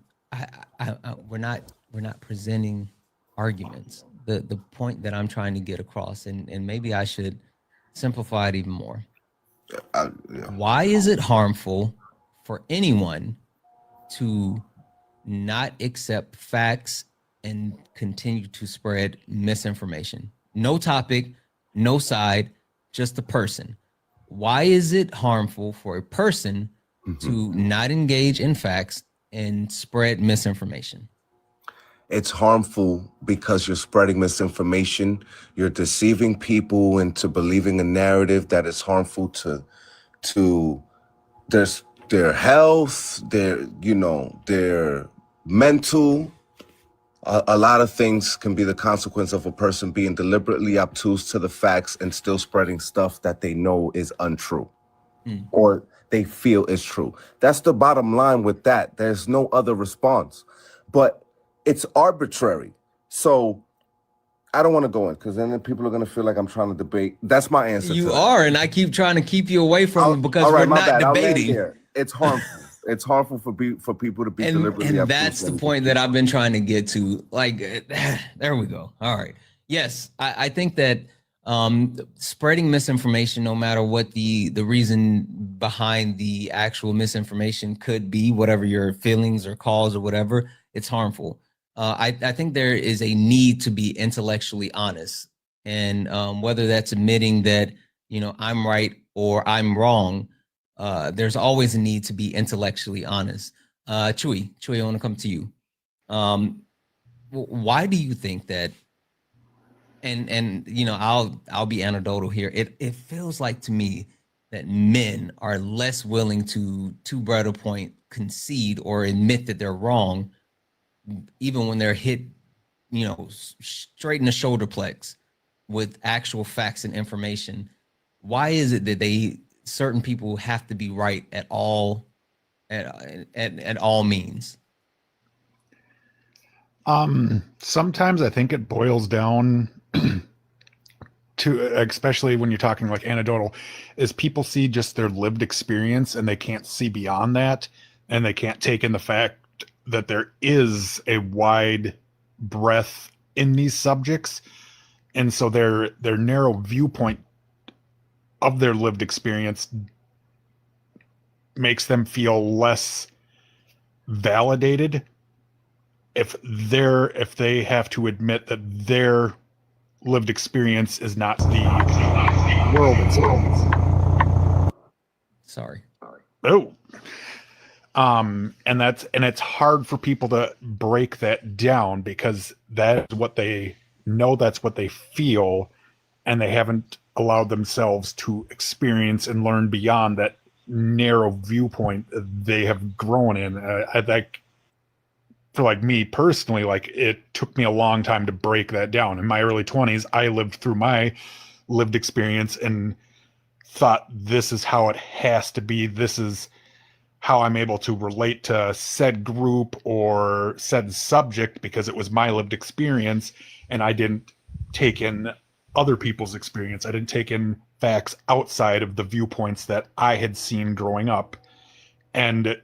we're not presenting arguments. The point that I'm trying to get across, and maybe I should simplify it even more. Why is it harmful for anyone to not accept facts and continue to spread misinformation? No topic, no side, just a person. Why is it harmful for a person to not engage in facts and spread misinformation? It's harmful because you're spreading misinformation. You're deceiving people into believing a narrative that is harmful to their health, their mental. A lot of things can be the consequence of a person being deliberately obtuse to the facts and still spreading stuff that they know is untrue or they feel is true. That's the bottom line with that. There's no other response, but it's arbitrary. So I don't want to go in because then people are going to feel like I'm trying to debate. That's my answer. You are, and I keep trying to keep you away from it because we're not debating. It's harmful. It's harmful for people to be deliberately. And that's the point that I've been trying to get to. Like, there we go. All right. Yes, I think that spreading misinformation, no matter what the reason behind the actual misinformation could be, whatever your feelings or cause or whatever, it's harmful. I think there is a need to be intellectually honest, and whether that's admitting that I'm right or I'm wrong. There's always a need to be intellectually honest. Chewy, I want to come to you. Why do you think that? And I'll be anecdotal here. It feels like to me that men are less willing to Brother Point concede or admit that they're wrong, even when they're hit, straight in the shoulder plex with actual facts and information. Why is it that certain people have to be right at all means? Sometimes I think it boils down to, especially when you're talking like anecdotal, is people see just their lived experience and they can't see beyond that, and they can't take in the fact that there is a wide breadth in these subjects, and so their narrow viewpoint of their lived experience makes them feel less validated if they have to admit that their lived experience is not the world experience. Sorry. Oh. And it's hard for people to break that down because that is what they know, that's what they feel, and they haven't allowed themselves to experience and learn beyond that narrow viewpoint they have grown in. I think for like me personally, like it took me a long time to break that down. In my early 20s, I lived through my lived experience and thought this is how it has to be. This is how I'm able to relate to said group or said subject because it was my lived experience, and I didn't take in other people's experience. I didn't take in facts outside of the viewpoints that I had seen growing up. And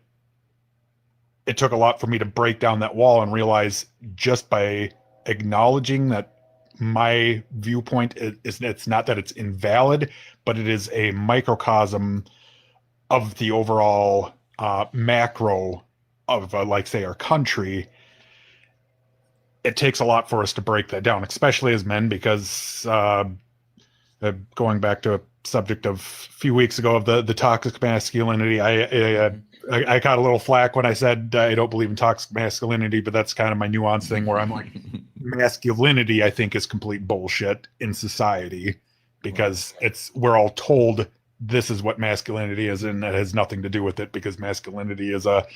it took a lot for me to break down that wall and realize just by acknowledging that my viewpoint it's not that it's invalid, but it is a microcosm of the overall macro of like say our country. It takes a lot for us to break that down, especially as men, because going back to a subject of a few weeks ago of the toxic masculinity. I got a little flack when I said I don't believe in toxic masculinity, but that's kind of my nuance thing where I'm like, masculinity, I think, is complete bullshit in society because we're all told this is what masculinity is, and that has nothing to do with it because masculinity is a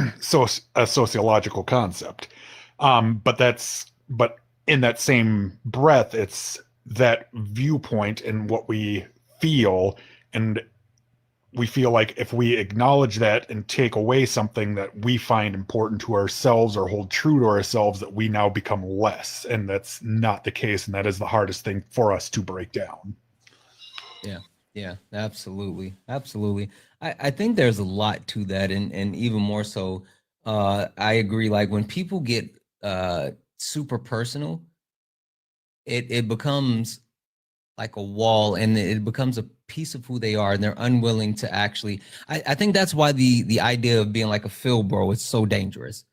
sociological concept. But in that same breath, it's that viewpoint and what we feel, and we feel like if we acknowledge that and take away something that we find important to ourselves or hold true to ourselves, that we now become less. And that's not the case. And that is the hardest thing for us to break down. Yeah, absolutely. Absolutely. I think there's a lot to that. And even more so, I agree. Like when people get super personal, it becomes like a wall, and it becomes a piece of who they are, and they're unwilling to actually. I think that's why the idea of being like a Phil bro is so dangerous,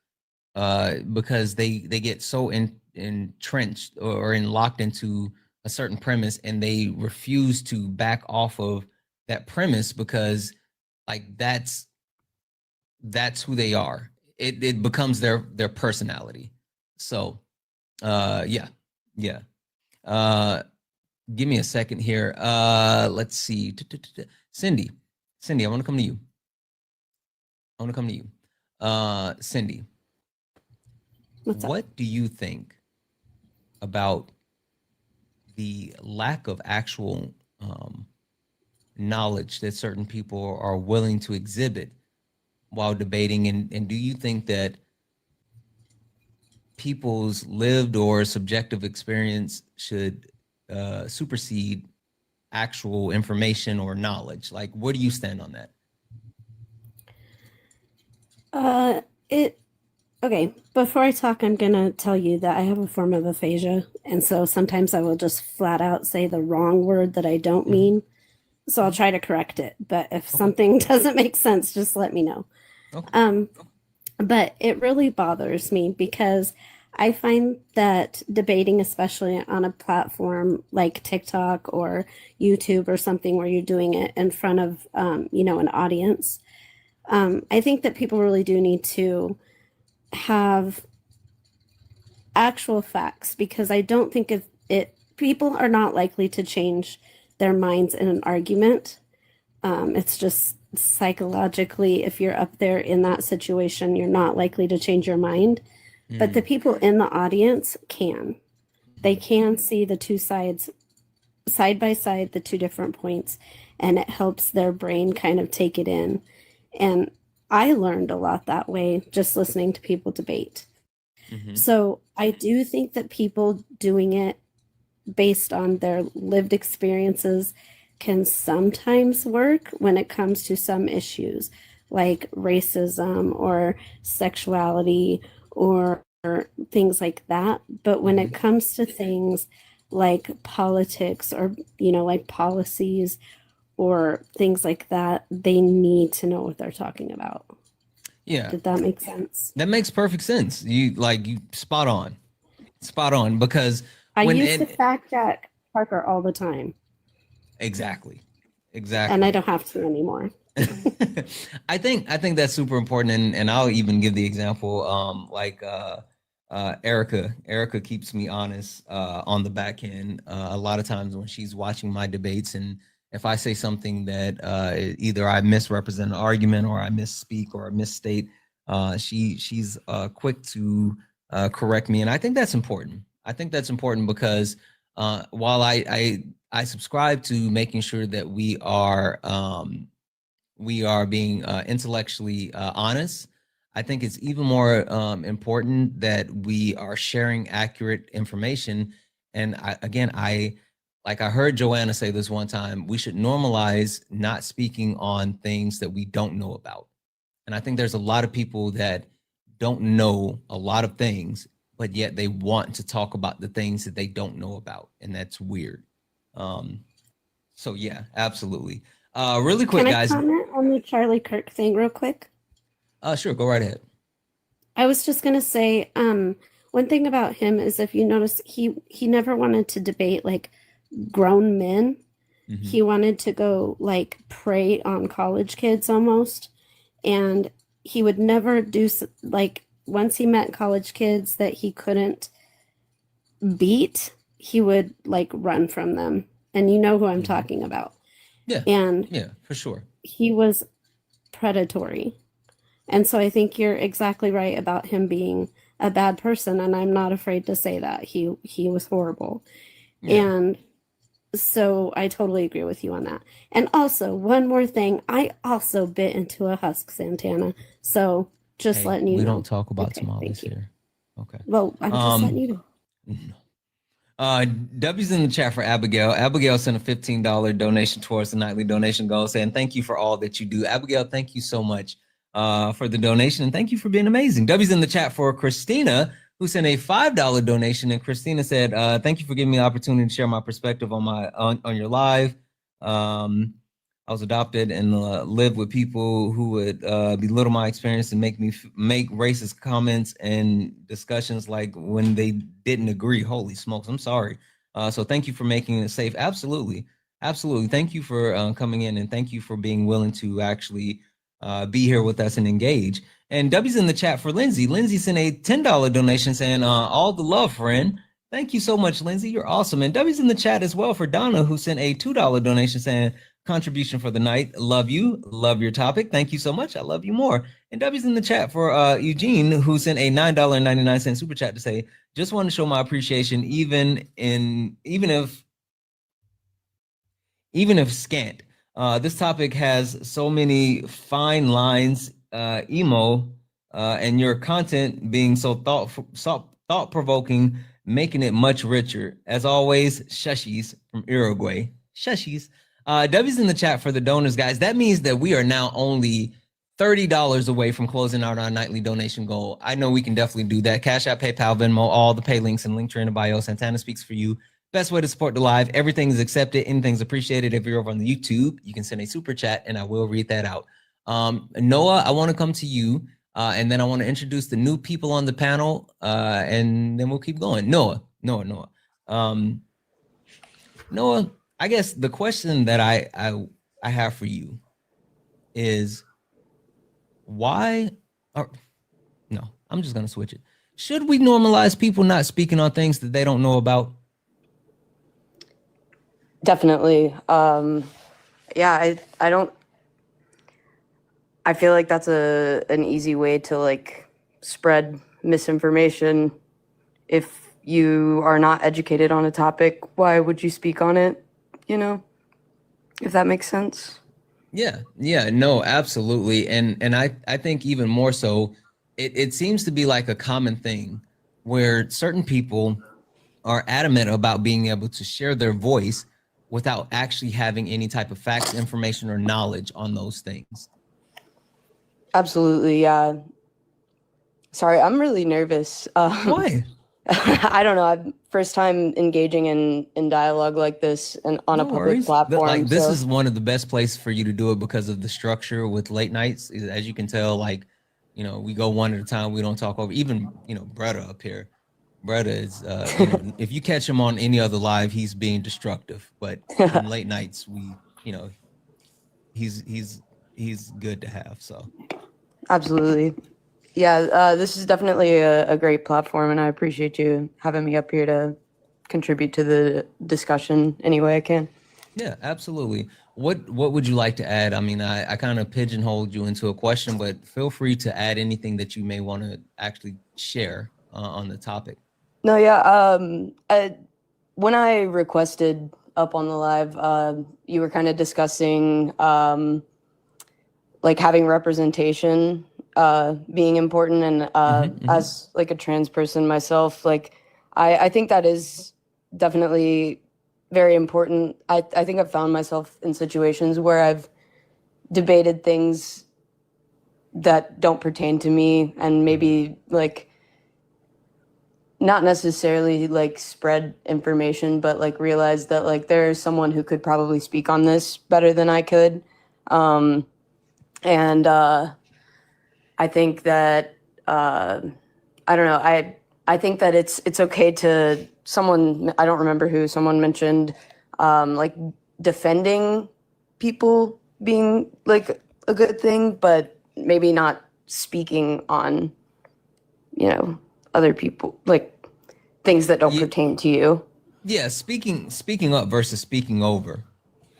because they get so entrenched or locked into a certain premise, and they refuse to back off of that premise because like that's who they are. It becomes their personality. So yeah. Give me a second here. Let's see. Cindy, I want to come to you. Cindy, what do you think about the lack of actual knowledge that certain people are willing to exhibit while debating? And do you think that people's lived or subjective experience should supersede actual information or knowledge? Like, where do you stand on that? Okay, before I talk, I'm gonna tell you that I have a form of aphasia, and so sometimes I will just flat out say the wrong word that I don't mean. So I'll try to correct it, but if something doesn't make sense, just let me know. But it really bothers me because I find that debating, especially on a platform like TikTok or YouTube or something where you're doing it in front of, an audience, I think that people really do need to have actual facts, because I don't think people are not likely to change their minds in an argument. It's just psychologically, if you're up there in that situation, you're not likely to change your mind. But the people in the audience can. They can see the two sides side by side, the two different points, and it helps their brain kind of take it in. And I learned a lot that way, just listening to people debate. So I do think that people doing it based on their lived experiences can sometimes work when it comes to some issues like racism or sexuality or things like that. But when it comes to things like politics or, like policies or things like that, they need to know what they're talking about. Yeah. Did that make sense? That makes perfect sense. You spot on because I used to fact check Parker all the time. Exactly. And I don't have to anymore. I think that's super important, and I'll even give the example. Erica keeps me honest on the back end. A lot of times when she's watching my debates, and if I say something that either I misrepresent an argument or I misspeak or I misstate, she's quick to correct me, and I think that's important. I think that's important because while I subscribe to making sure that we are being intellectually honest, I think it's even more important that we are sharing accurate information. And I heard Joanna say this one time, we should normalize not speaking on things that we don't know about. And I think there's a lot of people that don't know a lot of things, but yet they want to talk about the things that they don't know about. And that's weird. So yeah, absolutely. Really quick, guys. Can I comment on the Charlie Kirk thing real quick? Sure, go right ahead. I was just gonna say, one thing about him is, if you notice, he never wanted to debate like grown men. Mhm. He wanted to go like prey on college kids almost. And he would never do like once he met college kids that he couldn't beat, he would like run from them. And you know who I'm talking about. Yeah. And Yeah, for sure. he was predatory. And so I think you're exactly right about him being a bad person, and I'm not afraid to say that. He was horrible. Yeah. And so I totally agree with you on that. And also, one more thing, I also bit into a husk, Santana. So just Hey, letting you we know. don't talk about Okay, tamales thank you. here. Okay. Well, I'm just letting you know. W's in the chat for Abigail. Abigail sent a $15 donation towards the nightly donation goal, saying thank you for all that you do. Abigail, thank you so much for the donation, and thank you for being amazing. W's in the chat for Christina, who sent a $5 donation, and Christina said, thank you for giving me the opportunity to share my perspective on your live. I was adopted and lived with people who would belittle my experience and make racist comments and discussions like when they didn't agree. Holy smokes, I'm sorry. So thank you for making it safe. Absolutely. Absolutely. Thank you for coming in, and thank you for being willing to actually be here with us and engage. And W's in the chat for Lindsay. Lindsay sent a $10 donation saying, all the love, friend. Thank you so much, Lindsay. You're awesome. And W's in the chat as well for Donna, who sent a $2 donation saying, contribution for the night. Love you. Love your topic. Thank you so much. I love you more. And W's in the chat for Eugene, who sent a $9.99 super chat to say, just want to show my appreciation, even if scant. This topic has so many fine lines, and your content being so thought-provoking, making it much richer. As always, Shushies from Uruguay. Shushies. W's in the chat for the donors, guys. That means that we are now only $30 away from closing out our nightly donation goal. I know we can definitely do that. Cash App, PayPal, Venmo, all the pay links and link in the bio. Santana speaks for you. Best way to support the live. Everything is accepted. Anything's appreciated. If you're over on the YouTube, you can send a super chat and I will read that out. Noah, I want to come to you, and then I want to introduce the new people on the panel, and then we'll keep going. Noah. Noah, I guess the question that I have for you is why, or no, I'm just going to switch it. Should we normalize people not speaking on things that they don't know about? Definitely. Yeah, I feel like that's an easy way to like spread misinformation. If you are not educated on a topic, why would you speak on it? You know, if that makes sense. Yeah, no, absolutely. And I think even more so, it seems to be like a common thing where certain people are adamant about being able to share their voice without actually having any type of facts, information, or knowledge on those things. Absolutely, yeah. Sorry, I'm really nervous. Why? I don't know. I'm first time engaging in dialogue like this and on a public platform. This so. is one of the best places for you to do it because of the structure with late nights. As you can tell, like, we go one at a time. We don't talk over. Even, Bretta up here. Bretta is, if you catch him on any other live, he's being destructive. But in late nights, he's good to have. So. Absolutely. Yeah, this is definitely a great platform, and I appreciate you having me up here to contribute to the discussion any way I can. Yeah, absolutely. What would you like to add? I mean, I kind of pigeonholed you into a question, but feel free to add anything that you may want to actually share on the topic. No, yeah. When I requested up on the live, you were kind of discussing like having representation being important, and as like a trans person myself, like I think that is definitely very important. I think I've found myself in situations where I've debated things that don't pertain to me, and maybe like not necessarily like spread information, but like realize that like there's someone who could probably speak on this better than I could. I think that I don't know. I think that it's okay to someone. I don't remember who. Someone mentioned like defending people being like a good thing, but maybe not speaking on, you know, other people, like things that don't pertain to you. Yeah, speaking up versus speaking over.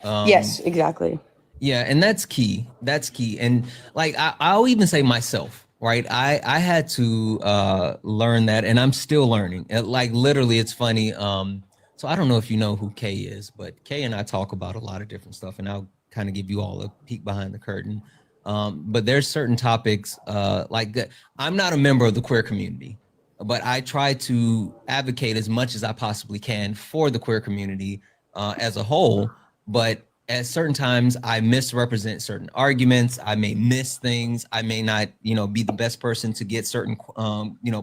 Yes, exactly. Yeah, and that's key. That's key. And like I'll even say myself, right? I had to learn that, and I'm still learning. Like literally, it's funny. So I don't know if you know who Kay is, but Kay and I talk about a lot of different stuff, and I'll kind of give you all a peek behind the curtain. But there's certain topics like that. I'm not a member of the queer community, but I try to advocate as much as I possibly can for the queer community as a whole. But at certain times, I misrepresent certain arguments. I may miss things. I may not, be the best person to get certain,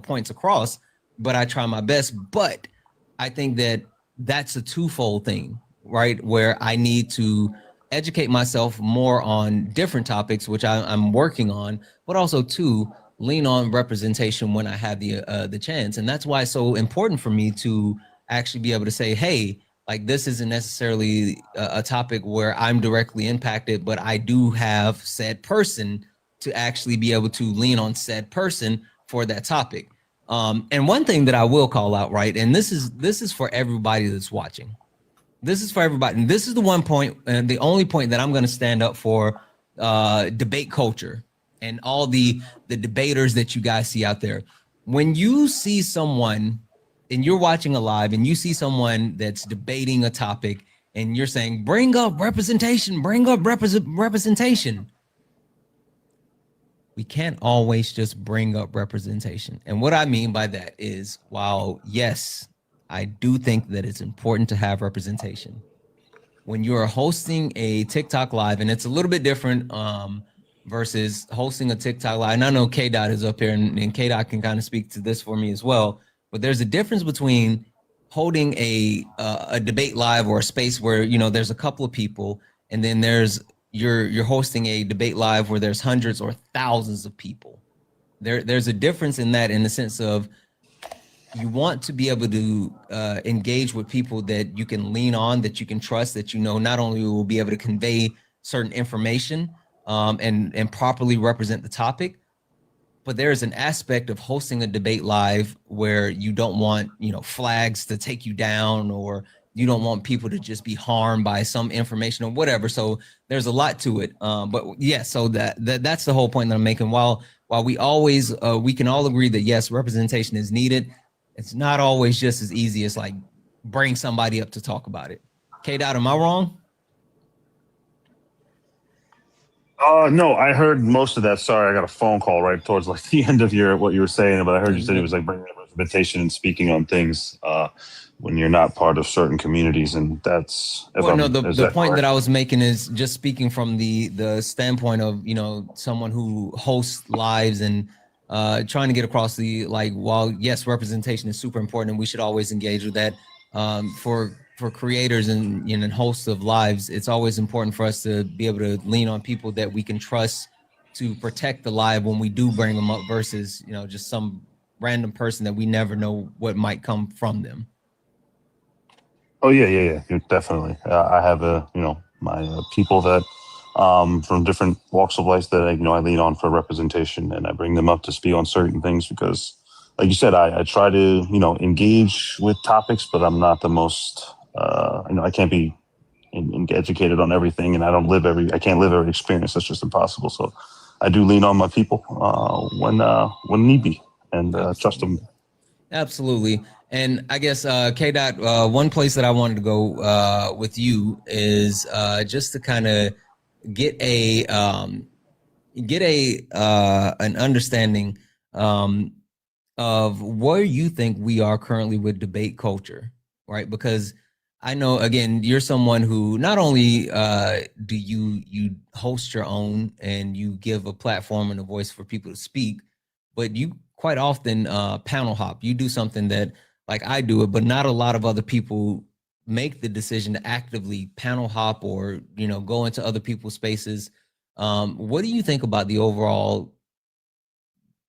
points across. But I try my best. But I think that that's a twofold thing, right? Where I need to educate myself more on different topics, which I'm working on, but also to lean on representation when I have the chance. And that's why it's so important for me to actually be able to say, hey, like this isn't necessarily a topic where I'm directly impacted, but I do have said person to actually be able to lean on said person for that topic. And one thing that I will call out, right, and this is for everybody that's watching. This is for everybody. And this is the one point and the only point that I'm going to stand up for debate culture and all the debaters that you guys see out there. When you see someone and you're watching a live and you see someone that's debating a topic and you're saying, bring up representation, bring up representation. We can't always just bring up representation. And what I mean by that is, while yes, I do think that it's important to have representation. When you're hosting a TikTok live, and it's a little bit different versus hosting a TikTok live, and I know K-Dot is up here, and K-Dot can kind of speak to this for me as well. But there's a difference between holding a debate live or a space where there's a couple of people, and then there's you're hosting a debate live where there's hundreds or thousands of people. There's a difference in that, in the sense of you want to be able to engage with people that you can lean on, that you can trust, that not only will be able to convey certain information and properly represent the topic, but there is an aspect of hosting a debate live where you don't want, flags to take you down, or you don't want people to just be harmed by some information or whatever. So there's a lot to it. But yeah, so that's the whole point that I'm making. While we always, we can all agree that yes, representation is needed, it's not always just as easy as like bring somebody up to talk about it. K-Dot, am I wrong? No, I heard most of that. Sorry, I got a phone call right towards like the end of what you were saying, but I heard you said it was like bringing up representation and speaking on things when you're not part of certain communities, and that's. Well, no, the point that I was making is just speaking from the standpoint of someone who hosts lives and trying to get across while yes, representation is super important and we should always engage with that, for creators and hosts of lives, it's always important for us to be able to lean on people that we can trust to protect the live when we do bring them up, versus just some random person that we never know what might come from them. Oh yeah, definitely. I have my people that from different walks of life that I lean on for representation, and I bring them up to speak on certain things because, like you said, I try to engage with topics, but I'm not the most I can't be educated on everything, and I can't live every experience. That's just impossible. So I do lean on my people when need be, and trust them. Absolutely. And I guess K-Dot, one place that I wanted to go with you is just to kind of get an understanding of where you think we are currently with debate culture, right? Because I know, again, you're someone who not only do you host your own and you give a platform and a voice for people to speak, but you quite often panel hop. You do something that, like I do it, but not a lot of other people make the decision to actively panel hop or go into other people's spaces. What do you think about the overall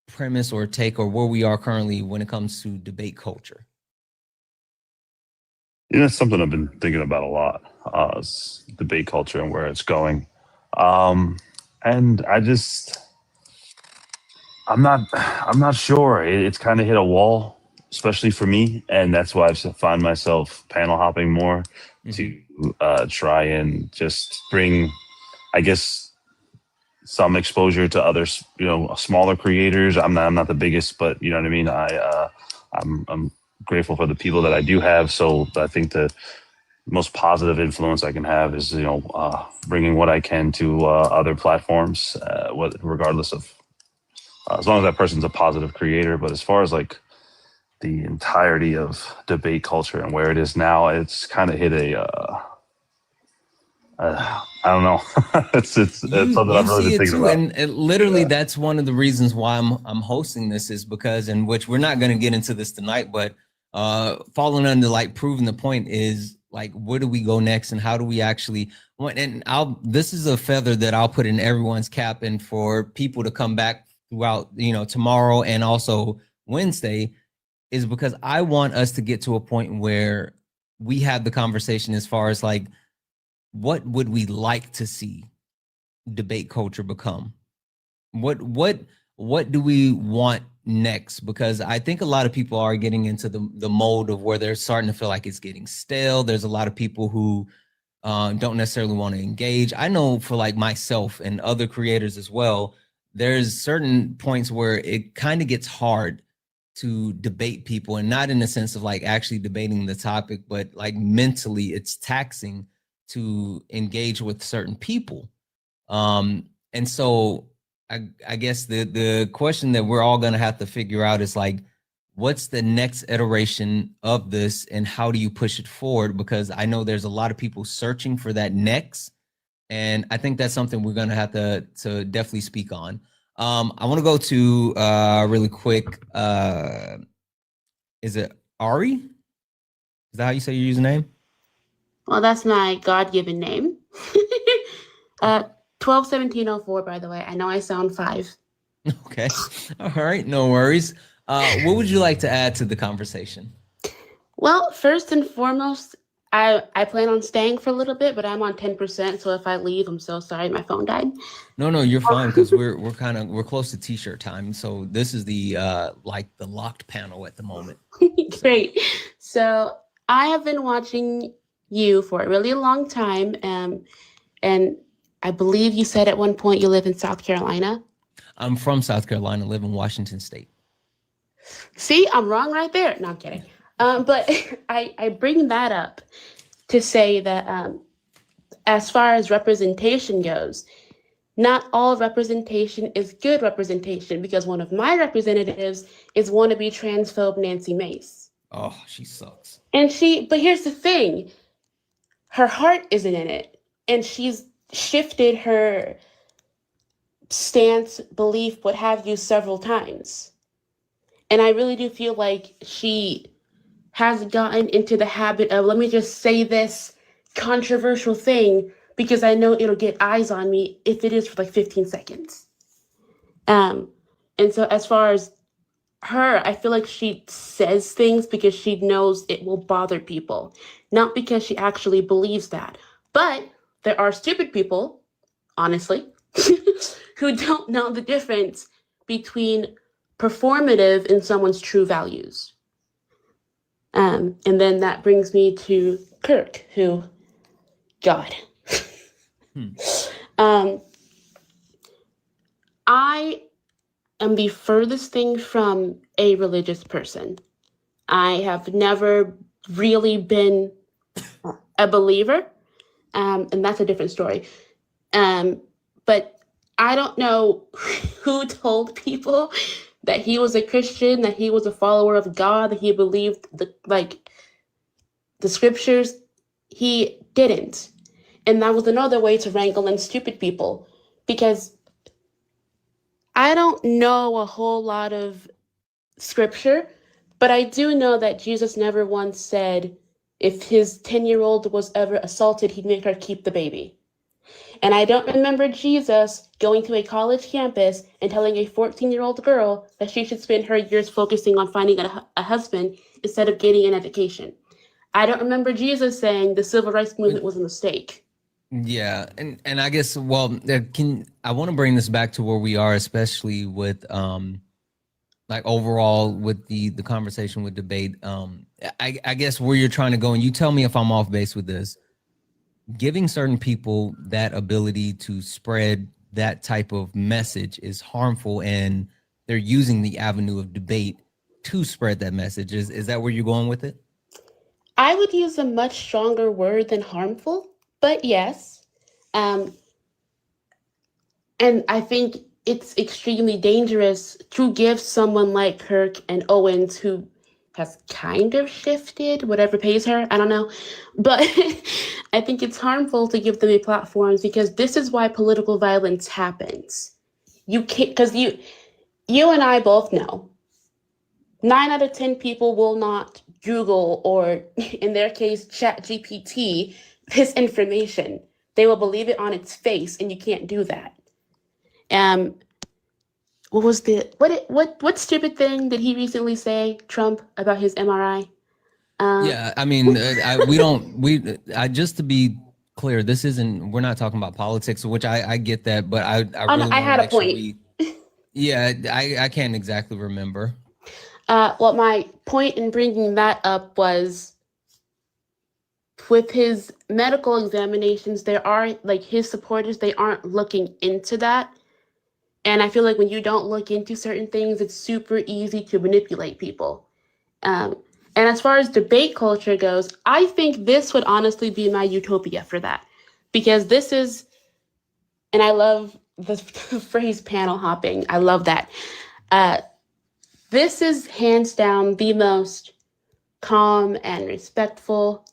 premise or take, or where we are currently when it comes to debate culture? That's something I've been thinking about a lot. Is debate culture and where it's going. And I'm not sure. It's kind of hit a wall, especially for me, and that's why I find myself panel hopping more to try and just bring, I guess, some exposure to others, smaller creators. I'm not the biggest, but you know what I mean. I'm grateful for the people that I do have. So I think the most positive influence I can have is bringing what I can to other platforms, regardless of as long as that person's a positive creator. But as far as like the entirety of debate culture and where it is now, it's kind of hit I don't know. it's something You I've really see been it thinking too, about. and literally that's one of the reasons why I'm hosting this, is because, in which we're not going to get into this tonight, but falling under like proving the point is like, where do we go next, and how do we actually want? And this is a feather that I'll put in everyone's cap, and for people to come back throughout tomorrow and also Wednesday, is because I want us to get to a point where we have the conversation as far as like, what would we like to see debate culture become? What do we want next? Because I think a lot of people are getting into the mode of where they're starting to feel like it's getting stale. There's a lot of people who don't necessarily want to engage. I know for like myself and other creators as well, there's certain points where it kind of gets hard to debate people, and not in the sense of like actually debating the topic, but like mentally it's taxing to engage with certain people. And so I guess the question that we're all going to have to figure out is like, what's the next iteration of this, and how do you push it forward? Because I know there's a lot of people searching for that next, and I think that's something we're going to have to definitely speak on. I want to go to really quick. Is it Ari? Is that how you say your username? Well, that's my God-given name. 121704, by the way. I know I sound 5. Okay. All right. No worries. What would you like to add to the conversation? Well, first and foremost, I plan on staying for a little bit, but I'm on 10%. So if I leave, I'm so sorry. My phone died. No, you're fine, because we're close to t-shirt time. So this is the like the locked panel at the moment. Great. So I have been watching you for a really long time. And I believe you said at one point you live in South Carolina. I'm from South Carolina, live in Washington State. See, I'm wrong right there. No, I'm kidding. But I bring that up to say that as far as representation goes, not all representation is good representation, because one of my representatives is wannabe transphobe Nancy Mace. Oh, she sucks. But here's the thing, her heart isn't in it, and she's shifted her stance, belief, what have you, several times. And I really do feel like she has gotten into the habit of, let me just say this controversial thing because I know it'll get eyes on me if it is for like 15 seconds. And so as far as her, I feel like she says things because she knows it will bother people, not because she actually believes that. But there are stupid people, honestly, who don't know the difference between performative and someone's true values. And then that brings me to Kirk, who, God. I am the furthest thing from a religious person. I have never really been a believer, and that's a different story. But I don't know who told people that he was a Christian, that he was a follower of God, that he believed the scriptures. He didn't. And that was another way to wrangle in stupid people, because I don't know a whole lot of scripture, but I do know that Jesus never once said if his 10-year-old was ever assaulted, he'd make her keep the baby. And I don't remember Jesus going to a college campus and telling a 14-year-old girl that she should spend her years focusing on finding a husband instead of getting an education. I don't remember Jesus saying the civil rights movement was a mistake. Yeah, and I guess I want to bring this back to where we are, especially with like overall with the conversation with debate. I guess where you're trying to go, and you tell me if I'm off base with this. Giving certain people that ability to spread that type of message is harmful, and they're using the avenue of debate to spread that message. Is that where you're going with it? I would use a much stronger word than harmful, but yes. And I think it's extremely dangerous to give someone like Kirk and Owens, who has kind of shifted, whatever pays her, I don't know. But I think it's harmful to give them a platform because this is why political violence happens. You can't, because you and I both know 9 out of 10 people will not Google or, in their case, Chat GPT this information. They will believe it on its face, and you can't do that. What was what stupid thing did he recently say, Trump, about his MRI? Yeah, I mean, just to be clear, we're not talking about politics, which I get that, but I really I had a point. Yeah, I can't exactly remember. Well, my point in bringing that up was with his medical examinations, there are like his supporters, they aren't looking into that. And I feel like when you don't look into certain things, it's super easy to manipulate people. And as far as debate culture goes, I think this would honestly be my utopia for that. Because this is, and I love the phrase panel hopping, I love that. This is hands down the most calm and respectful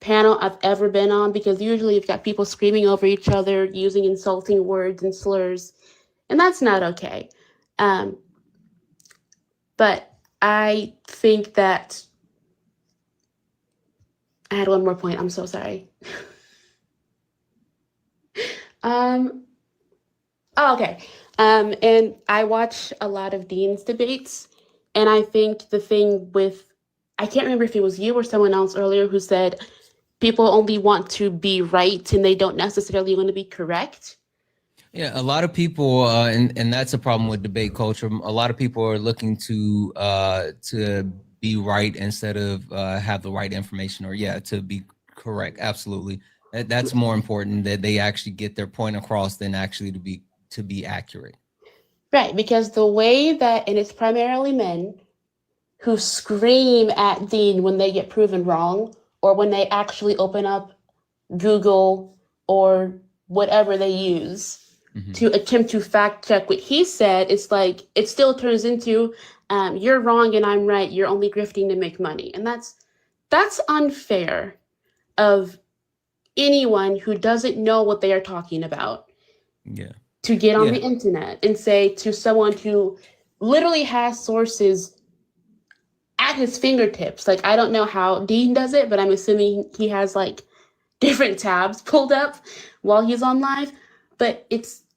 panel I've ever been on, because usually you've got people screaming over each other, using insulting words and slurs, and that's not okay. But I think that I had one more point. I'm so sorry. Okay. And I watch a lot of Dean's debates, and I think the thing with, I can't remember if it was you or someone else earlier who said people only want to be right and they don't necessarily want to be correct. Yeah, a lot of people, and that's a problem with debate culture. A lot of people are looking to be right instead of have the right information, or to be correct. Absolutely, that's more important, that they actually get their point across than actually to be accurate. Right, because the way that, and it's primarily men who scream at Dean when they get proven wrong, or when they actually open up Google or whatever they use to attempt to fact check what he said. It's like, it still turns into, you're wrong and I'm right, you're only grifting to make money. And that's unfair of anyone who doesn't know what they are talking about. Yeah. To get on the internet and say to someone who literally has sources at his fingertips. Like, I don't know how Dean does it, but I'm assuming he has like different tabs pulled up while he's on live. But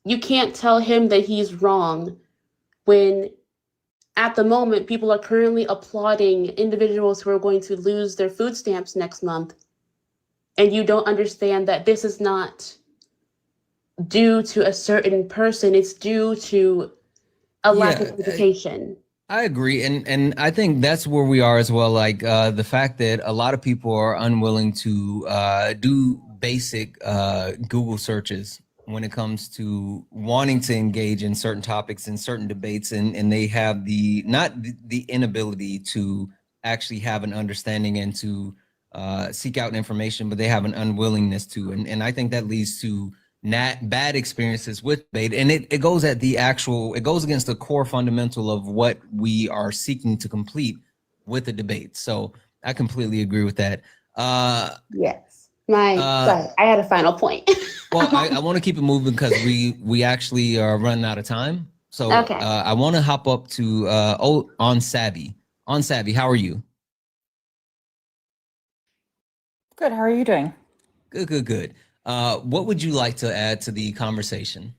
you can't tell him that he's wrong when at the moment people are currently applauding individuals who are going to lose their food stamps next month. And you don't understand that this is not due to a certain person, it's due to a lack of education. I agree, and I think that's where we are as well. Like the fact that a lot of people are unwilling to do basic Google searches when it comes to wanting to engage in certain topics and certain debates, and they have not the inability to actually have an understanding and to seek out information, but they have an unwillingness to, and I think that leads to bad experiences with debate, and it goes against the core fundamental of what we are seeking to complete with the debate. So I completely agree with that. Yes, sorry, I had a final point. Well, I want to keep it moving because we actually are running out of time. So Okay. I want to hop up to on Savvy. On Savvy, how are you? Good. How are you doing? Good. What would you like to add to the conversation?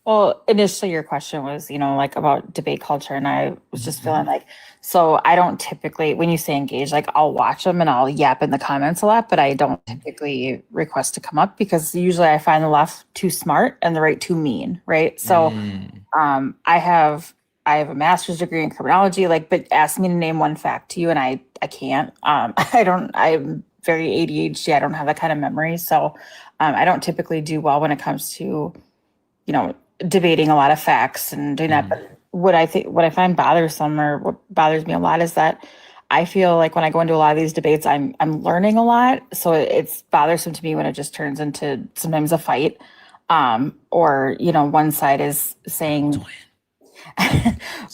Well, initially your question was, like about debate culture, and I was just feeling like, so I don't typically, when you say engage, like I'll watch them and I'll yap in the comments a lot, but I don't typically request to come up because usually I find the left too smart and the right too mean, right? So, I have a master's degree in criminology, like, but ask me to name one fact to you, and I can't. I'm very ADHD. I don't have that kind of memory, so I don't typically do well when it comes to debating a lot of facts and doing that. But what I find bothersome, or what bothers me a lot, is that I feel like when I go into a lot of these debates, I'm learning a lot. So it's bothersome to me when it just turns into sometimes a fight, or one side is saying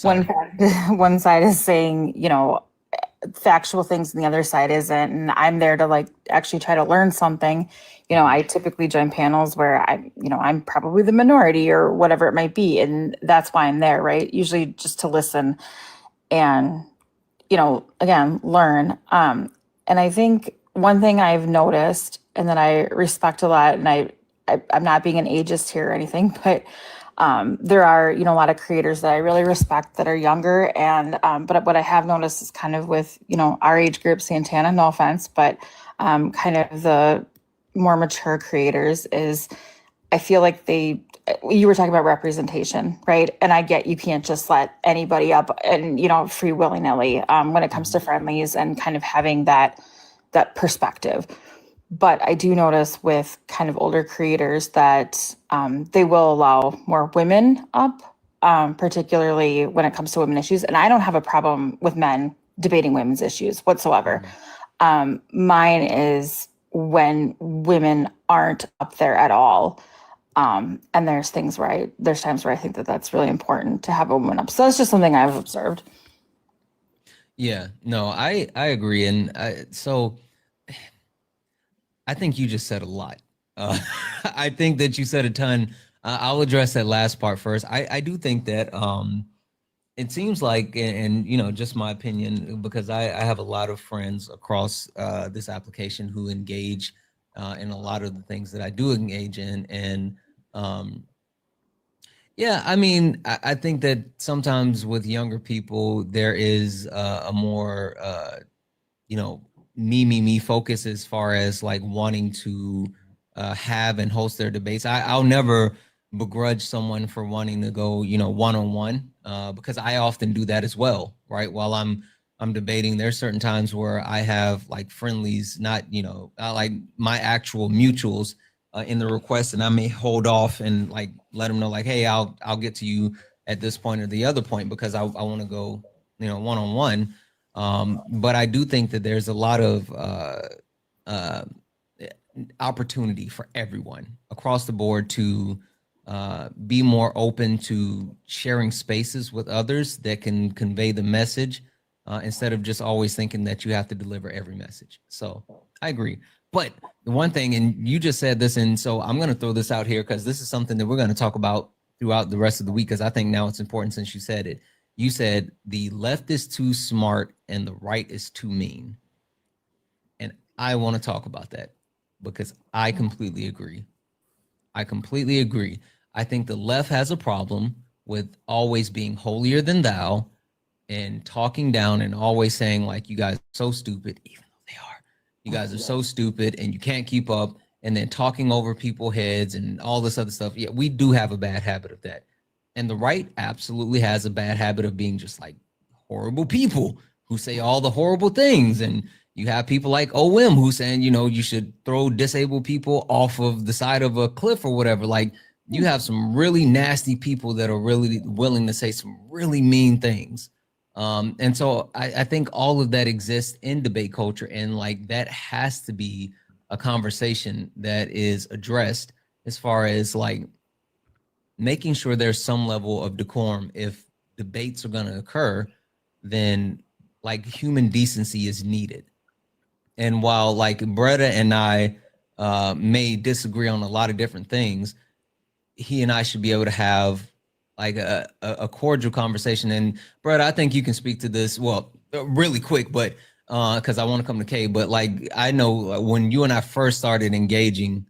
one side is saying factual things and the other side isn't, and I'm there to like actually try to learn something. I typically join panels where I'm probably the minority or whatever it might be, and that's why I'm there, right? Usually just to listen and again learn. And I think one thing I've noticed and that I respect a lot, and I'm not being an ageist here or anything, but there are, a lot of creators that I really respect that are younger. And, but what I have noticed is kind of with, our age group, Santana, no offense, but kind of the more mature creators is, I feel like you were talking about representation, right? And I get you can't just let anybody up and, free willy-nilly when it comes to friendlies and kind of having that perspective. But I do notice with kind of older creators that they will allow more women up, particularly when it comes to women issues. And I don't have a problem with men debating women's issues whatsoever. Mine is when women aren't up there at all. And there's times where I think that that's really important to have a woman up. So that's just something I've observed. Yeah, no, I agree. And so I think you just said a lot. I think that you said a ton. I'll address that last part first. I do think that it seems like, and just my opinion, because I have a lot of friends across this application who engage in a lot of the things that I do engage in. And yeah, I mean, I think that sometimes with younger people, there is a more, me focus as far as like wanting to have and host their debates. I'll never begrudge someone for wanting to go, one-on-one, because I often do that as well, right? While I'm debating, there's certain times where I have like friendlies, not, like my actual mutuals in the request, and I may hold off and like let them know like, hey, I'll get to you at this point or the other point because I want to go, one-on-one. But I do think that there's a lot of opportunity for everyone across the board to be more open to sharing spaces with others that can convey the message instead of just always thinking that you have to deliver every message. So I agree. But the one thing, and you just said this, and so I'm going to throw this out here because this is something that we're going to talk about throughout the rest of the week, because I think now it's important since you said it. You said the left is too smart and the right is too mean. And I want to talk about that because I completely agree. I completely agree. I think the left has a problem with always being holier than thou and talking down and always saying like, you guys are so stupid, even though they are. You guys are so stupid and you can't keep up, and then talking over people's heads and all this other stuff. Yeah, we do have a bad habit of that. And the right absolutely has a bad habit of being just like horrible people who say all the horrible things. And you have people like OM who saying, you should throw disabled people off of the side of a cliff or whatever. Like, you have some really nasty people that are really willing to say some really mean things. And so I think all of that exists in debate culture, and like that has to be a conversation that is addressed as far as like making sure there's some level of decorum. If debates are going to occur, then like human decency is needed. And while like Bretta and I may disagree on a lot of different things, he and I should be able to have like a cordial conversation. And Brett, I think you can speak to this, well, really quick, but because I want to come to Kay, but like I know when you and I first started engaging,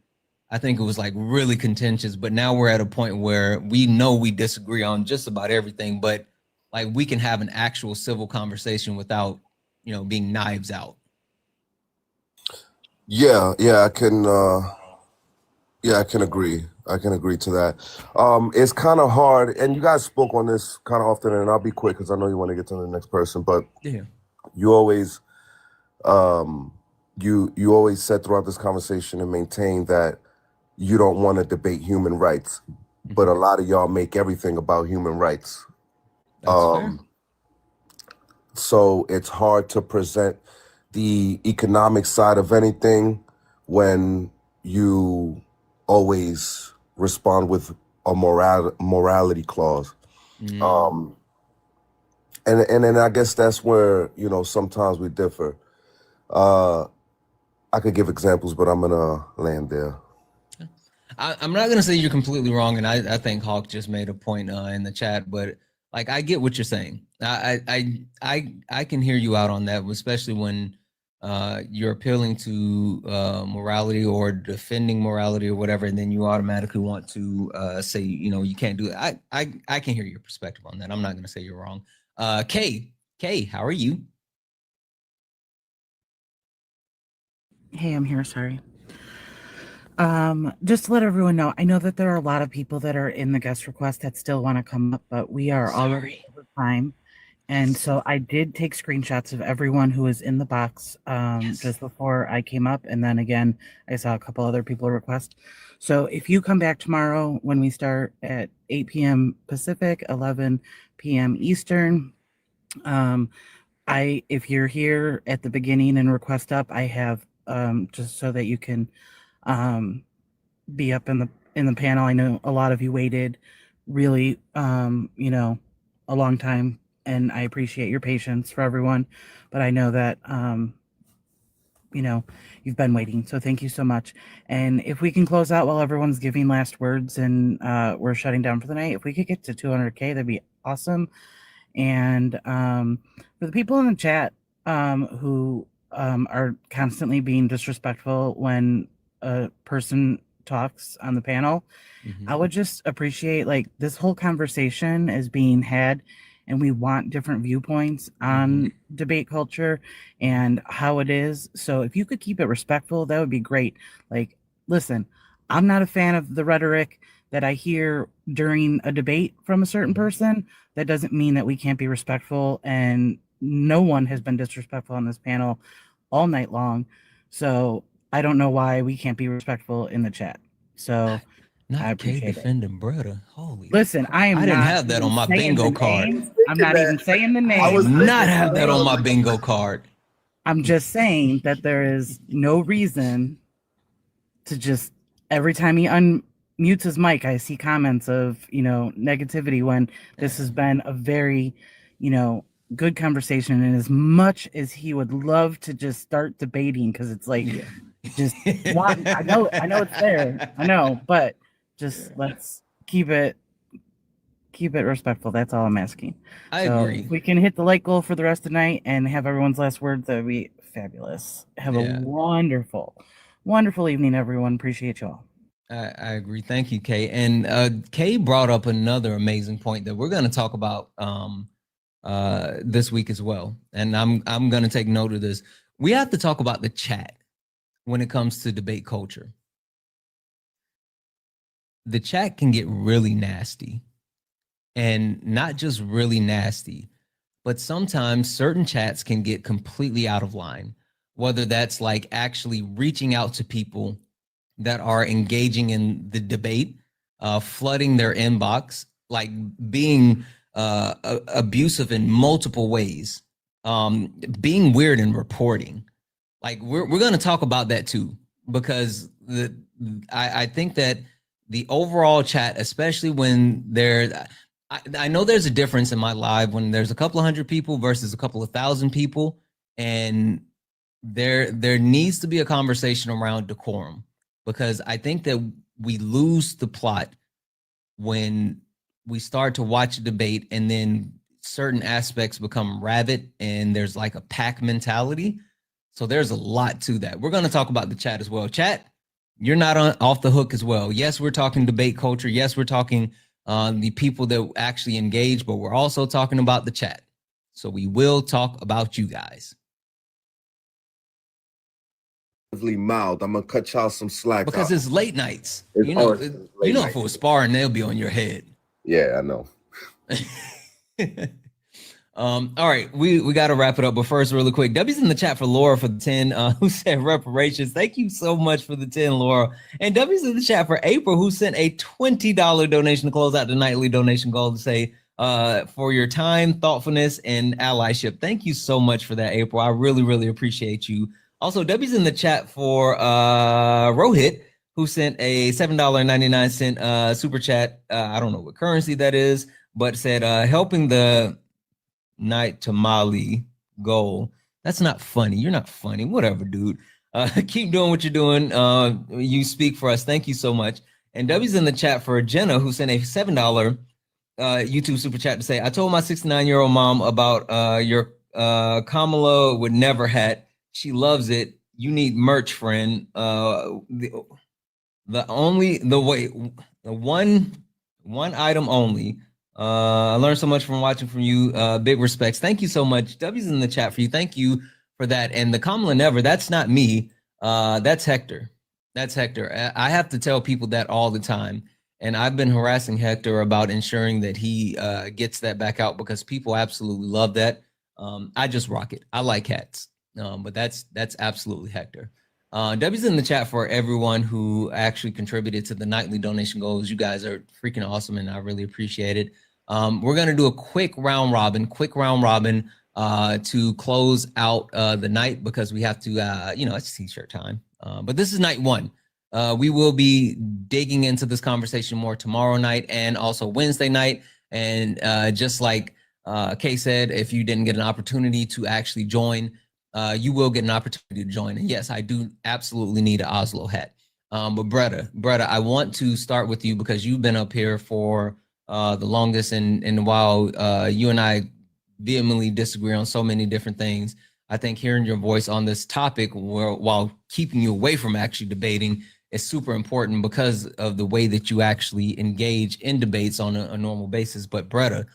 I think it was like really contentious, but now we're at a point where we know we disagree on just about everything, but like we can have an actual civil conversation without, being knives out. Yeah, I can agree. I can agree to that. It's kind of hard, and you guys spoke on this kind of often, and I'll be quick because I know you want to get to the next person, but Yeah. you always you always said throughout this conversation and maintain that you don't want to debate human rights, but a lot of y'all make everything about human rights. That's fair. So it's hard to present the economic side of anything when you always respond with a morality clause. And then I guess that's where, sometimes we differ. I could give examples, but I'm gonna land there. I'm not gonna say you're completely wrong, and I think Hawk just made a point in the chat, but like I get what you're saying. I can hear you out on that, especially when you're appealing to morality or defending morality or whatever, and then you automatically want to say you can't do it. I can hear your perspective on that. I'm not gonna say you're wrong. Kay, how are you? Hey, I'm here. Sorry. Just to let everyone know, I know that there are a lot of people that are in the guest request that still want to come up, but we are already over time. And so I did take screenshots of everyone who was in the box just before I came up. And then again, I saw a couple other people request. So if you come back tomorrow when we start at 8 p.m. Pacific, 11 p.m. Eastern, if you're here at the beginning and request up, I have just so that you can be up in the panel. I know a lot of you waited really a long time, and I appreciate your patience for everyone, but I know that you've been waiting, so thank you so much. And if we can close out while everyone's giving last words and we're shutting down for the night, if we could get to 200K, that'd be awesome. And for the people in the chat who are constantly being disrespectful when a person talks on the panel, I would just appreciate, like, this whole conversation is being had and we want different viewpoints on debate culture and how it is. So if you could keep it respectful, that would be great. Like, listen, I'm not a fan of the rhetoric that I hear during a debate from a certain person. That doesn't mean that we can't be respectful, and no one has been disrespectful on this panel all night long. So I don't know why we can't be respectful in the chat. So I Not Kay appreciate it. defending brother. Holy Listen, crap. I am didn't not have that on my even saying bingo the card. names. I'm not even saying the I names. would not have that on my bingo card. I'm just saying that there is no reason to just every time he unmutes his mic, I see comments of negativity when this has been a very good conversation. And as much as he would love to just start debating, because it's like just I know it's there, I know, but just let's keep it respectful. That's all I'm asking. I So agree. if we can hit the light goal for the rest of the night and have everyone's last words, that would be fabulous. Have a wonderful evening, everyone. Appreciate y'all. I agree. Thank you, Kay. And Kay brought up another amazing point that we're going to talk about this week as well. And I'm going to take note of this. We have to talk about the chat when it comes to debate culture. The chat can get really nasty, and not just really nasty, but sometimes certain chats can get completely out of line, whether that's like actually reaching out to people that are engaging in the debate, flooding their inbox, like being abusive in multiple ways, being weird and reporting. Like we're going to talk about that too, because I think that the overall chat, especially when I know there's a difference in my live when there's a couple of hundred people versus a couple of thousand people, and there needs to be a conversation around decorum, because I think that we lose the plot when we start to watch a debate and then certain aspects become rabid and there's like a pack mentality. So there's a lot to that. We're going to talk about the chat as well. Chat, you're not off the hook as well. Yes, we're talking debate culture. Yes, we're talking the people that actually engage, but we're also talking about the chat. So we will talk about you guys. Mild. I'm gonna cut y'all some slack because it's late nights. It's You know, always late if nights. it was sparring, they'll be on your head. Yeah, I know. All right, we got to wrap it up, but first, really quick, W's in the chat for Laura for the 10, who said reparations. Thank you so much for the 10, Laura. And W's in the chat for April, who sent a $20 donation to close out the nightly donation goal to say, for your time, thoughtfulness, and allyship. Thank you so much for that, April. I really, really appreciate you. Also, W's in the chat for Rohit, who sent a $7.99 super chat. I don't know what currency that is, but said helping the night tamale goal. That's not funny. You're not funny. Whatever, dude. Keep doing what you're doing. You speak for us. Thank you so much. And W's in the chat for Jenna, who sent a $7 YouTube super chat to say, I told my 69-year-old mom about your Kamala would never hat. She loves it. You need merch, friend. The one item only. I learned so much from watching from you. Big respects. Thank you so much. W's in the chat for you. Thank you for that. And the Kamala never, that's not me. That's Hector. That's Hector. I have to tell people that all the time. And I've been harassing Hector about ensuring that he gets that back out because people absolutely love that. I just rock it. I like hats. But that's absolutely Hector. W's in the chat for everyone who actually contributed to the nightly donation goals. You guys are freaking awesome, and I really appreciate it. We're gonna do a quick round robin to close out the night because we have to, it's t-shirt time. But this is night one. We will be digging into this conversation more tomorrow night and also Wednesday night. And just like Kay said, if you didn't get an opportunity to actually join, you will get an opportunity to join. And yes, I do absolutely need an Oslo hat. But Bretta, I want to start with you because you've been up here for the longest, and while you and I vehemently disagree on so many different things, I think hearing your voice on this topic while keeping you away from actually debating is super important because of the way that you actually engage in debates on a normal basis. But Bretta,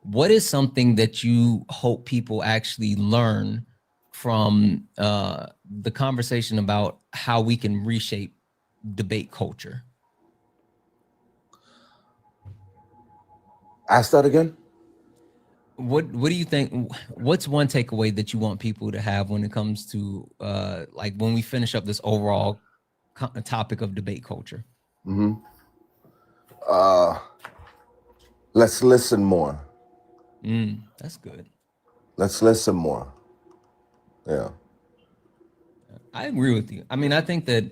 what is something that you hope people actually learn from the conversation about how we can reshape debate culture? Ask that again. What do you think? What's one takeaway that you want people to have when it comes to like when we finish up this overall topic of debate culture? Let's listen more. That's good. Let's listen more. Yeah. I agree with you. I mean, I think that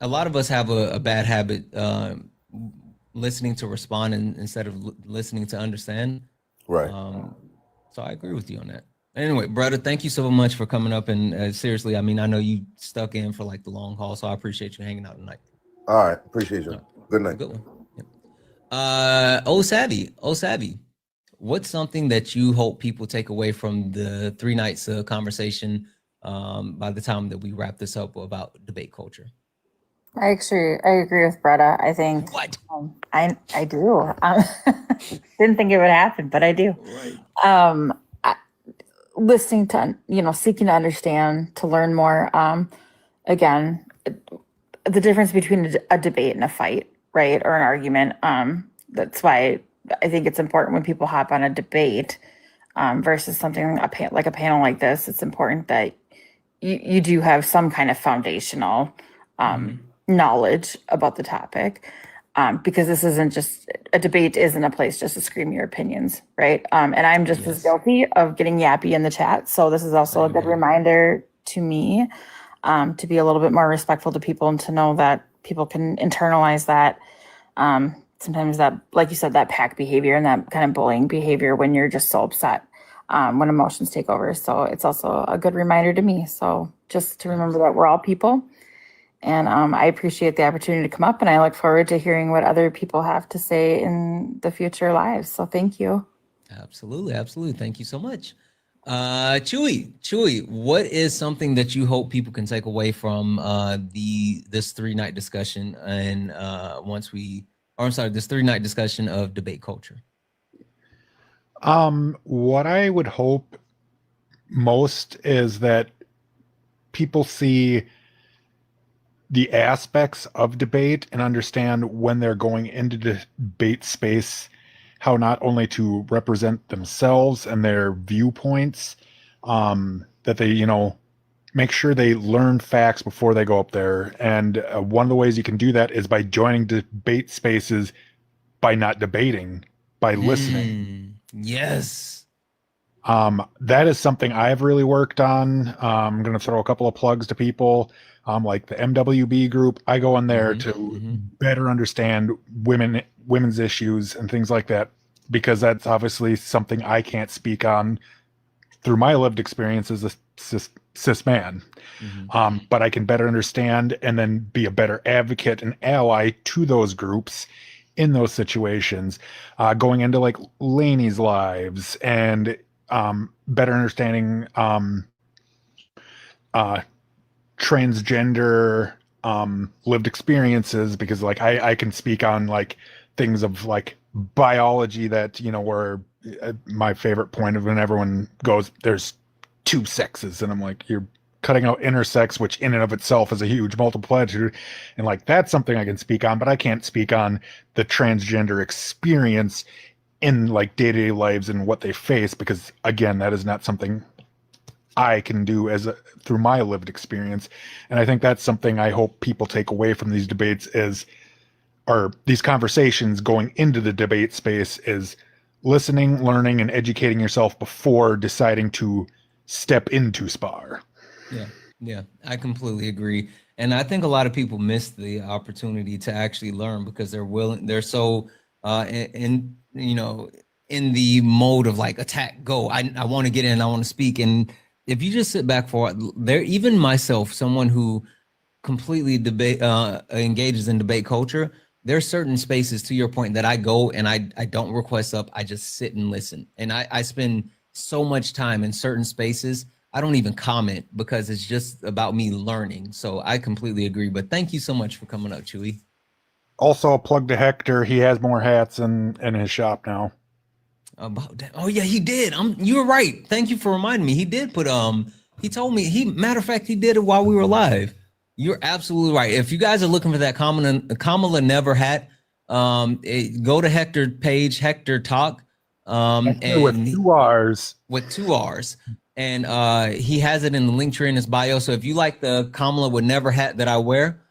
a lot of us have a bad habit listening to respond instead of listening to understand. Right. So I agree with you on that. Anyway, brother, thank you so much for coming up. And seriously, I mean, I know you stuck in for like the long haul, so I appreciate you hanging out tonight. All right. Appreciate you. Good night. Good one. Yep. Savvy. What's something that you hope people take away from the 3 nights of conversation by the time that we wrap this up about debate culture? I agree with Bretta. I think what I do. Didn't think it would happen, but I do. Right. Listening to, seeking to understand, to learn more. Again, the difference between a debate and a fight, right, or an argument. That's why I think it's important when people hop on a debate versus something like a panel like this. It's important that you do have some kind of foundational knowledge about the topic, because this isn't just a debate, isn't a place just to scream your opinions, right? And I'm just as guilty of getting yappy in the chat. So this is also a good reminder to me to be a little bit more respectful to people and to know that people can internalize that. Sometimes that, like you said, that pack behavior and that kind of bullying behavior when you're just so upset when emotions take over. So it's also a good reminder to me. So just to remember that we're all people. And I appreciate the opportunity to come up, and I look forward to hearing what other people have to say in the future lives. So thank you. Absolutely. Thank you so much. Chewy, what is something that you hope people can take away from this 3-night discussion and this 3-night discussion of debate culture? What I would hope most is that people see the aspects of debate and understand when they're going into the debate space how not only to represent themselves and their viewpoints, that they, make sure they learn facts before they go up there. And one of the ways you can do that is by joining debate spaces, by not debating, by listening. Yes. That is something I've really worked on. I'm going to throw a couple of plugs to people, like the MWB group. I go in there to better understand women's issues and things like that, because that's obviously something I can't speak on through my lived experience as a cis man. But I can better understand and then be a better advocate and ally to those groups in those situations, going into like Laney's lives and better understanding transgender lived experiences, because like I can speak on like things of like biology that were my favorite point of when everyone goes, there's 2 sexes, and I'm like, you're cutting out intersex, which in and of itself is a huge multiplicity, and like that's something I can speak on, but I can't speak on the transgender experience in like day-to-day lives and what they face, because again, that is not something I can do through my lived experience. And I think that's something I hope people take away from these debates or these conversations going into the debate space, is listening, learning, and educating yourself before deciding to step into spar. Yeah, I completely agree. And I think a lot of people miss the opportunity to actually learn because they're so in the mode of like attack, go. I want to get in, I want to speak. And if you just sit back for it, even myself, someone who completely engages in debate culture, there's certain spaces, to your point, that I go and I don't request up. I just sit and listen. And I spend so much time in certain spaces. I don't even comment because it's just about me learning. So I completely agree. But thank you so much for coming up, Chewy. Also, a plug to Hector. He has more hats in his shop now. About that. Oh yeah, he did. You were right. Thank you for reminding me. He did put he told me, matter of fact, he did it while we were live. You're absolutely right. If you guys are looking for that Kamala Never hat, go to Hector page, Hector Talk. And with 2 R's. With 2 R's. And he has it in the link tree in his bio. So if you like the Kamala Would Never hat that I wear,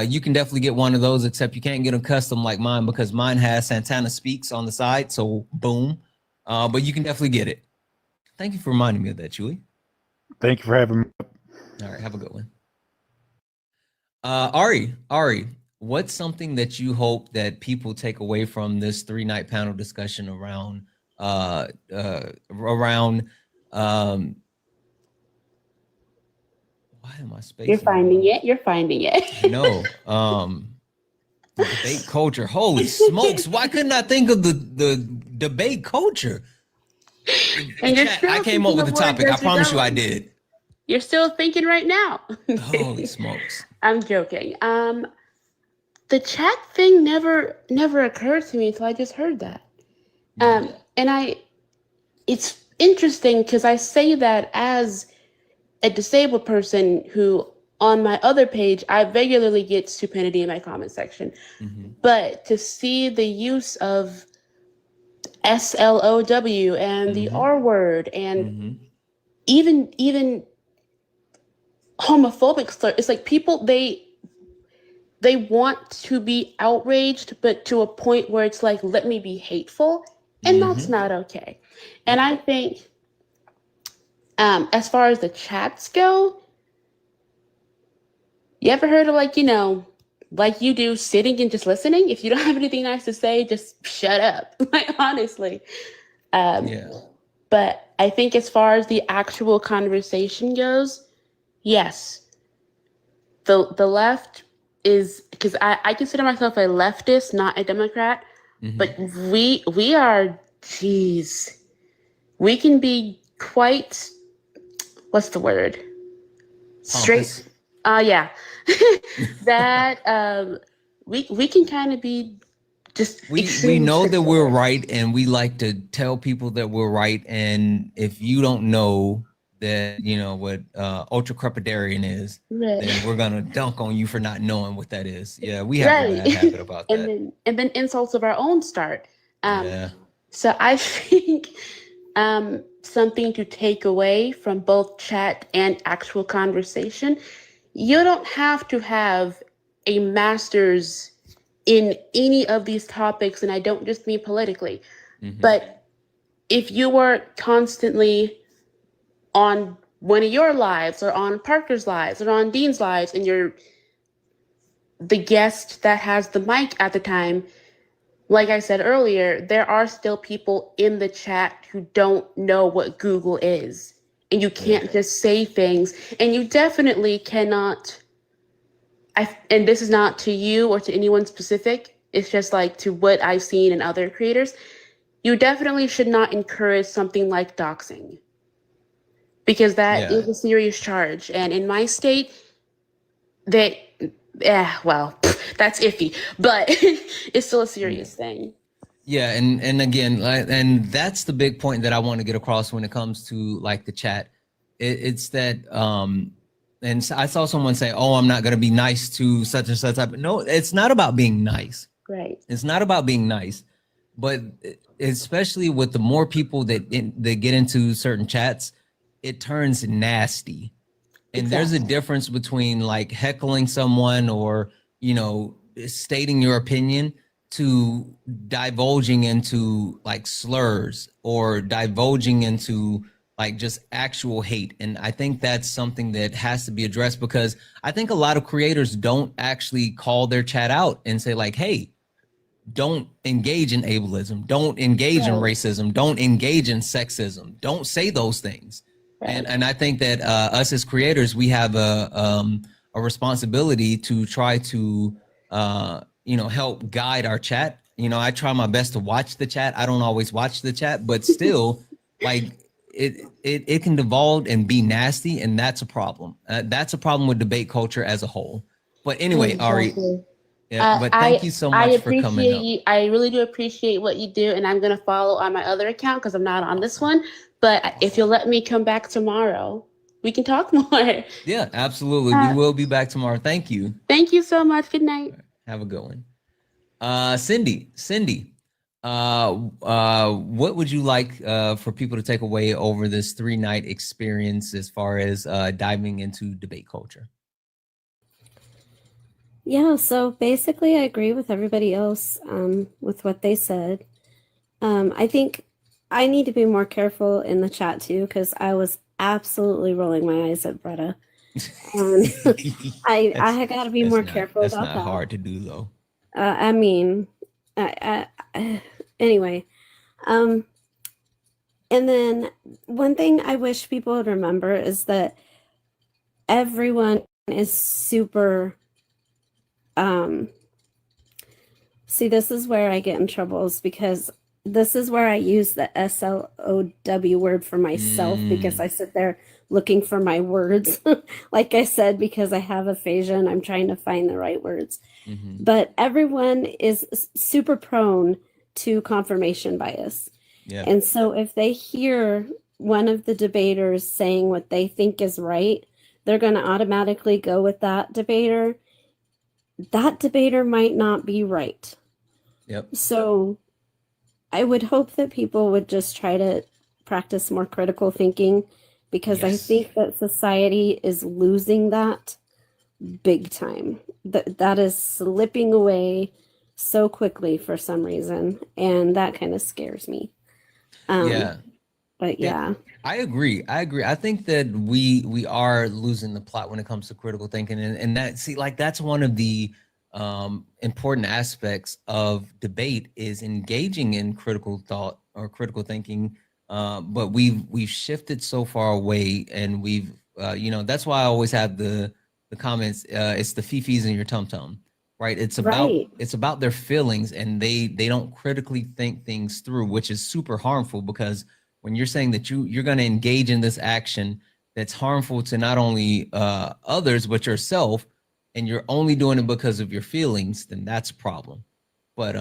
you can definitely get one of those, except you can't get them custom like mine because mine has Santana Speaks on the side. So boom. But you can definitely get it. Thank you for reminding me of that, Chewy. Thank you for having me. All right, have a good one. Ari, what's something that you hope that people take away from this 3-night panel discussion around why am I spacing? You're finding it. No. Debate culture. Holy smokes. Why couldn't I think of the debate culture? And I came up with the topic. I promise you I did. You're still thinking right now. Holy smokes. I'm joking. The chat thing never occurred to me until I just heard that. And it's interesting because I say that as a disabled person who on my other page, I regularly get stupidity in my comment section. But to see the use of SLOW and the R word and even homophobic slur, it's like people, they want to be outraged, but to a point where it's like, let me be hateful. And that's not okay. And I think as far as the chats go, you ever heard of like you do, sitting and just listening? If you don't have anything nice to say, just shut up. Like, honestly. But I think as far as the actual conversation goes, yes. The left is, because I consider myself a leftist, not a Democrat. But we are, geez, we can be quite, what's the word? Pompous. Straight. Yeah. That we can kind of be just We extremely know that we're straightforward. right, and we like to tell people that we're right. And if you don't know that, you know what ultra crepidarian is, Right. then we're gonna dunk on you for not knowing what that is. Yeah, we have a Right. bad habit about that. And then insults of our own start. Yeah. So I think something to take away from both chat and actual conversation, you don't have to have a master's in any of these topics, and I don't just mean politically, but if you were constantly on one of your lives or on Parker's lives or on Dean's lives and you're the guest that has the mic at the time, like I said earlier, there are still people in the chat who don't know what Google is. And you can't just say things. And you definitely cannot, and this is not to you or to anyone specific, it's just like to what I've seen in other creators. You definitely should not encourage something like doxing, because that is a serious charge. And in my state, that, well, that's iffy, but it's still a serious thing. Yeah, and again, and that's the big point that I want to get across when it comes to like the chat. It's that and so I saw someone say, "Oh, I'm not going to be nice to such and such." No, it's not about being nice. Right. It's not about being nice, but especially with the more people that get into certain chats, it turns nasty. And there's a difference between like heckling someone or, you know, stating your opinion to divulging into like slurs or divulging into like just actual hate. And I think that's something that has to be addressed, because I think a lot of creators don't actually call their chat out and say like, hey, don't engage in ableism, don't engage in racism, don't engage in sexism, don't say those things. And I think that us as creators, we have a responsibility to try to you know, help guide our chat. You know, I try my best to watch the chat. I don't always watch the chat, but still, like it can devolve and be nasty, and that's a problem. That's a problem with debate culture as a whole. But anyway, Ari, yeah, but thank you so much for coming up. You. I really do appreciate what you do, and I'm gonna follow on my other account because I'm not on this one. But if you'll let me come back tomorrow, we can talk more. Yeah, absolutely. We will be back tomorrow. Thank you. Thank you so much. Good night. Have a good one. Cindy, what would you like for people to take away over this 3-night experience as far as diving into debate culture? Yeah, so basically I agree with everybody else with what they said. I think I need to be more careful in the chat too, because I was absolutely rolling my eyes at Bretta. I got to be more careful about that. That's not hard to do though. I mean, anyway. And then one thing I wish people would remember is that everyone is super see, this is where I get in troubles, because this is where I use the SLOW word for myself, because I sit there looking for my words. Like I said, because I have aphasia and I'm trying to find the right words. But everyone is super prone to confirmation bias. Yeah. And so if they hear one of the debaters saying what they think is right, they're going to automatically go with that debater. That debater might not be right. Yep. So I would hope that people would just try to practice more critical thinking, because I think that society is losing that big time. That is slipping away so quickly for some reason, and that kind of scares me. But yeah. I agree. I think that we are losing the plot when it comes to critical thinking, and that's one of the important aspects of debate is engaging in critical thought or critical thinking. But we've shifted so far away, and we've you know, that's why I always have the comments. It's the fifis in your tum-tum, right? It's about their feelings, and they don't critically think things through, which is super harmful, because when you're saying that you're going to engage in this action that's harmful to not only others but yourself, and you're only doing it because of your feelings, then that's a problem. But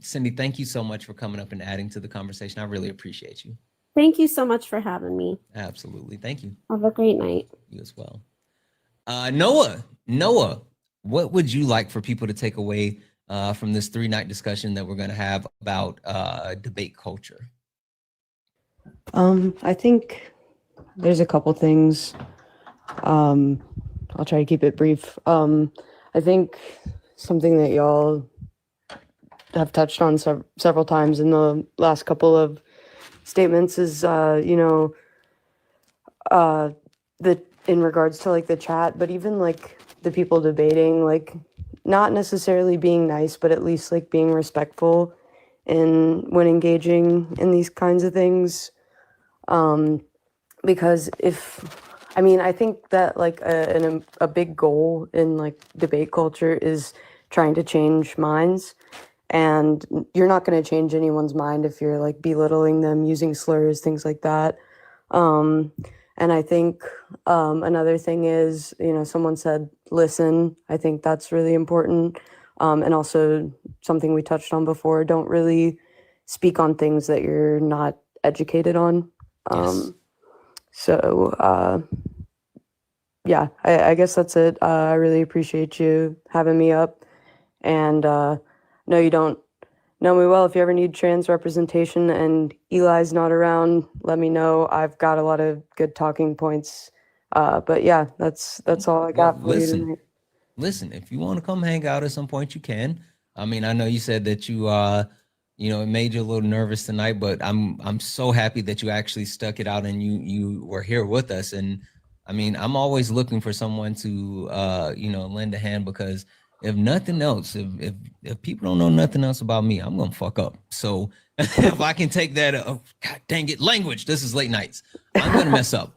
Cindy, thank you so much for coming up and adding to the conversation. I really appreciate you. Thank you so much for having me. Absolutely. Thank you. Have a great night. You as well. Noah, what would you like for people to take away from this 3-night discussion that we're going to have about debate culture? I think there's a couple things. I'll try to keep it brief. I think something that y'all have touched on several times in the last couple of statements is, that in regards to like the chat, but even like the people debating, like not necessarily being nice, but at least like being respectful when engaging in these kinds of things. Because I think that like a big goal in like debate culture is trying to change minds, and you're not going to change anyone's mind if you're like belittling them, using slurs, things like that. And I think another thing is, someone said, listen. I think that's really important. And also something we touched on before, don't really speak on things that you're not educated on. Yes. So, yeah, I guess that's it. I really appreciate you having me up. And no, you don't know me well. If you ever need trans representation and Eli's not around, let me know. I've got a lot of good talking points. But yeah, that's all I got for you tonight. Listen, if you want to come hang out at some point, you can. I mean, I know you said that you it made you a little nervous tonight, but I'm so happy that you actually stuck it out and you were here with us. And I mean, I'm always looking for someone to lend a hand, because if nothing else, if people don't know nothing else about me, I'm gonna fuck up. So if I can take that, God dang it, language. This is late nights. I'm gonna mess up.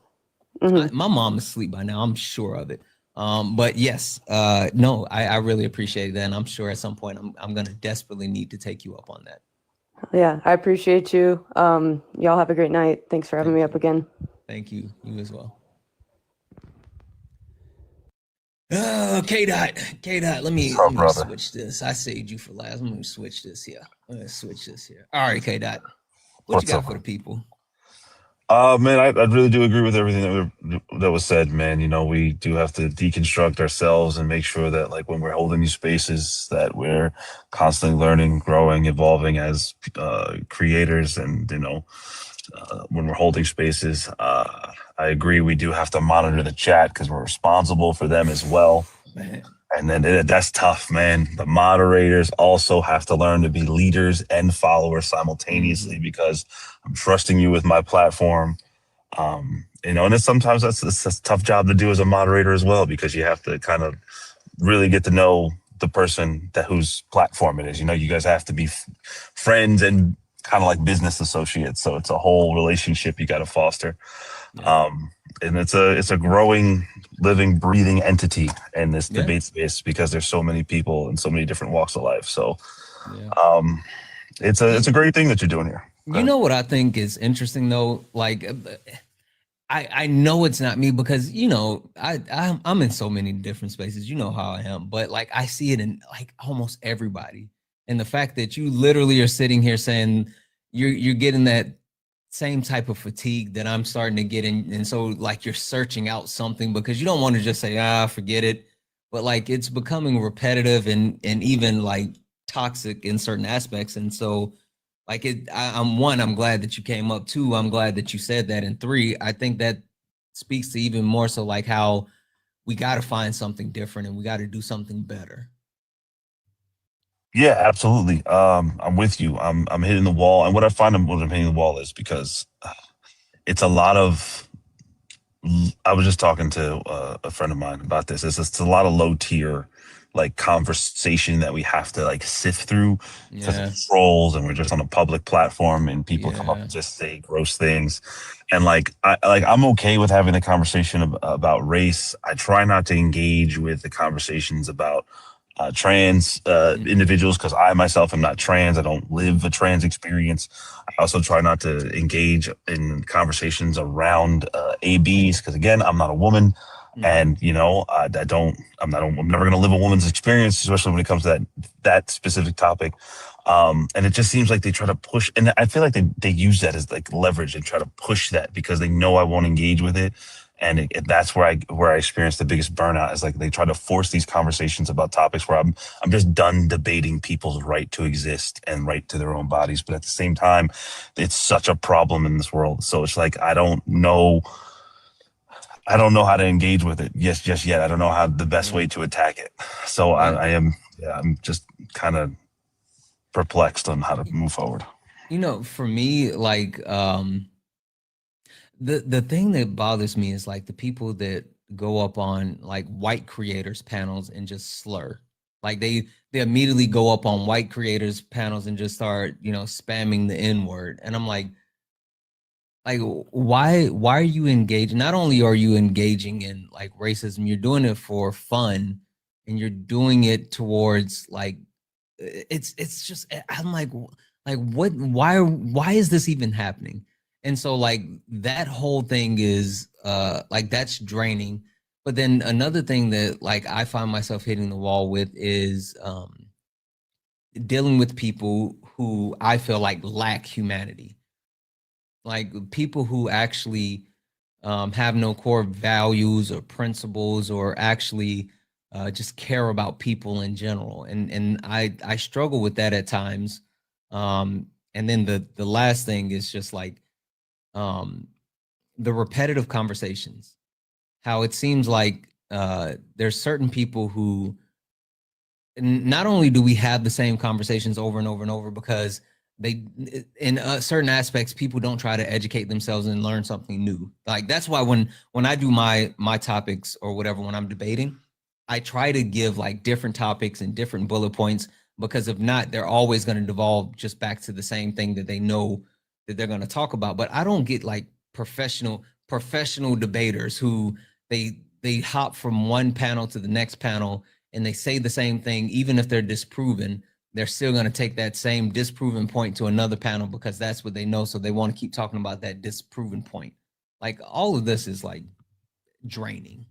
My mom is asleep by now. I'm sure of it. But yes, no, I really appreciate that, and I'm sure at some point I'm gonna desperately need to take you up on that. Yeah, I appreciate you. Y'all have a great night. Thanks for having me up again. Thank you. You as well. K-Dot, let me switch this. I saved you for last. Let me switch this here. All right, K-Dot, what you got for the people? Man, I really do agree with everything that was said, man. We do have to deconstruct ourselves and make sure that, like, when we're holding these spaces, that we're constantly learning, growing, evolving as creators. And, when we're holding spaces, I agree, we do have to monitor the chat because we're responsible for them as well. Man. And then that's tough, man. The moderators also have to learn to be leaders and followers simultaneously, because I'm trusting you with my platform. And sometimes it's a tough job to do as a moderator as well, because you have to kind of really get to know the person whose platform it is. You guys have to be friends and kind of like business associates. So it's a whole relationship you got to foster. Yeah. And it's a growing, living, breathing entity in this debate space, because there's so many people in so many different walks of life. So it's a great thing that you're doing here. You know what I think is interesting though? Like, I know it's not me, because I'm in so many different spaces. You know how I am, but like I see it in like almost everybody. And the fact that you literally are sitting here saying you're getting that same type of fatigue that I'm starting to get in. And so like you're searching out something, because you don't want to just say, forget it. But like it's becoming repetitive and even like toxic in certain aspects. And so like I'm glad that you came up. 2, I'm glad that you said that. And 3, I think that speaks to even more so like how we got to find something different and we got to do something better. Yeah, absolutely. I'm with you. I'm hitting the wall, and what I find when I'm hitting the wall is because it's a lot of. I was just talking to a friend of mine about this. It's a lot of low tier, like, conversation that we have to like sift through because of trolls, and we're just on a public platform, and people come up and just say gross things. And I'm okay with having the conversation about race. I try not to engage with the conversations about trans individuals, because I myself am not trans. I don't live a trans experience. I also try not to engage in conversations around ABs, because again, I'm not a woman, and you know, I'm never going to live a woman's experience, especially when it comes to that specific topic. And it just seems like they try to push, and I feel like they use that as like leverage and try to push that because they know I won't engage with it. And that's where I experience the biggest burnout, is like they try to force these conversations about topics where I'm just done debating people's right to exist and right to their own bodies. But at the same time, it's such a problem in this world. So it's like, I don't know how to engage with it just yet. I don't know how the best way to attack it. So I'm just kind of perplexed on how to move forward. You know, for me, like, the thing that bothers me is like the people that go up on like white creators panels and just slur. Like they immediately go up on white creators panels and just start, you know, spamming the N-word. And I'm like why are you engaging? Not only are you engaging in like racism, you're doing it for fun, and you're doing it towards like it's just, I'm like what, why is this even happening? And so like that whole thing is like that's draining. But then another thing that like I find myself hitting the wall with is dealing with people who I feel like lack humanity. Like people who actually have no core values or principles, or actually just care about people in general. And I struggle with that at times. And then the last thing is just like the repetitive conversations. How it seems like there's certain people who, not only do we have the same conversations over and over and over, because they, in certain aspects, people don't try to educate themselves and learn something new. Like that's why when I do my topics or whatever, when I'm debating, I try to give like different topics and different bullet points, because if not, they're always going to devolve just back to the same thing that they know that they're going to talk about. But I don't get like professional debaters who they hop from one panel to the next panel and they say the same thing, even if they're disproven. They're still going to take that same disproven point to another panel because that's what they know. So they want to keep talking about that disproven point. Like all of this is like draining.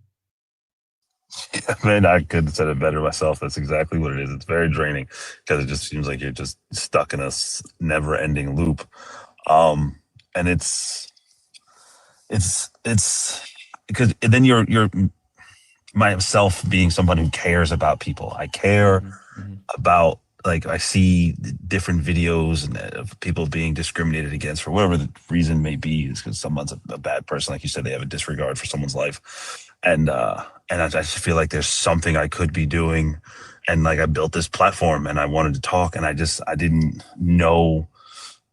Yeah, man, I could have said it better myself. That's exactly what it is. It's very draining because it just seems like you're just stuck in a never-ending loop. And it's because then you're myself being someone who cares about people. I care about, like, I see different videos and of people being discriminated against for whatever the reason may be. Is because someone's a bad person, like you said, they have a disregard for someone's life, and I just feel like there's something I could be doing, and like I built this platform and I wanted to talk, and I didn't know.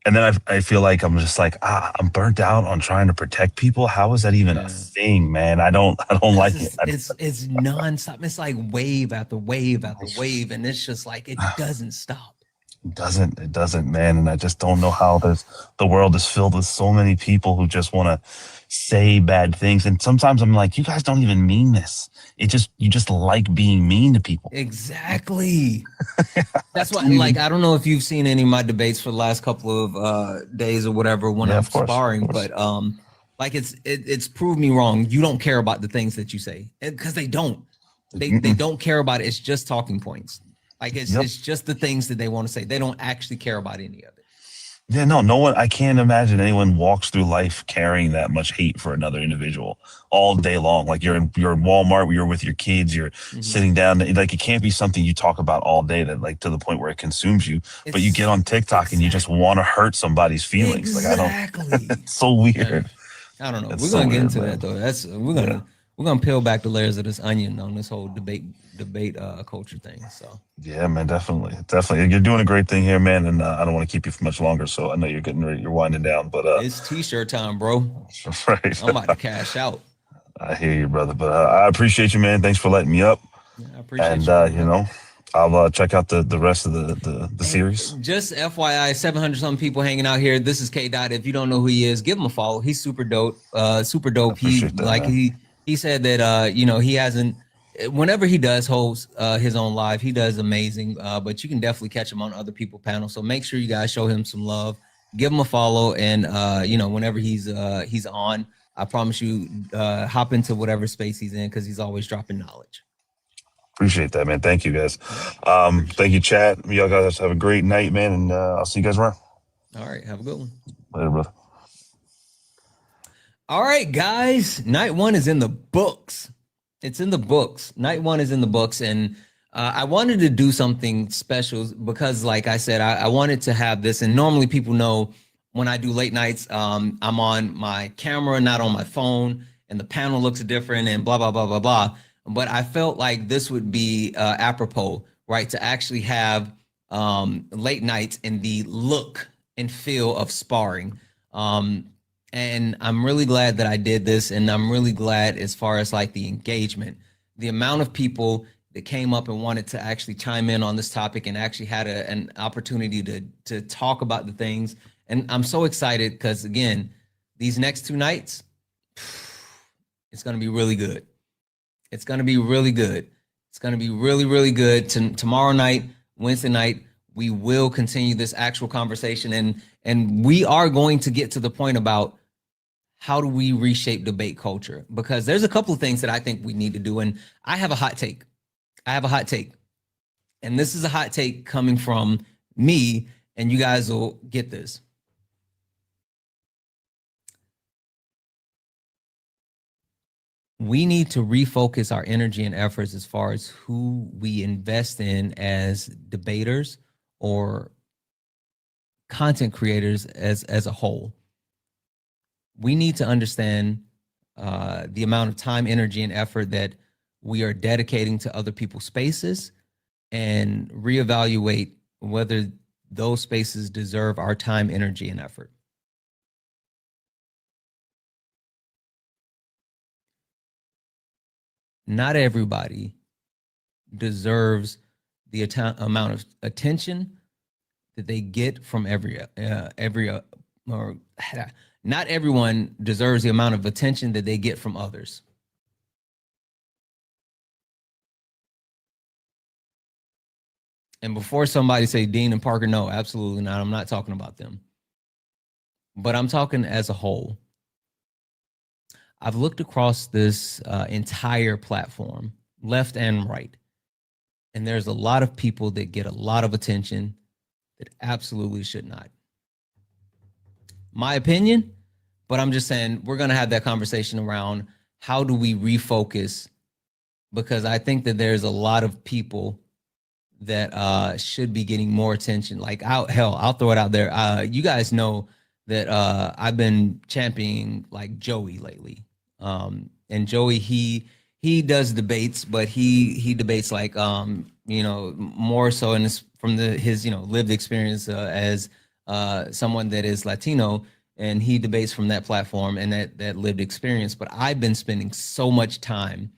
And then I feel like I'm just like, I'm burnt out on trying to protect people. How is that even a thing, man? I don't like it. It's nonstop. It's like wave after wave after wave, and it's just like it doesn't stop. It doesn't, man. And I just don't know how the world is filled with so many people who just want to say bad things. And sometimes I'm like, you guys don't even mean this. You just like being mean to people. Exactly. That's why, like, I don't know if you've seen any of my debates for the last couple of days or whatever when I'm sparring, but like it's proved me wrong. You don't care about the things that you say, because they don't. They don't care about it. It's just talking points. Like it's just the things that they want to say. They don't actually care about any of it. Yeah, no one. I can't imagine anyone walks through life carrying that much hate for another individual all day long. Like you're in Walmart, where you're with your kids, you're sitting down. Like it can't be something you talk about all day, that like to the point where it consumes you. But you get on TikTok and you just want to hurt somebody's feelings. Exactly. Like I don't. It's so weird. Yeah. I don't know. It's We're gonna get into man. that though. We're gonna peel back the layers of this onion on this whole debate culture thing. So yeah, man, definitely. You're doing a great thing here, man, and I don't want to keep you for much longer. So I know you're winding down, but it's t-shirt time, bro. Right. I'm about to cash out. I hear you, brother, but I appreciate you, man. Thanks for letting me up. Yeah, I appreciate and you know, I'll check out the rest of the series. Just FYI, 700 something people hanging out here. This is K Dot. If you don't know who he is, give him a follow. He's super dope. Super dope. He said that you know, he hasn't, whenever he does host his own live, he does amazing. But you can definitely catch him on other people's panels. So make sure you guys show him some love, give him a follow, and whenever he's on, I promise you, hop into whatever space he's in because he's always dropping knowledge. Appreciate that, man. Thank you, guys. Thank you, chat. Y'all guys have a great night, man, and I'll see you guys around. All right, have a good one. Later, brother. All right, guys. Night one is in the books. It's in the books. Night one is in the books. And I wanted to do something special because, like I said, I wanted to have this. And normally people know when I do late nights, I'm on my camera, not on my phone, and the panel looks different and blah, blah, blah, blah, blah. But I felt like this would be apropos, right? To actually have late nights in the look and feel of sparring. And I'm really glad that I did this. And I'm really glad as far as like the engagement, the amount of people that came up and wanted to actually chime in on this topic and actually had an opportunity to talk about the things. And I'm so excited because, again, these next 2 nights, it's going to be really good. It's going to be really good. It's going to be really, really good. Tomorrow night, Wednesday night, we will continue this actual conversation. And we are going to get to the point about how do we reshape debate culture? Because there's a couple of things that I think we need to do. And I have a hot take. And this is a hot take coming from me, and you guys will get this. We need to refocus our energy and efforts as far as who we invest in as debaters or content creators as a whole. We need to understand the amount of time, energy, and effort that we are dedicating to other people's spaces and reevaluate whether those spaces deserve our time, energy, and effort. Not everybody deserves the amount of attention that they get from not everyone deserves the amount of attention that they get from others. And before somebody say Dean and Parker, no, absolutely not. I'm not talking about them. But I'm talking as a whole. I've looked across this entire platform, left and right, and there's a lot of people that get a lot of attention that absolutely should not. My opinion, but I'm just saying we're going to have that conversation around how do we refocus, because I think that there's a lot of people that should be getting more attention. Like, I'll throw it out there. You guys know that I've been championing like Joey lately. And Joey, he does debates, but he debates like more so in his lived experience as someone that is Latino, and he debates from that platform and that lived experience. But I've been spending so much time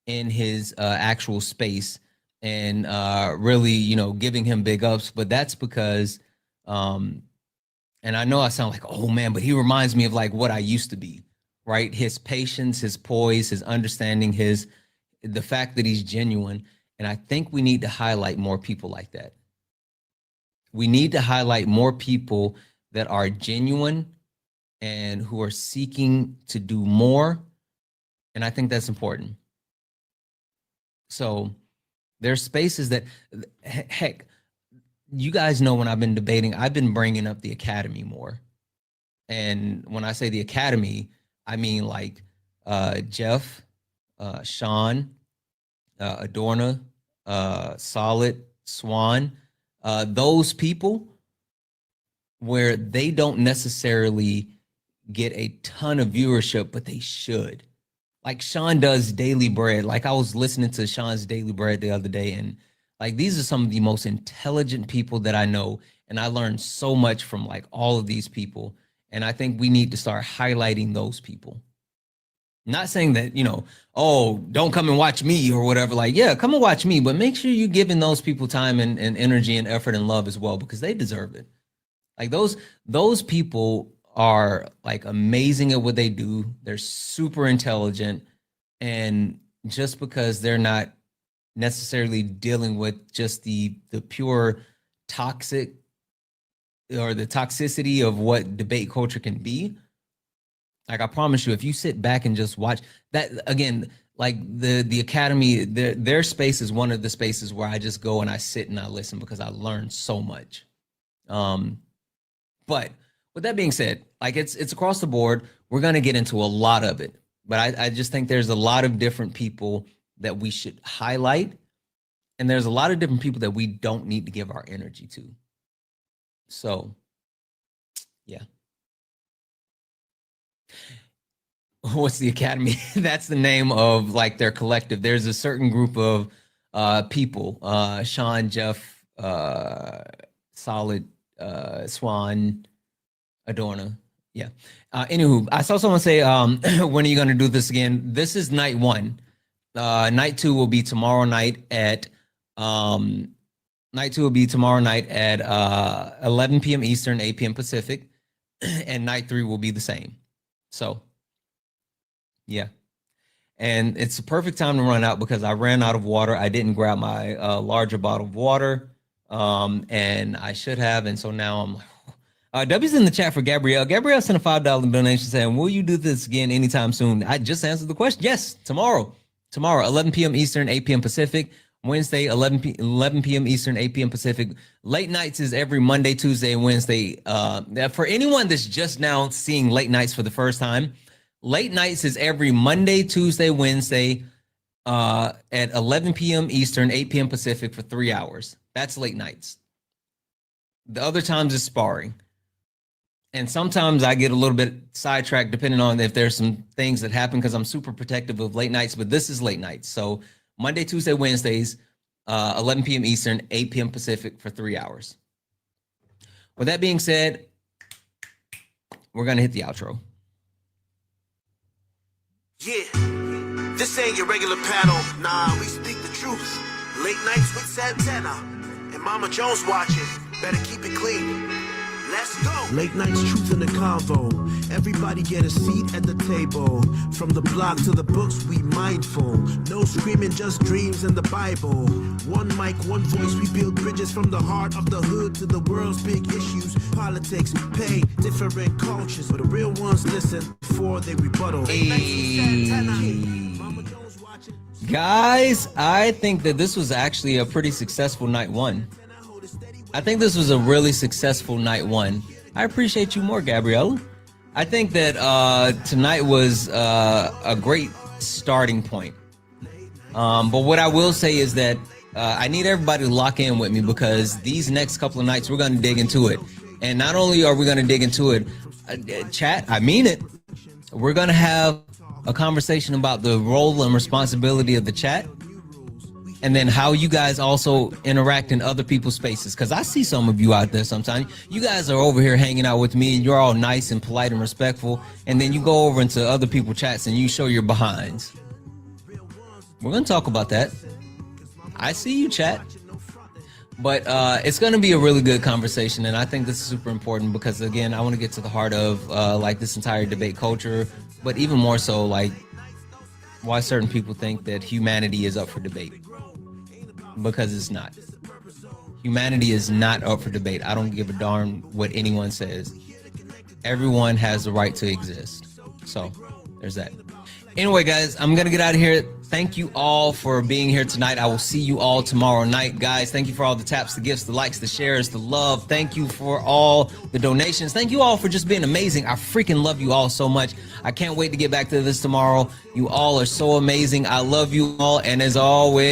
in his actual space and really giving him big ups. But that's because and I know I sound like, oh man, but he reminds me of like what I used to be, right? His patience, his poise, his understanding, the fact that he's genuine. And I think we need to highlight more people like that. We need to highlight more people that are genuine and who are seeking to do more. And I think that's important. So there's spaces that, heck, you guys know when I've been debating, I've been bringing up the academy more. And when I say the academy, I mean like Jeff, Sean, Adorna, Solid, Swan, those people where they don't necessarily get a ton of viewership, but they should. Like Sean does Daily Bread. Like I was listening to Sean's Daily Bread the other day, and like these are some of the most intelligent people that I know. And I learned so much from like all of these people. And I think we need to start highlighting those people. Not saying that, oh, don't come and watch me or whatever. Like, yeah, come and watch me, but make sure you're giving those people time and energy and effort and love as well, because they deserve it. Like those people are like amazing at what they do. They're super intelligent. And just because they're not necessarily dealing with just the pure toxic or the toxicity of what debate culture can be. Like, I promise you, if you sit back and just watch that, again, like the Academy, their space is one of the spaces where I just go and I sit and I listen because I learn so much. But with that being said, like it's across the board. We're going to get into a lot of it, but I just think there's a lot of different people that we should highlight. And there's a lot of different people that we don't need to give our energy to. So, yeah. What's the Academy? That's the name of like their collective. There's a certain group of people, Sean, Jeff, Solid, Swan, Adorna. Yeah. Anywho, I saw someone say, when are you going to do this again? This is night 1. Night 2 will be tomorrow night at 11 p.m. Eastern, 8 p.m. Pacific, and night 3 will be the same. So, yeah. And it's a perfect time to run out because I ran out of water. I didn't grab my larger bottle of water, and I should have. And so now I'm like, W's in the chat for Gabrielle. Gabrielle sent a $5 donation saying, will you do this again anytime soon? I just answered the question. Yes, tomorrow, 11 p.m. Eastern, 8 p.m. Pacific. Wednesday, 11 p.m. Eastern, 8 p.m. Pacific. Late nights is every Monday, Tuesday, and Wednesday. For anyone that's just now seeing late nights for the first time, late nights is every Monday, Tuesday, Wednesday at 11 p.m. Eastern, 8 p.m. Pacific for 3 hours. That's late nights. The other times is sparring. And sometimes I get a little bit sidetracked depending on if there's some things that happen because I'm super protective of late nights, but this is late nights. So Monday, Tuesday, Wednesdays, 11 p.m. Eastern, 8 p.m. Pacific for 3 hours. With that being said, we're going to hit the outro. Yeah, this ain't your regular panel. Nah, we speak the truth. Late nights with Santana and Mama Jones watching. Better keep it clean. Let's go. Late nights, truth in the convo. Everybody get a seat at the table. From the block to the books, we mindful. No screaming, just dreams in the Bible. One mic, one voice, we build bridges from the heart of the hood to the world's big issues. Politics, pay, different cultures. But the real ones listen before they rebuttal. Guys, I think that this was actually a pretty successful night 1. I think this was a really successful night 1. I appreciate you more, Gabriella. I think that tonight was a great starting point. But what I will say is that I need everybody to lock in with me because these next couple of nights, we're going to dig into it. And not only are we going to dig into it, chat, I mean it. We're going to have a conversation about the role and responsibility of the chat. And then how you guys also interact in other people's spaces. Because I see some of you out there sometimes. You guys are over here hanging out with me and you're all nice and polite and respectful. And then you go over into other people's chats and you show your behinds. We're going to talk about that. I see you, chat. But it's going to be a really good conversation. And I think this is super important because, again, I want to get to the heart of like this entire debate culture. But even more so, like, why certain people think that humanity is up for debate. Because it's not. Humanity is not up for debate. I don't give a darn what anyone says. Everyone has the right to exist. So there's that. Anyway, guys, I'm going to get out of here. Thank you all for being here tonight. I will see you all tomorrow night. Guys, thank you for all the taps, the gifts, the likes, the shares, the love. Thank you for all the donations. Thank you all for just being amazing. I freaking love you all so much. I can't wait to get back to this tomorrow. You all are so amazing. I love you all. And as always,